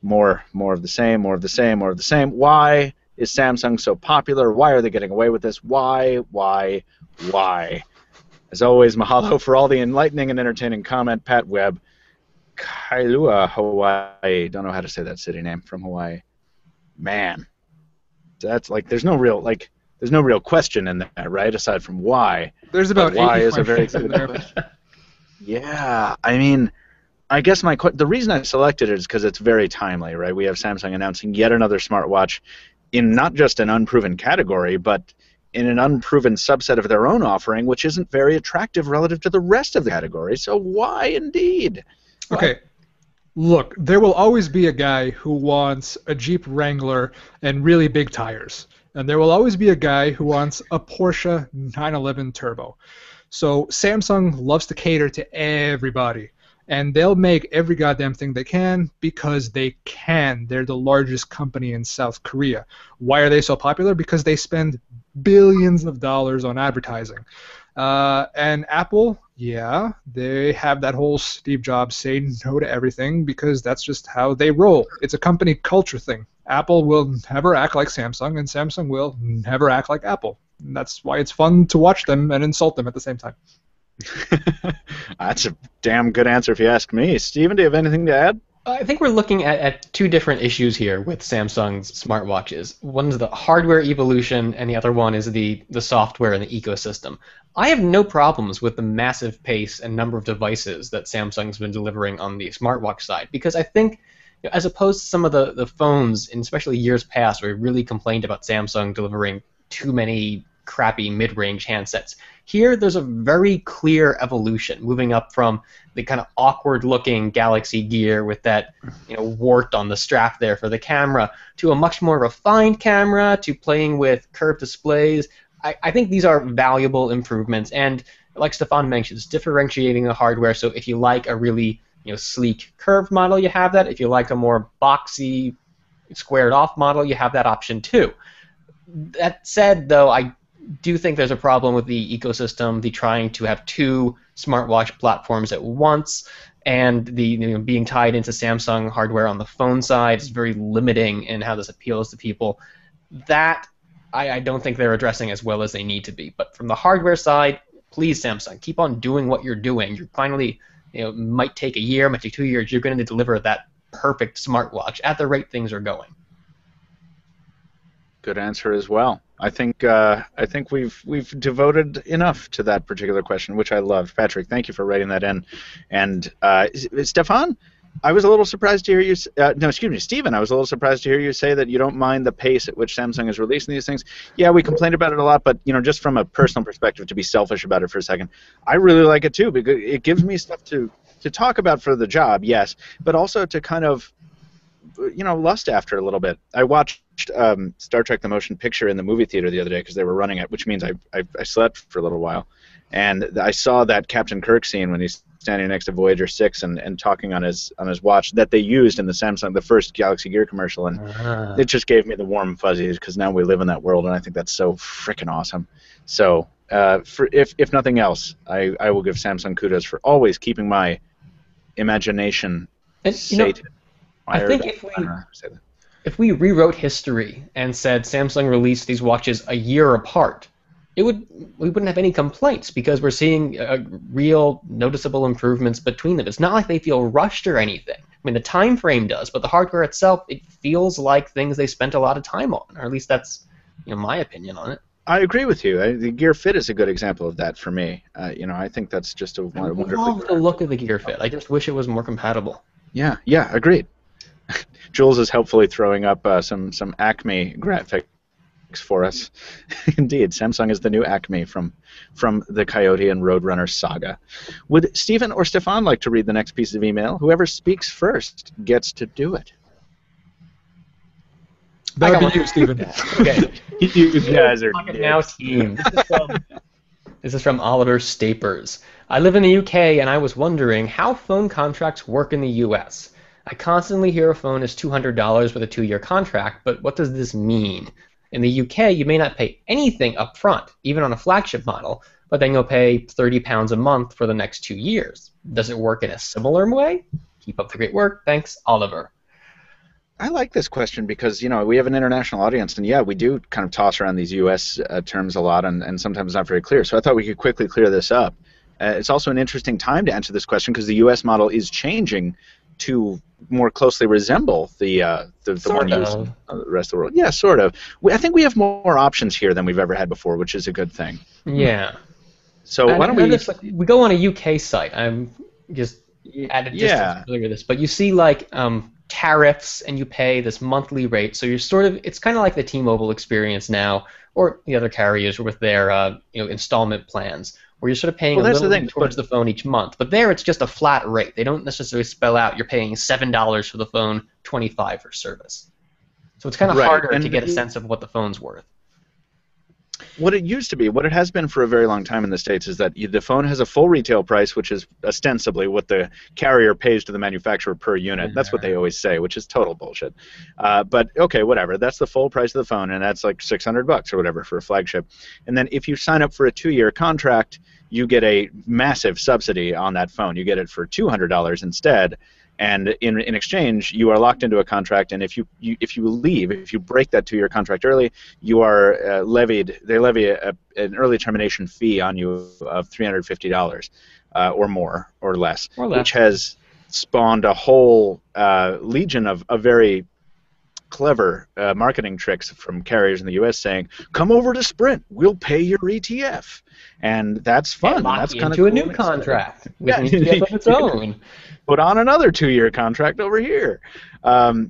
More of the same, more of the same, more of the same. Why is Samsung so popular? Why are they getting away with this? Why? As always, mahalo for all the enlightening and entertaining comment, Pat Webb. Kailua, Hawaii. Don't know how to say that city name from Hawaii. Man, that's like there's no real question in that, right? Aside from why. There's about why is a very good good question. Yeah, I mean, I guess the reason I selected it is because it's very timely, right? We have Samsung announcing yet another smartwatch in not just an unproven category, but in an unproven subset of their own offering, which isn't very attractive relative to the rest of the category. So why indeed? Okay, look, there will always be a guy who wants a Jeep Wrangler and really big tires. And there will always be a guy who wants a Porsche 911 Turbo. So Samsung loves to cater to everybody. And they'll make every goddamn thing they can because they can. They're the largest company in South Korea. Why are they so popular? Because they spend billions of dollars on advertising. And Apple, Yeah, they have that whole Steve Jobs say no to everything because that's just how they roll. It's a company culture thing. Apple will never act like Samsung, and Samsung will never act like Apple. And that's why it's fun to watch them and insult them at the same time. That's a damn good answer if you ask me. Steven, do you have anything to add? I think we're looking at two different issues here with Samsung's smartwatches. One is the hardware evolution, and the other one is the software and the ecosystem. I have no problems with the massive pace and number of devices that Samsung's been delivering on the smartwatch side, because I think, as opposed to some of the phones, and especially years past, where we really complained about Samsung delivering too many crappy mid-range handsets. Here, there's a very clear evolution, moving up from the kind of awkward-looking Galaxy Gear with that, wart on the strap there for the camera, to a much more refined camera, to playing with curved displays. I think these are valuable improvements, and like Stefan mentions, differentiating the hardware. So if you like a really sleek curved model, you have that. If you like a more boxy, squared-off model, you have that option too. That said, though, I do think there's a problem with the ecosystem, the trying to have two smartwatch platforms at once, and the being tied into Samsung hardware on the phone side is very limiting in how this appeals to people. That I don't think they're addressing as well as they need to be. But from the hardware side, please, Samsung, keep on doing what you're doing. You're finally, might take a year, might take 2 years. You're going to deliver that perfect smartwatch at the rate things are going. Good answer as well. I think we've devoted enough to that particular question, which I loved. Patrick, thank you for writing that in. And Stefan, I was a little surprised to hear you. Stephen, I was a little surprised to hear you say that you don't mind the pace at which Samsung is releasing these things. Yeah, we complained about it a lot, but just from a personal perspective, to be selfish about it for a second, I really like it too because it gives me stuff to talk about for the job, yes, but also to kind of lust after it a little bit. I watched Star Trek: The Motion Picture in the movie theater the other day because they were running it, which means I slept for a little while, and I saw that Captain Kirk scene when he's standing next to Voyager 6 and talking on his watch that they used in the first Galaxy Gear commercial, and it just gave me the warm fuzzies because now we live in that world, and I think that's so freaking awesome. So if nothing else, I will give Samsung kudos for always keeping my imagination sated. I think if we rewrote history and said Samsung released these watches a year apart, we wouldn't have any complaints because we're seeing real noticeable improvements between them. It's not like they feel rushed or anything. I mean, the time frame does, but the hardware itself, it feels like things they spent a lot of time on, or at least that's my opinion on it. I agree with you. The Gear Fit is a good example of that for me. I think that's just a wonderful. I love the look of the Gear Fit. I just wish it was more compatible. Yeah, agreed. Jules is helpfully throwing up some Acme graphics for us. Indeed, Samsung is the new Acme from the Coyote and Roadrunner saga. Would Stephen or Stefan like to read the next piece of email? Whoever speaks first gets to do it. That would be you, Stephen. Okay. You guys are Pocketnow team. This is from Oliver Stapers. I live in the UK, and I was wondering how phone contracts work in the US. I constantly hear a phone is $200 with a 2-year contract, but what does this mean? In the UK, you may not pay anything up front, even on a flagship model, but then you'll pay £30 a month for the next 2 years. Does it work in a similar way? Keep up the great work. Thanks, Oliver. I like this question because, we have an international audience, and yeah, we do kind of toss around these U.S. Terms a lot, and sometimes not very clear. So I thought we could quickly clear this up. It's also an interesting time to answer this question because the U.S. model is changing to more closely resemble the one used in the rest of the world. Yeah, sort of. I think we have more options here than we've ever had before, which is a good thing. Yeah. So why don't we go on a UK site? I'm just at a distance familiar with this, but you see like tariffs and you pay this monthly rate. So you're it's kind of like the T-Mobile experience now, or the other carriers with their installment plans, where you're sort of paying a little bit towards the phone each month. But there it's just a flat rate. They don't necessarily spell out you're paying $7 for the phone, $25 for service. So it's kind of harder to get a sense of what the phone's worth. What it used to be, what it has been for a very long time in the States, is that the phone has a full retail price, which is ostensibly what the carrier pays to the manufacturer per unit. That's what they always say, which is total bullshit. But okay, whatever. That's the full price of the phone, and that's like $600 or whatever for a flagship. And then if you sign up for a 2-year contract, you get a massive subsidy on that phone. You get it for $200 instead. And in exchange, you are locked into a contract, and if you leave, if you break that 2-year contract early, you are they levy an early termination fee on you of $350 or more or less, which has spawned a whole legion of very clever marketing tricks from carriers in the U.S. saying, "Come over to Sprint, we'll pay your ETF," and that's fun. And lock that's you kind of into cool. a new contract with an ETF of its own. Put on another 2-year contract over here.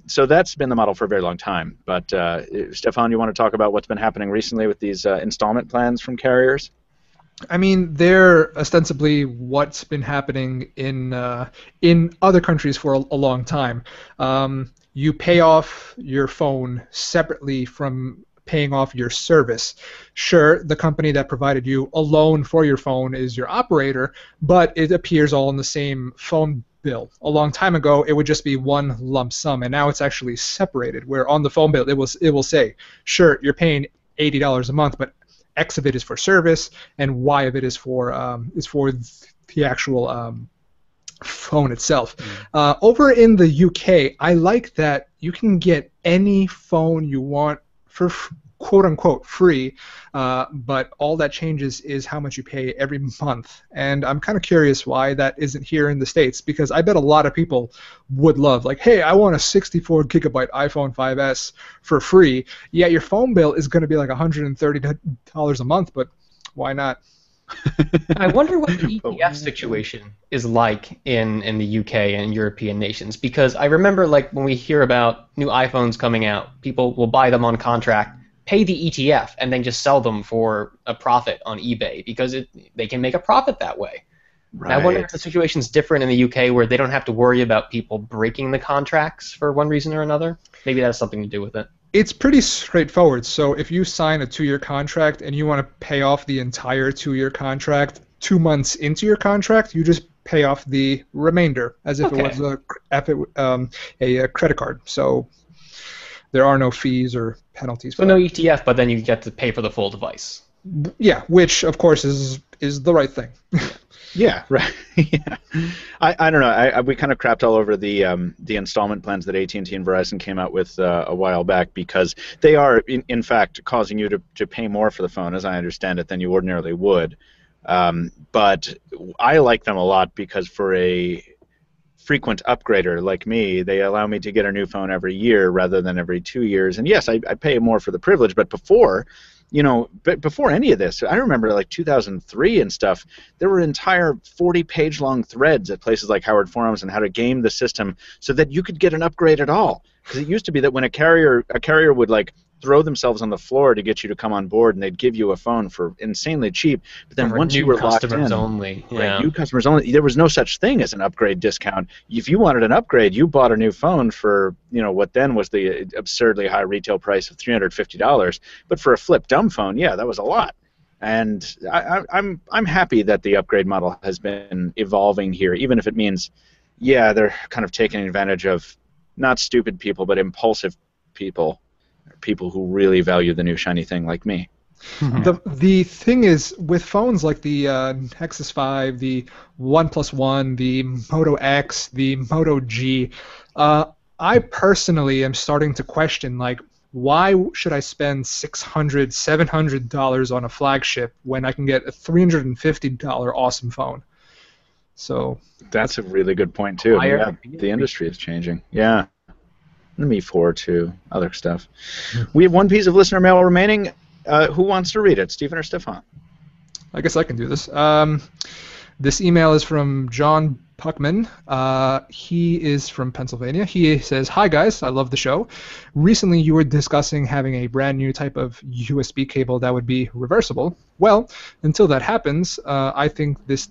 So that's been the model for a very long time. But Stefan, you want to talk about what's been happening recently with these installment plans from carriers? I mean, they're ostensibly what's been happening in other countries for a long time. You pay off your phone separately from paying off your service. Sure, the company that provided you a loan for your phone is your operator, but it appears all in the same phone bill. A long time ago, it would just be one lump sum, and now it's actually separated, where on the phone bill it will say, sure, you're paying $80 a month, but X of it is for service, and Y of it is for the actual phone itself. Over in the UK, I like that you can get any phone you want for quote-unquote free, but all that changes is how much you pay every month. And I'm kind of curious why that isn't here in the States, because I bet a lot of people would love, like, hey, I want a 64-gigabyte iPhone 5S for free. Yeah, your phone bill is going to be like $130 a month, but why not? I wonder what the ETF situation is like in the UK and European nations, because I remember, like, when we hear about new iPhones coming out, people will buy them on contract, pay the ETF, and then just sell them for a profit on eBay, because they can make a profit that way. Right. I wonder if the situation's different in the UK, where they don't have to worry about people breaking the contracts for one reason or another. Maybe that has something to do with it. It's pretty straightforward. So if you sign a 2-year contract and you want to pay off the entire 2-year contract 2 months into your contract, you just pay off the remainder as if it was a credit card. So there are no fees or penalties. So no ETF, but then you get to pay for the full device. Yeah, which of course is the right thing. Yeah, right. Yeah. I don't know. We kind of crapped all over the installment plans that AT&T and Verizon came out with a while back, because they are, in fact, causing you to pay more for the phone, as I understand it, than you ordinarily would. But I like them a lot, because for a frequent upgrader like me, they allow me to get a new phone every year rather than every 2 years. And yes, I pay more for the privilege, but before any of this, I remember like 2003 and stuff, there were entire 40-page long threads at places like Howard Forums on how to game the system so that you could get an upgrade at all. Because it used to be that when a carrier would like throw themselves on the floor to get you to come on board, and they'd give you a phone for insanely cheap. But then once you were locked in, new customers only, there was no such thing as an upgrade discount. If you wanted an upgrade, you bought a new phone for what then was the absurdly high retail price of $350. But for a flip dumb phone, yeah, that was a lot. And I'm happy that the upgrade model has been evolving here, even if it means, yeah, they're kind of taking advantage of not stupid people, but impulsive people who really value the new shiny thing like me. The thing is, with phones like the Nexus 5, the OnePlus One, the Moto X, the Moto G, I personally am starting to question, like, why should I spend $600, $700 on a flagship when I can get a $350 awesome phone? So that's a really good point too. Yeah, the industry is changing. Yeah. The Mi 4 too, other stuff. We have one piece of listener mail remaining. Who wants to read it, Stephen or Stefan? I guess I can do this. This email is from John Puckman. He is from Pennsylvania. He says, "Hi guys, I love the show. Recently you were discussing having a brand new type of USB cable that would be reversible. Well, until that happens, I think this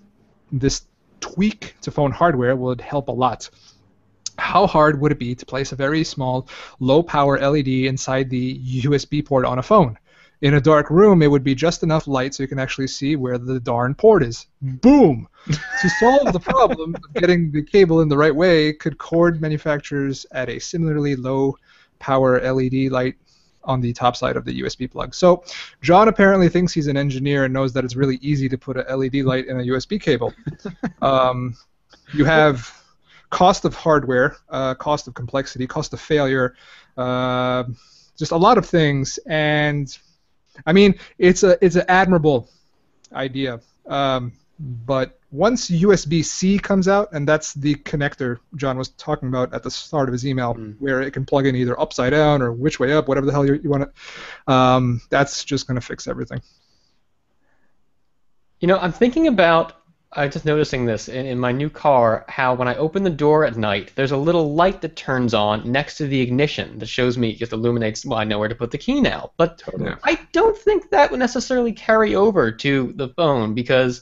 tweak to phone hardware would help a lot. How hard would it be to place a very small, low-power LED inside the USB port on a phone? In a dark room, it would be just enough light so you can actually see where the darn port is. Boom! To solve the problem of getting the cable in the right way, could cord manufacturers add a similarly low-power LED light on the top side of the USB plug. So John apparently thinks he's an engineer and knows that it's really easy to put a LED light in a USB cable. You have cost of hardware, cost of complexity, cost of failure, just a lot of things. And I mean, it's an admirable idea. But once USB-C comes out, and that's the connector John was talking about at the start of his email, where it can plug in either upside down or which way up, whatever the hell you want it, that's just going to fix everything. You know, I'm thinking about, I'm just noticing this in my new car, how when I open the door at night, there's a little light that turns on next to the ignition that shows me, just illuminates, well, I know where to put the key now. But I don't think that would necessarily carry over to the phone, because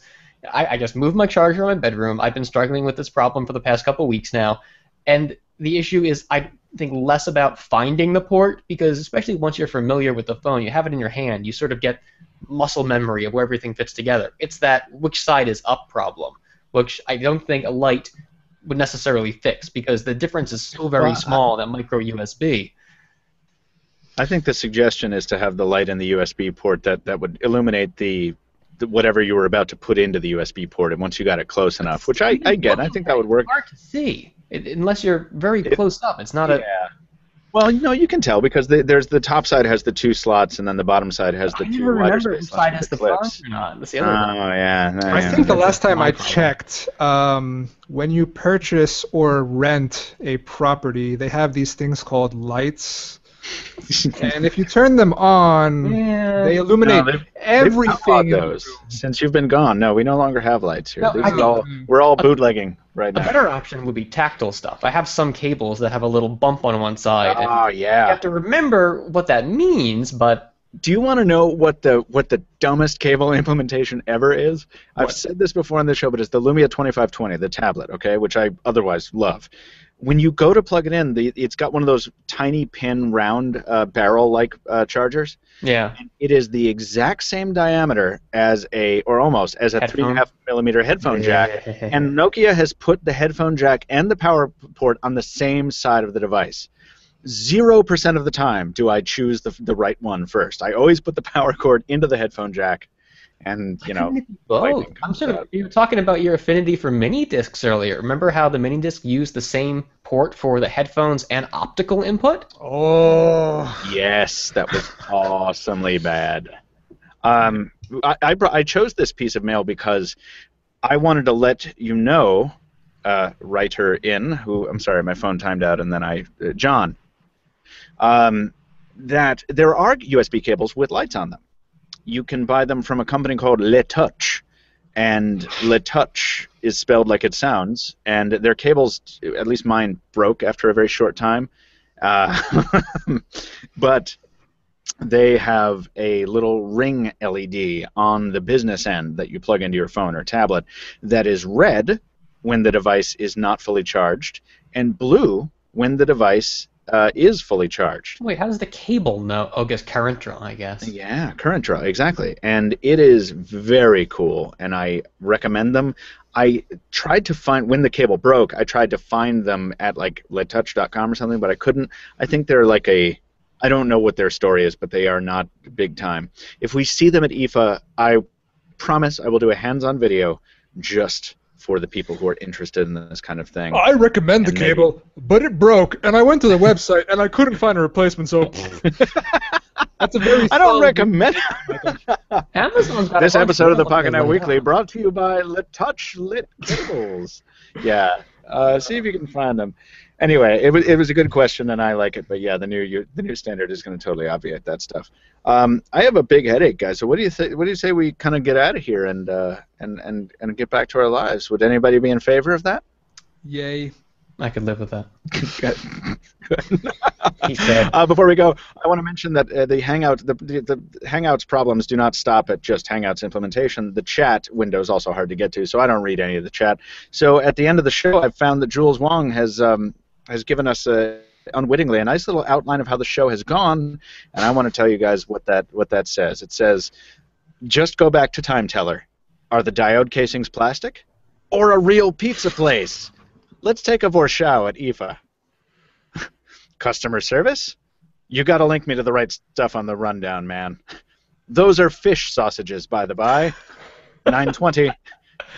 I just moved my charger in my bedroom. I've been struggling with this problem for the past couple weeks now. And the issue is, I think, less about finding the port, because especially once you're familiar with the phone, you have it in your hand, you sort of get muscle memory of where everything fits together. It's that which side is up problem, which I don't think a light would necessarily fix, because the difference is so very small, that micro USB. I think the suggestion is to have the light in the USB port that would illuminate the whatever you were about to put into the USB port, and once you got it close enough, which I get, I think that would work. It's hard to see, unless you're very close up. It's not a... Yeah. Well, no, you can tell, because there's the top side has the 2 slots, and then the bottom side has the 2 wider space. Which side has the front or not. That's the other one. Oh, yeah. I think the last time I checked, when you purchase or rent a property, they have these things called lights. And if you turn them on, they illuminate everything. Those. Since you've been gone, no, we no longer have lights here. No, we're all bootlegging right now. A better option would be tactile stuff. I have some cables that have a little bump on one side. Oh, yeah. You have to remember what that means, but... Do you want to know what the dumbest cable implementation ever is? I've said this before on the show, but it's the Lumia 2520, the tablet, okay, which I otherwise love. When you go to plug it in, it's got one of those tiny pin round barrel-like chargers. Yeah. And it is the exact same diameter as or almost as a 3.5 millimeter headphone jack. And Nokia has put the headphone jack and the power port on the same side of the device. 0% of the time do I choose the right one first. I always put the power cord into the headphone jack. And, you know, both. You were talking about your affinity for mini discs earlier. Remember how the mini disc used the same port for the headphones and optical input? Oh, yes, that was awesomely bad. I chose this piece of mail because I wanted to let you know, writer in, who, I'm sorry, my phone timed out, and then John, that there are USB cables with lights on them. You can buy them from a company called Le Touch, and Le Touch is spelled like it sounds, and their cables, at least mine, broke after a very short time, but they have a little ring LED on the business end that you plug into your phone or tablet that is red when the device is not fully charged, and blue when the device is fully charged. Wait, how does the cable know? Oh, I guess current draw, I guess. Yeah, current draw, exactly. And it is very cool, and I recommend them. I tried to find, when the cable broke, I tried to find them at like letouch.com or something, but I couldn't. I think they're like I don't know what their story is, but they are not big time. If we see them at IFA, I promise I will do a hands-on video just for the people who are interested in this kind of thing. I recommend the cable, but it broke, and I went to the website, and I couldn't find a replacement, so... That's a very I don't recommend Amazon's got this episode of the Pocketnow Weekly brought to you by Touch Lit Cables. Yeah, see if you can find them. Anyway, it was a good question, and I like it. But yeah, the new standard is going to totally obviate that stuff. I have a big headache, guys. So what do you say we kind of get out of here and get back to our lives? Would anybody be in favor of that? Yay. I could live with that. Good. He said. Before we go, I want to mention that the Hangouts problems do not stop at just Hangouts implementation. The chat window is also hard to get to, so I don't read any of the chat. So at the end of the show, I've found that Jules Wong has given us unwittingly a nice little outline of how the show has gone, and I want to tell you guys what that says. It says, just go back to time teller. Are the diode casings plastic or a real pizza place? Let's take a Vorschau at IFA. Customer service? You got to link me to the right stuff on the rundown, man. Those are fish sausages, by the by. 9:20.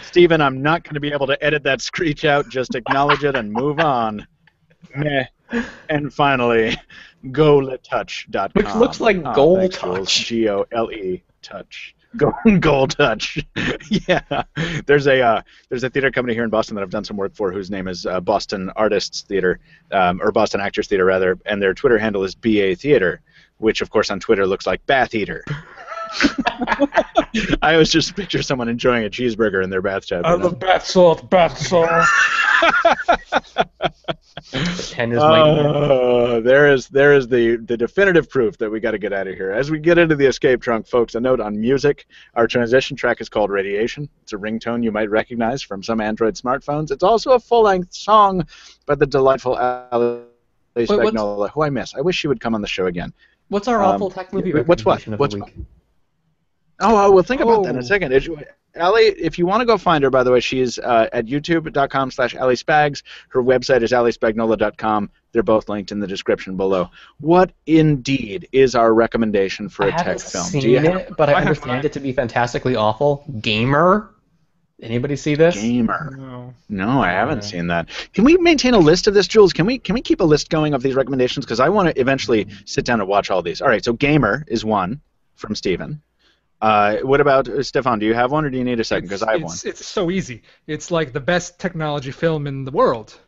Steven, I'm not going to be able to edit that screech out. Just acknowledge it and move on. Meh. And finally, goletouch.com. Which looks like Gold Touch. G-O-L-E touch. Gold Touch. Yeah. There's a theater company here in Boston that I've done some work for whose name is Boston Artists Theater, or Boston Actors Theater, rather, and their Twitter handle is BA Theater, which, of course, on Twitter looks like Bath Eater. I always just picture someone enjoying a cheeseburger in their bathtub. I love bath salt, bath salt. There is the definitive proof that we got to get out of here. As we get into the escape trunk, folks, a note on music. Our transition track is called Radiation. It's a ringtone you might recognize from some Android smartphones. It's also a full-length song by the delightful Ali Spagnola, who I miss. I wish she would come on the show again. What's our awful tech movie recommendation of the week? Oh, well, think about that in a second. Allie, if you want to go find her, by the way, she's at youtube.com/AllieSpags. Her website is alliespagnola.com. They're both linked in the description below. What indeed is our recommendation for a tech film? I haven't seen it, but I understand it to be fantastically awful. Gamer? Anybody see this? Gamer. No, I haven't seen that. Can we maintain a list of this, Jules? Can we keep a list going of these recommendations? Because I want to eventually sit down and watch all these. All right, so Gamer is one from Steven. What about Stefan? Do you have one, or do you need a second? Because I have one. It's so easy. It's like the best technology film in the world.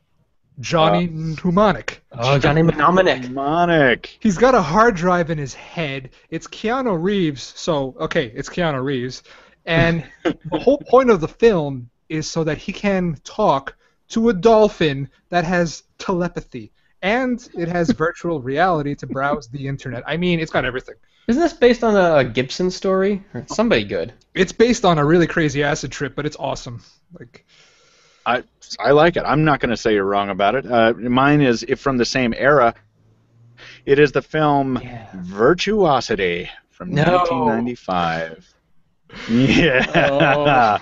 Johnny Mnemonic. Oh, Johnny Mnemonic. He's got a hard drive in his head. It's Keanu Reeves. So, okay, it's Keanu Reeves. And the whole point of the film is so that he can talk to a dolphin that has telepathy. And it has virtual reality to browse the internet. I mean, it's got everything. Isn't this based on a Gibson story? Or somebody good? It's based on a really crazy acid trip, but it's awesome. I like it. I'm not going to say you're wrong about it. Mine is from the same era. It is the film Virtuosity from 1995. Yeah.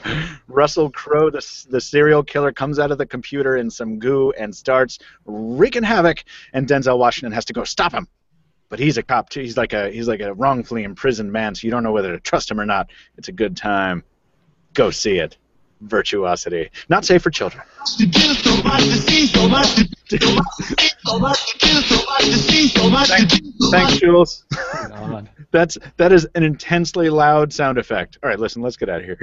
Russell Crowe, the serial killer, comes out of the computer in some goo and starts wreaking havoc, and Denzel Washington has to go stop him. But he's a cop too. He's like a wrongfully imprisoned man, so you don't know whether to trust him or not. It's a good time. Go see it. Virtuosity. Not safe for children. Thanks, Jules. That is an intensely loud sound effect. All right, listen, let's get out of here.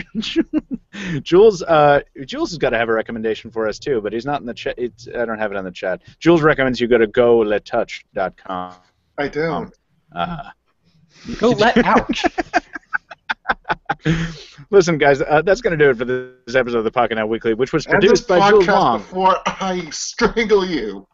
Jules has got to have a recommendation for us too, but he's not in the chat. I don't have it on the chat. Jules recommends you go to goletouch.com. I don't. Go let ouch. Listen, guys, that's going to do it for this episode of the Pocketnow Weekly, which was produced by Jules Long. Before I strangle you.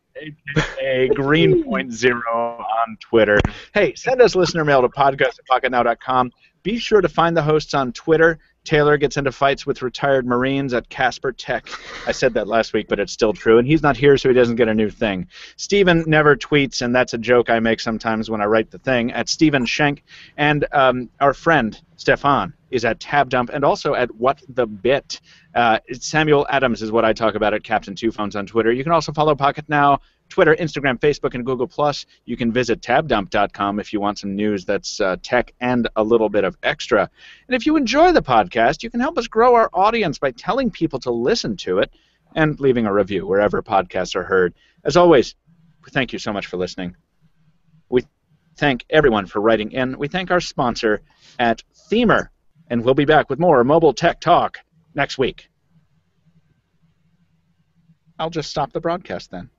A Greenpoint0 on Twitter. Hey, send us listener mail to podcast@pocketnow.com. Be sure to find the hosts on Twitter. Taylor gets into fights with retired Marines at Casper Tech. I said that last week, but it's still true. And he's not here, so he doesn't get a new thing. Steven never tweets, and that's a joke I make sometimes when I write the thing, at Steven Schenck. And our friend, Stefan, is at TabDump and also at What the Bit. Samuel Adams is what I talk about at Captain Two Phones on Twitter. You can also follow Pocket Now, Twitter, Instagram, Facebook, and Google+. You can visit tabdump.com if you want some news that's tech and a little bit of extra. And if you enjoy the podcast, you can help us grow our audience by telling people to listen to it and leaving a review wherever podcasts are heard. As always, thank you so much for listening. We thank everyone for writing in. We thank our sponsor at Themer. And we'll be back with more Mobile Tech Talk next week. I'll just stop the broadcast then.